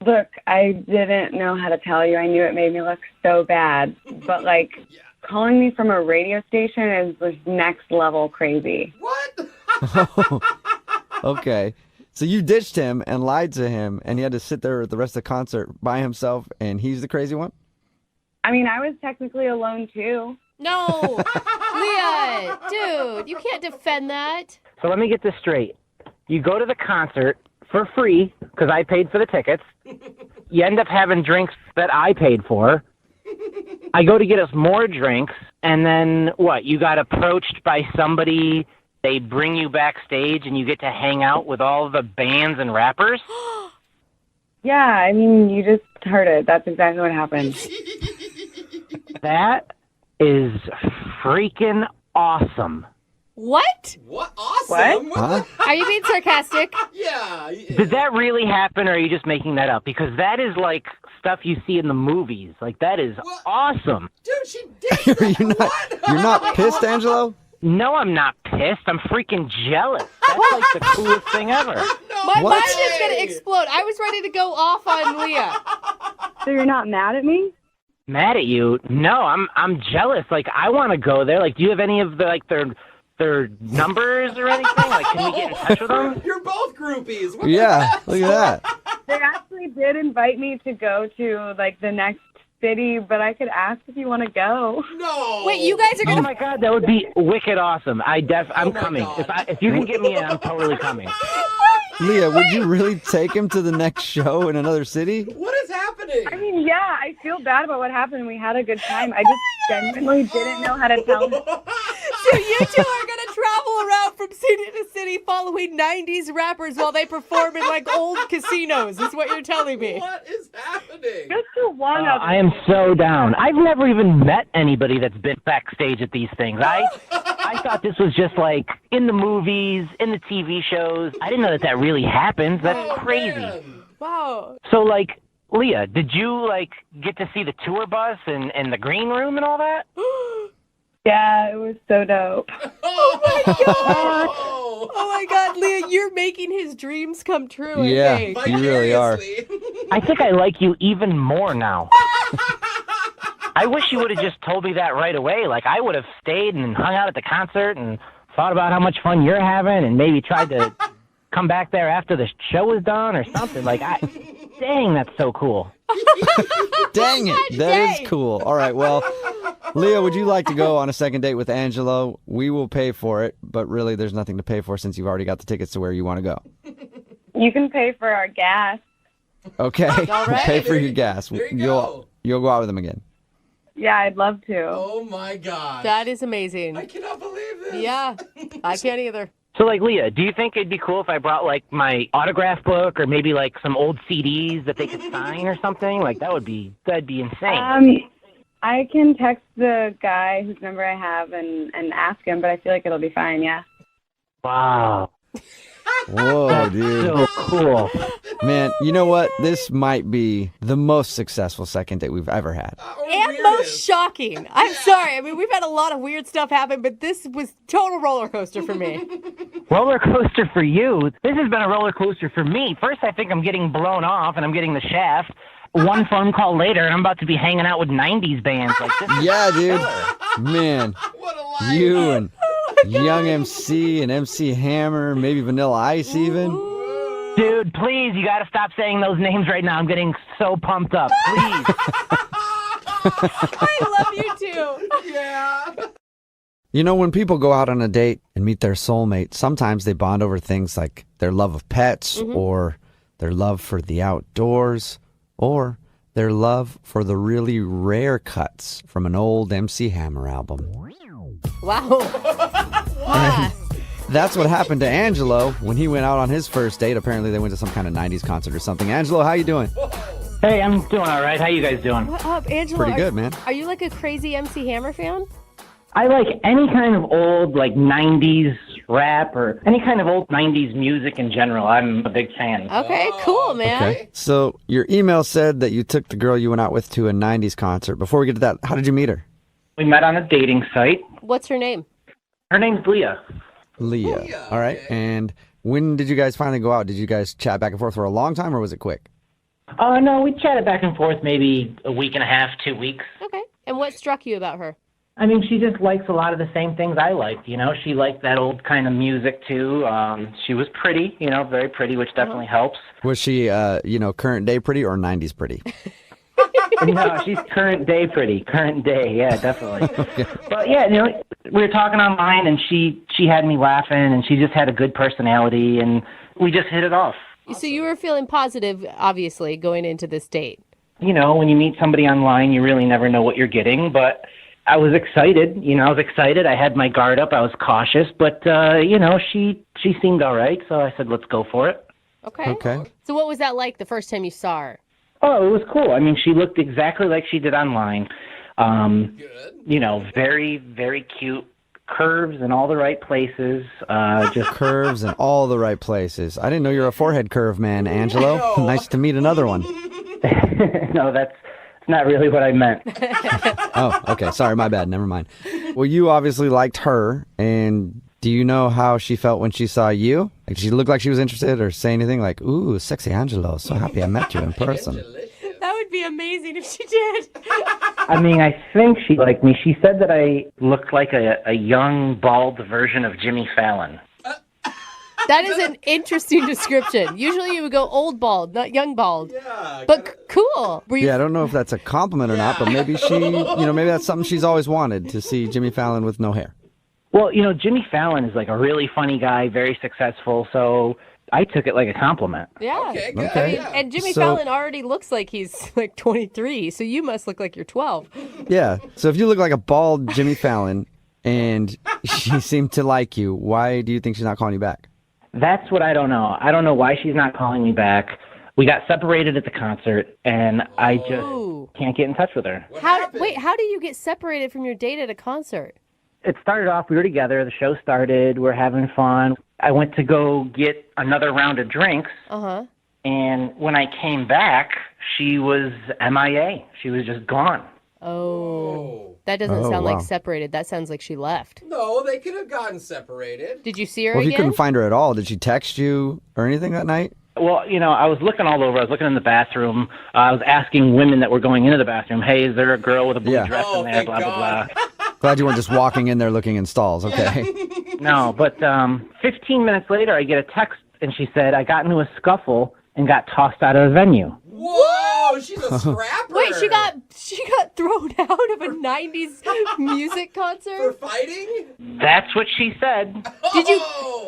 Look, I didn't know how to tell you. I knew it made me look so bad. But, like, calling me from a radio station is like next level crazy. Okay. So you ditched him and lied to him, and he had to sit there the rest of the concert by himself, and he's the crazy one? I mean, I was technically alone, too. No! Leah, dude, you can't defend that. So let me get this straight. You go to the concert for free, because I paid for the tickets. You end up having drinks that I paid for. I go to get us more drinks, and then what? You got approached by somebody, they bring you backstage, and you get to hang out with all the bands and rappers? Yeah, I mean, you just heard it. That's exactly what happened. That is freaking awesome. What? What? Awesome? What? Are you being sarcastic? Yeah. Did that really happen, or are you just making that up? Because that is like stuff you see in the movies. Like, that is awesome. Dude, she did You're not pissed, Angelo? No, I'm not pissed. I'm freaking jealous. That's like the coolest thing ever. My mind is going to explode. I was ready to go off on Leah. So you're not mad at me? Mad at you? No, I'm jealous. Like, I want to go there. Like, do you have any of the, like, their numbers or anything? Like, can we get in touch with them? You're both groupies. What Yeah, look at that. They actually did invite me to go to, like, the next city, but I could ask if you want to go. No. Wait, you guys are going Oh my God, that would be wicked awesome. I'm coming. If you can get me in, I'm totally coming. Leah, would you really take him to the next show in another city? What is happening? I mean, yeah, I feel bad about what happened. We had a good time. I just genuinely didn't know how to tell him. So you two are going to travel around from city to city following 90s rappers while they perform in, like, old casinos, is what you're telling me. What is happening? Just for one of I am so down. I've never even met anybody that's been backstage at these things. I thought this was just like in the movies, in the TV shows. I didn't know that really happens. That's crazy. Man. Wow. So, like, Leah, did you, like, get to see the tour bus and the green room and all that? Yeah, it was so dope. Oh my God. Oh my God, Leah, you're making his dreams come true. Yeah, I think. you really are. I think I like you even more now. I wish you would have just told me that right away. Like, I would have stayed and hung out at the concert and thought about how much fun you're having and maybe tried to come back there after the show was done or something. Like, dang, that's so cool. Dang it, that is cool. All right, well, Leah, would you like to go on a second date with Angelo? We will pay for it, but really there's nothing to pay for since you've already got the tickets to where you want to go. You can pay for our gas. Okay, All we'll right. pay for your gas. There you You'll go out with him again. Yeah, I'd love to. Oh my God. That is amazing. I cannot believe this. Yeah, I can't either. So, like, Leah, do you think it'd be cool if I brought, like, my autograph book or maybe, like, some old CDs that they could sign or something? Like, that'd be insane. I can text the guy whose number I have and ask him, but I feel like it'll be fine, yeah. Wow. Whoa, dude. So cool. Man, you know what? This might be the most successful second date we've ever had. And most shocking. I'm sorry. I mean, we've had a lot of weird stuff happen, but this was total roller coaster for me. Roller coaster for you? This has been a roller coaster for me. First, I think I'm getting blown off and I'm getting the shaft. one phone call later, and I'm about to be hanging out with 90s bands. Like this is Yeah, dude. killer. Man, you and Young MC and MC Hammer, maybe Vanilla Ice even. Dude, please, you got to stop saying those names right now. I'm getting so pumped up. Please. I love you too. Yeah. You know, when people go out on a date and meet their soulmate, sometimes they bond over things like their love of pets or their love for the outdoors or their love for the really rare cuts from an old MC Hammer album. Wow. And that's what happened to Angelo when he went out on his first date. Apparently they went to some kind of 90s concert or something. Angelo, how you doing? Hey, I'm doing all right. How you guys doing? What up, Angelo? Pretty good, man. Are you like a crazy MC Hammer fan? I like any kind of old, like, 90s rap or any kind of old 90s music in general. I'm a big fan. Okay, cool, man. Okay. So your email said that you took the girl you went out with to a 90s concert. Before we get to that, how did you meet her? We met on a dating site. What's her name? Her name's Leah. Leah. All right. And when did you guys finally go out? Did you guys chat back and forth for a long time or was it quick? No, we chatted back and forth maybe a week and a half, 2 weeks. Okay. And what struck you about her? I mean, she just likes a lot of the same things I liked, you know. She liked that old kind of music, too. She was pretty, you know, very pretty, which definitely helps. Was she, current day pretty or 90s pretty? No, she's current day pretty. Current day, yeah, definitely. But, yeah, you know, we were talking online, and she had me laughing, and she just had a good personality, and we just hit it off. So you were feeling positive, obviously, going into this date. You know, when you meet somebody online, you really never know what you're getting, but I was excited. You know, I was excited. I had my guard up. I was cautious, but, you know, she seemed all right, so I said, let's go for it. Okay. So what was that like the first time you saw her? Oh, it was cool. I mean, she looked exactly like she did online. You know, very, very cute. Curves in all the right places. Just curves in all the right places. I didn't know you're a forehead curve man, Angelo. Nice to meet another one. No, that's not really what I meant. Oh, okay. Sorry, my bad. Never mind. Well, you obviously liked her, and do you know how she felt when she saw you? Like, she looked like she was interested or say anything like, ooh, sexy Angelo, so happy I met you in person. That would be amazing if she did. I mean, I think she liked me. She said that I looked like a young, bald version of Jimmy Fallon. That is an interesting description. Usually you would go old bald, not young bald. Yeah, but cool. Yeah, I don't know if that's a compliment or not, but maybe maybe that's something she's always wanted, to see Jimmy Fallon with no hair. Well, you know, Jimmy Fallon is like a really funny guy, very successful, so I took it like a compliment. Yeah. Okay, good. Okay. I mean, and Jimmy Fallon already looks like he's like 23, so you must look like you're 12. Yeah. So if you look like a bald Jimmy Fallon and she seemed to like you, why do you think she's not calling you back? That's what I don't know. I don't know why she's not calling me back. We got separated at the concert, and I just can't get in touch with her. How do you get separated from your date at a concert? It started off, we were together, the show started, we're having fun. I went to go get another round of drinks, and when I came back, she was MIA. She was just gone. Oh. That doesn't sound like separated. That sounds like she left. No, they could have gotten separated. Did you see her Well, if again? you couldn't find her at all, did she text you or anything that night? Well, you know, I was looking all over. I was looking in the bathroom. I was asking women that were going into the bathroom, hey, is there a girl with a blue dress in there, blah, blah, blah. Glad you weren't just walking in there looking in stalls, okay? No, but 15 minths later, I get a text, and she said, I got into a scuffle and got tossed out of the venue. Whoa, she's a scrapper. Wait, she got thrown out of a 90s music concert? For fighting? That's what she said. Did you?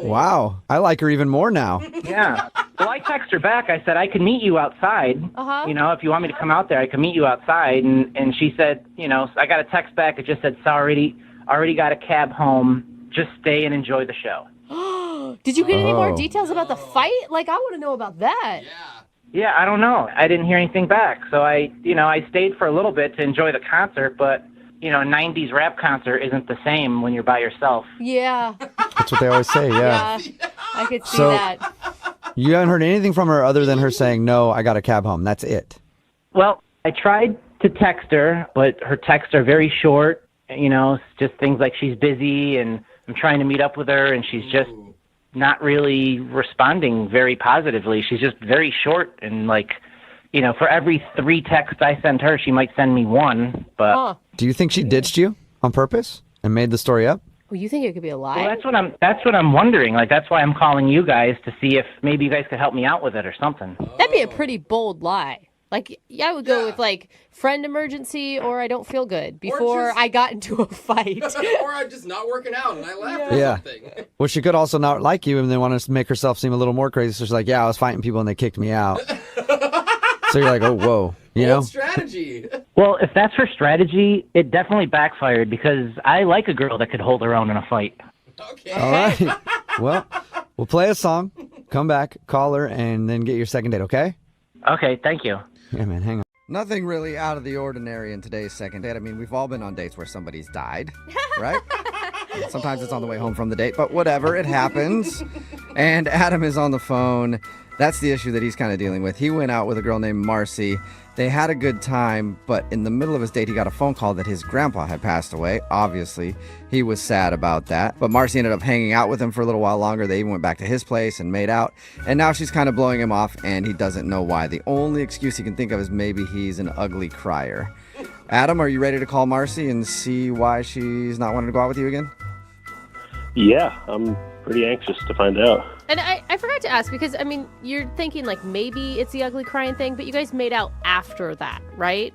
Wow. I like her even more now. Yeah. Well, I texted her back. I said, I could meet you outside. You know, if you want me to come out there, I can meet you outside. And she said, you know, I got a text back. It just said, sorry, already got a cab home. Just stay and enjoy the show. Did you get any more details about the fight? Like, I want to know about that. Yeah, I don't know. I didn't hear anything back. So I stayed for a little bit to enjoy the concert, but, you know, 90s rap concert isn't the same when you're by yourself. Yeah. That's what they always say, yeah. I could see that. You haven't heard anything from her other than her saying, no, I got a cab home. That's it. Well, I tried to text her, but her texts are very short. You know, just things like she's busy and I'm trying to meet up with her and she's just not really responding very positively. She's just very short and like, for every 3 texts I send her, she might send me 1. But Do you think she ditched you on purpose and made the story up? Well, you think it could be a lie? well, that's what I'm wondering. Like, that's why I'm calling you guys to see if maybe you guys could help me out with it or something. That'd be a pretty bold lie. Like, I would go with, like, friend emergency or I don't feel good before I got into a fight. Or I'm just not working out and I laughed or something. Well, she could also not like you and then want to make herself seem a little more crazy. So she's like, I was fighting people and they kicked me out. So you're like, oh, whoa. You know? Strategy. Well, if that's her strategy, it definitely backfired because I like a girl that could hold her own in a fight. Okay. All right. Well, we'll play a song, come back, call her, and then get your second date, okay? Okay, thank you. Yeah, man, hang on. Nothing really out of the ordinary in today's second date. I mean, we've all been on dates where somebody's died, right? Sometimes it's on the way home from the date, but whatever, it happens. And Adam is on the phone. That's the issue that he's kind of dealing with. He went out with a girl named Marcy. They had a good time, but in the middle of his date, he got a phone call that his grandpa had passed away. Obviously, he was sad about that. But Marcy ended up hanging out with him for a little while longer. They even went back to his place and made out. And now she's kind of blowing him off, and he doesn't know why. The only excuse he can think of is maybe he's an ugly crier. Adam, are you ready to call Marcy and see why she's not wanting to go out with you again? Yeah, I'm pretty anxious to find out. And I forgot to ask because, I mean, you're thinking like maybe it's the ugly crying thing, but you guys made out after that, right?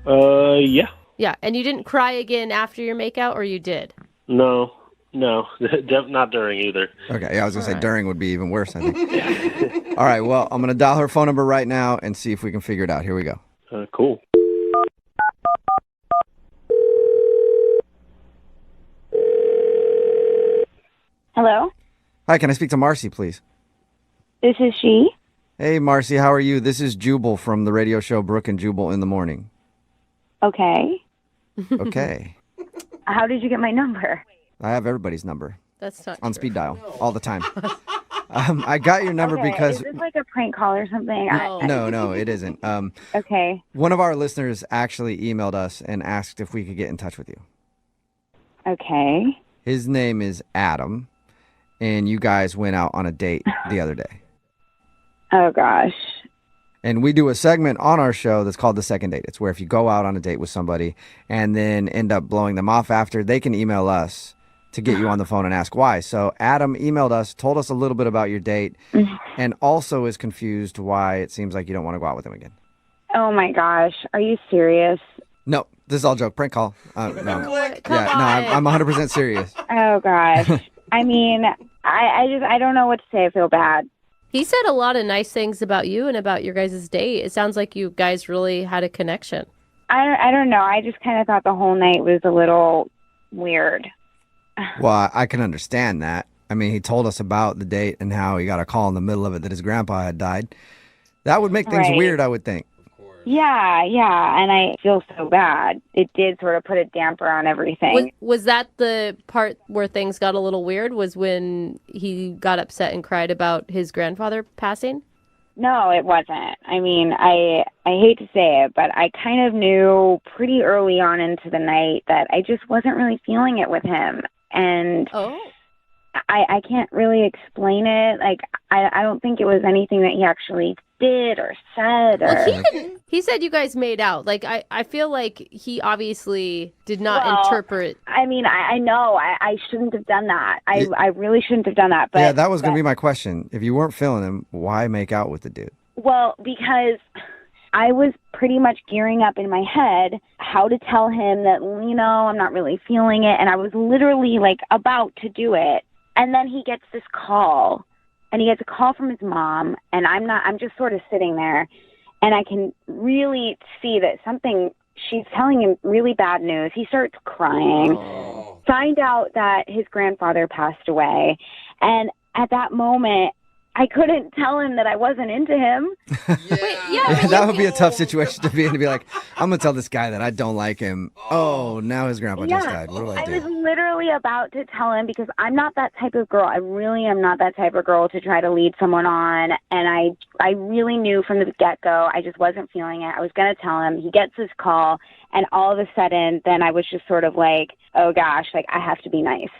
Yeah. Yeah, and you didn't cry again after your makeout, or you did? No, not during either. Okay, yeah, I was going to say during would be even worse, I think. All right, well, I'm going to dial her phone number right now and see if we can figure it out. Here we go. Cool. Hello? Hi, can I speak to Marcy, please? This is she. Hey, Marcy, how are you? This is Jubal from the radio show Brooke and Jubal in the Morning. Okay. Okay. How did you get my number? I have everybody's number. That's not on speed dial all the time. I got your number Okay, because... Is this like a prank call or something? No, it isn't. Okay. One of our listeners actually emailed us and asked if we could get in touch with you. Okay. His name is Adam, and you guys went out on a date the other day. Oh, gosh. And we do a segment on our show that's called The Second Date. It's where if you go out on a date with somebody and then end up blowing them off after, they can email us to get you on the phone and ask why. So Adam emailed us, told us a little bit about your date, and also is confused why it seems like you don't want to go out with him again. Oh, my gosh. Are you serious? No, this is all joke. Prank call. No. I'm 100% serious. Oh, gosh. I mean, I don't know what to say. I feel bad. He said a lot of nice things about you and about your guys' date. It sounds like you guys really had a connection. I don't know. I just kind of thought the whole night was a little weird. Well, I can understand that. I mean, he told us about the date and how he got a call in the middle of it that his grandpa had died. That would make things weird, I would think. Yeah, and I feel so bad. It did sort of put a damper on everything. Was that the part where things got a little weird, was when he got upset and cried about his grandfather passing? No, it wasn't. I mean, I hate to say it, but I kind of knew pretty early on into the night that I just wasn't really feeling it with him. And I can't really explain it. Like, I don't think it was anything that he actually did or said. Well, he said you guys made out. Like, I feel like he obviously did not interpret. I mean, I know I shouldn't have done that. I really shouldn't have done that. But yeah, that was going to be my question. If you weren't feeling him, why make out with the dude? Well, because I was pretty much gearing up in my head how to tell him that, I'm not really feeling it. And I was literally like about to do it. And then he gets this call. And he gets a call from his mom, and I'm just sort of sitting there, and I can really see that she's telling him really bad news. He starts crying, find out that his grandfather passed away, and at that moment, I couldn't tell him that I wasn't into him. That would be a tough situation to be in, to be like, I'm going to tell this guy that I don't like him. Oh, now his grandpa just died. What do I do? I was literally about to tell him because I'm not that type of girl. I really am not that type of girl to try to lead someone on. And I really knew from the get-go I just wasn't feeling it. I was going to tell him. He gets this call, and all of a sudden, then I was just sort of like, oh, gosh, like, I have to be nice.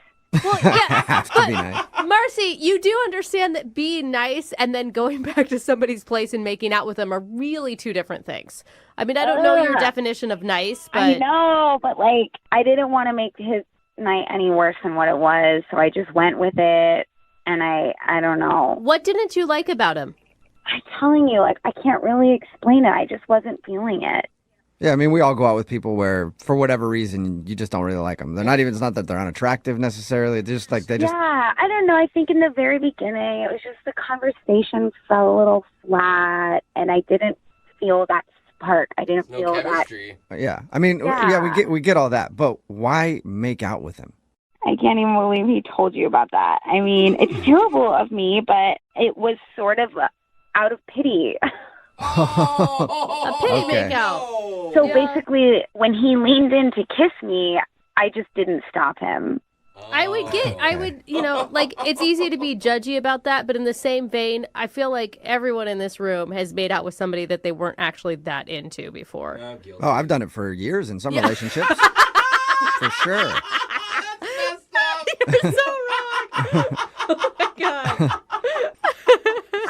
Well, yeah, have to be nice. Marcy, you do understand that being nice and then going back to somebody's place and making out with them are really two different things. I mean, I don't know your definition of nice, but... I know, but, like, I didn't want to make his night any worse than what it was, so I just went with it, and I don't know. What didn't you like about him? I'm telling you, like, I can't really explain it. I just wasn't feeling it. Yeah, I mean, we all go out with people where, for whatever reason, you just don't really like them. They're not even, it's not that they're unattractive necessarily. They're just like, Yeah, I don't know. I think in the very beginning, it was just the conversation fell a little flat, and I didn't feel that spark. I didn't feel that. Yeah, I mean, we get all that, but why make out with him? I can't even believe he told you about that. I mean, it's terrible of me, but it was sort of out of pity. A pity makeout. So basically, when he leaned in to kiss me, I just didn't stop him. I would, you know, like, it's easy to be judgy about that, but in the same vein, I feel like everyone in this room has made out with somebody that they weren't actually that into before. Oh, I've done it for years in some relationships. For sure. You're so wrong. Oh my God.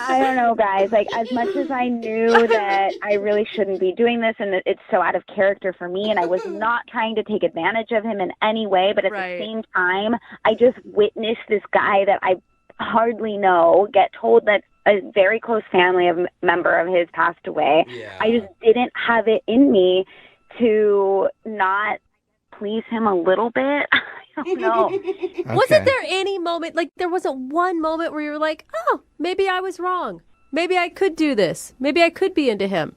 I don't know, guys. Like, as much as I knew that I really shouldn't be doing this and that it's so out of character for me, and I was not trying to take advantage of him in any way, but at the same time, I just witnessed this guy that I hardly know get told that a very close family member of his passed away. I just didn't have it in me to not please him a little bit. I don't know. Wasn't there any moment, like there wasn't one moment where you were like, oh, maybe I was wrong. Maybe I could do this. Maybe I could be into him.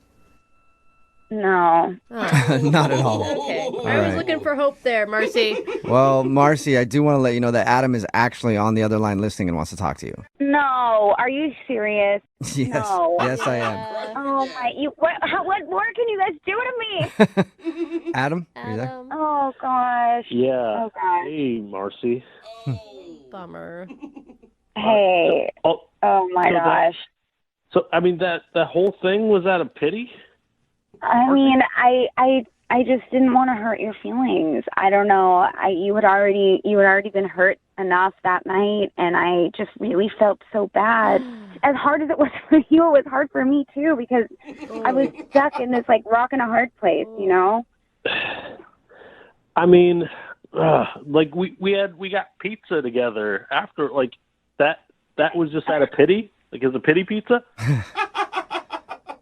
No. Not at all. Okay. All I was right. looking for hope there, Marcy. Well, Marcy, I do want to let you know that Adam is actually on the other line listening and wants to talk to you. No. Are you serious? Yes. No. Yes, I am. Oh, my. What more can you guys do to me? Adam, are you there? Oh, gosh. Yeah. Oh, gosh. Hey, Marcy. Bummer. Hey. Oh, my gosh. So, I mean, that whole thing was out of pity? I mean, I just didn't want to hurt your feelings. I don't know. You had already been hurt enough that night, and I just really felt so bad. As hard as it was for you, it was hard for me too, because I was stuck in this like rock and a hard place, you know. I mean, like we got pizza together after, like that was just out of pity. Like, is a pity pizza?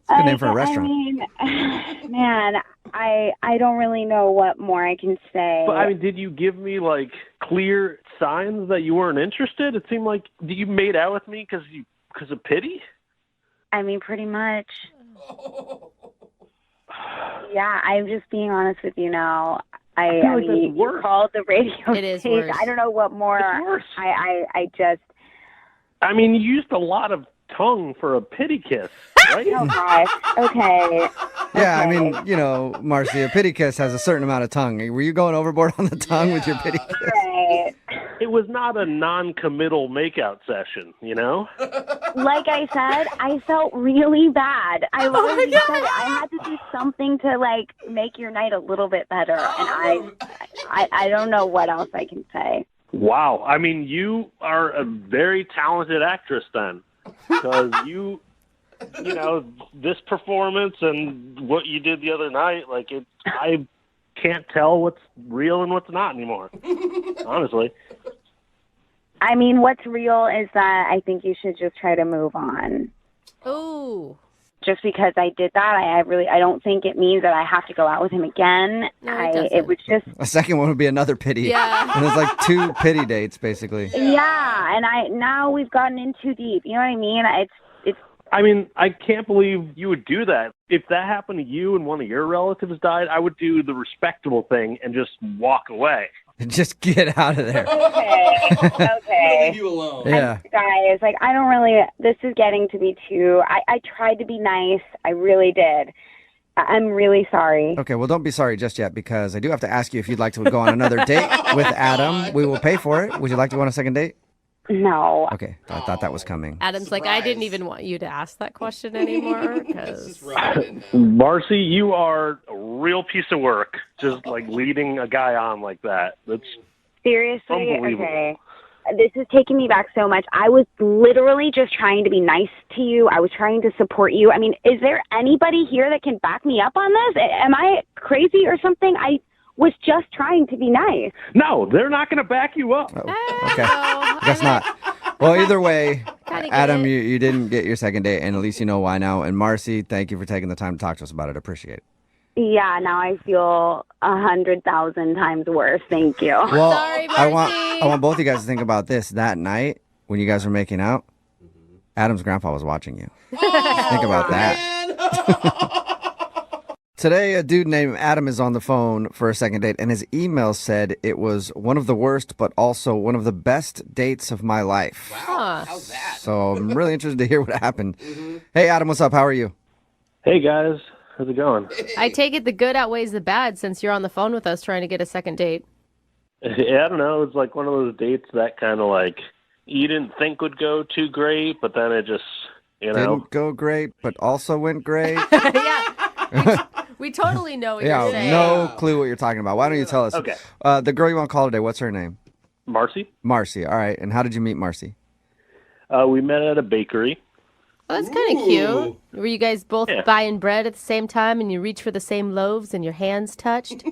Good name for a restaurant. I mean, man, I don't really know what more I can say. But I mean, did you give me like clear signs that you weren't interested? It seemed like you made out with me because of pity. I mean, pretty much. Yeah, I'm just being honest with you now. I feel like mean, that's worse. You called the radio It is station. worse. I don't know what more. It's worse. I just. I mean, you used a lot of tongue for a pity kiss, right? Oh gosh. Okay. Yeah, I mean, you know, Marcy, a pity kiss has a certain amount of tongue. Were you going overboard on the tongue with your pity kiss? Right. It was not a non-committal makeout session, you know? Like I said, I felt really bad. I literally said it. I had to do something to like make your night a little bit better, and I don't know what else I can say. Wow. I mean, you are a very talented actress then, because you know, this performance and what you did the other night, like I can't tell what's real and what's not anymore, honestly. I mean, what's real is that I think you should just try to move on. Ooh. Just because I did that, I don't think it means that I have to go out with him again. No, it was just A second one would be another pity. Yeah. And it's like 2 pity dates, basically. yeah, and now we've gotten in too deep. You know what I mean? It's I mean, I can't believe you would do that. If that happened to you and one of your relatives died, I would do the respectable thing and just walk away. Just get out of there. okay. Leave you alone. Yeah. Guys, like I don't really. This is getting to be too. I tried to be nice. I really did. I'm really sorry. Okay, well, don't be sorry just yet, because I do have to ask you if you'd like to go on another date with Adam. We will pay for it. Would you like to go on a second date? No. Okay, I thought that was coming. Adam's like, I didn't even want you to ask that question anymore. Cause... Marcy, you are a real piece of work, just like leading a guy on like that. Seriously? Unbelievable. Okay. This is taking me back so much. I was literally just trying to be nice to you. I was trying to support you. I mean, is there anybody here that can back me up on this? Am I crazy or something? I was just trying to be nice. No, they're not going to back you up. Okay. Guess not. Well, either way, Kinda get Adam, it. you didn't get your second date, and at least you know why now. And Marcy, thank you for taking the time to talk to us about it. Appreciate it. Yeah, now I feel 100,000 times worse. Thank you. Well, Sorry, I Marcy. want both of you guys to think about this. That night when you guys were making out, Adam's grandpa was watching you. Think about that. Today, a dude named Adam is on the phone for a second date, and his email said it was one of the worst, but also one of the best dates of my life. Huh. How's that? So I'm really interested to hear what happened. Hey, Adam, what's up? How are you? Hey, guys. How's it going? I take it the good outweighs the bad since you're on the phone with us trying to get a second date. Yeah, I don't know. It's like one of those dates that kind of like you didn't think would go too great, but then it just, you know. Didn't go great, but also went great. Yeah. We totally know what you're saying. No clue what you're talking about. Why don't you tell us? Okay. The girl you want to call today, what's her name? Marcy. Marcy. All right. And how did you meet Marcy? We met at a bakery. Well, that's kind of cute. Were you guys both Yeah. buying bread at the same time and you reach for the same loaves and your hands touched?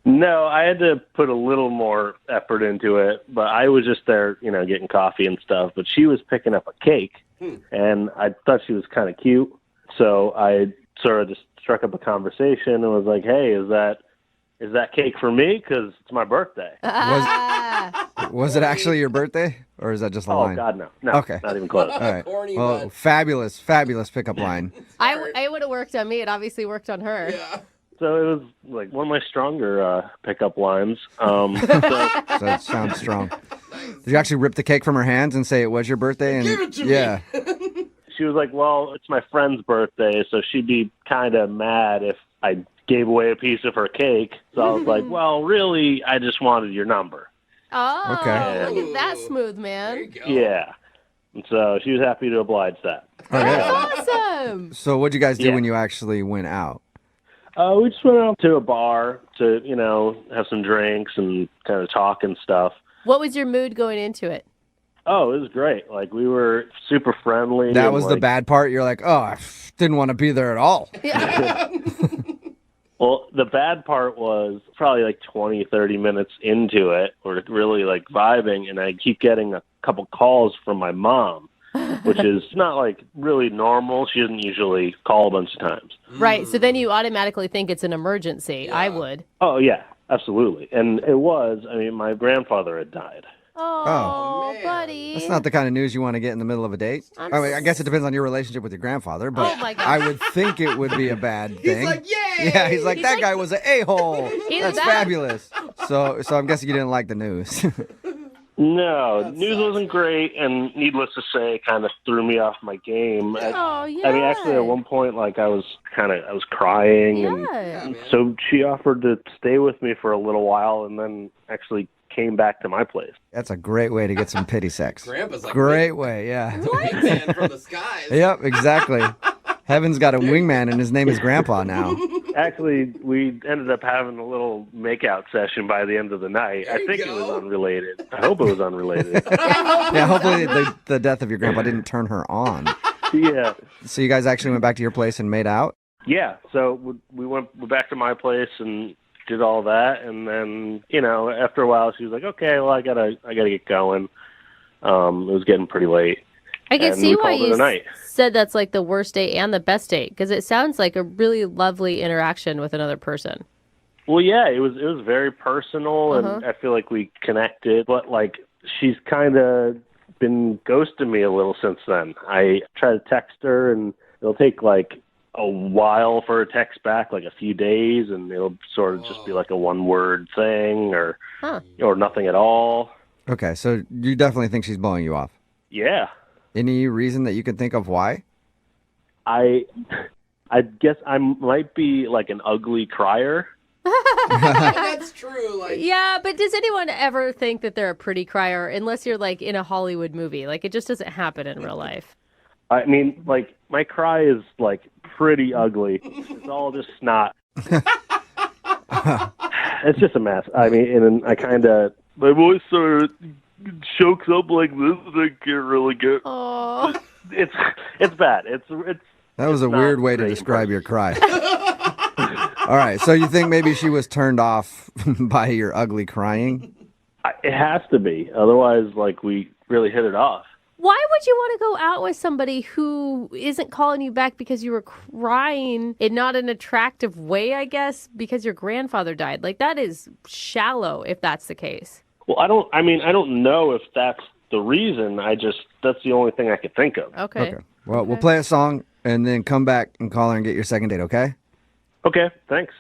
No, I had to put a little more effort into it, but I was just there, you know, getting coffee and stuff. But she was picking up a cake, and I thought she was kind of cute. So I sort of just struck up a conversation and was like, "Hey, is that cake for me? Because it's my birthday." Was it actually your birthday, or is that just a line? Oh God, no, no, Okay. not even close. All right. Corny, Well, but- fabulous pickup line. It would have worked on me. It obviously worked on her. Yeah. So it was like one of my stronger pickup lines. So it sounds strong. Did you actually rip the cake from her hands and say it was your birthday? And Give it to yeah. me. She was like, "Well, it's my friend's birthday, so she'd be kind of mad if I gave away a piece of her cake." So I was like, "Well, really, I just wanted your number." Oh, Okay. look at that smooth man. Yeah. And so she was happy to oblige that. That's awesome. So what'd you guys do Yeah. when you actually went out? We just went out to a bar to, you know, have some drinks and kind of talk and stuff. What was your mood going into it? Oh, it was great. Like, we were super friendly. That and, was the like, bad part. You're like, oh, I didn't want to be there at all. Well, the bad part was probably like 20, 30 minutes into it. We're really like vibing, and I keep getting a couple calls from my mom, which is not like really normal. She doesn't usually call a bunch of times. Right. So then you automatically think it's an emergency. I would. Oh, yeah, absolutely. And it was, I mean, my grandfather had died. Oh, buddy. That's not the kind of news you want to get in the middle of a date. I mean, I guess it depends on your relationship with your grandfather, but Oh, my God. I would think it would be a bad thing. He's like, yay! Yeah, he's like, He's that like- guy was an a-hole. Either That's that- fabulous. So I'm guessing you didn't like the news. No, news wasn't great, and needless to say, kind of threw me off my game. Oh, yeah. I mean, actually, at one point, like, I was crying, Yeah. and so she offered to stay with me for a little while, and then actually came back to my place. That's a great way to get some pity sex. Grandpa's like, Great way, yeah. wingman from the skies. Yep, exactly. Heaven's got a wingman, and his name is Grandpa now. Actually, we ended up having a little makeout session by the end of the night. I think it was unrelated. I hope it was unrealated. Yeah, hopefully the death of your grandpa didn't turn her on. Yeah. So you guys actually went back to your place and made out? Yeah, so we went back to my place and did all that, and then, you know, after a while she was like, "Okay, well, I gotta get going." It was getting pretty late. I can and see we why called it you a night. said that's like the worst date and the best date, because it sounds like a really lovely interaction with another person. Well, yeah, it was very personal, and Uh-huh. I feel like we connected. But like, she's kind of been ghosting me a little since then. I try to text her, and it'll take like a while for a text back, like a few days, and it'll sort of just be like a one-word thing, or nothing at all. Okay, so you definitely think she's blowing you off. Yeah, Any reason that you can think of why? I guess I might be like an ugly crier. That's true. Like, Yeah, but does anyone ever think that they're a pretty crier unless you're like in a Hollywood movie? Like it just doesn't happen in real life. I mean, like, my cry is like pretty ugly. It's all just snot. It's just a mess. I mean, and I kind of my voice sort of chokes up like this, and I can't really get. Oh, it's bad. It's That was a weird way to describe your cry. All right, so you think maybe she was turned off by your ugly crying? It has to be. Otherwise, like, we really hit it off. why would you want to go out with somebody who isn't calling you back because you were crying in not an attractive way, I guess, because your grandfather died? Like, that is shallow if that's the case. Well, I don't know if that's the reason. That's the only thing I could think of. Okay. Well, we'll play a song and then come back and call her and get your second date, okay? Okay, thanks.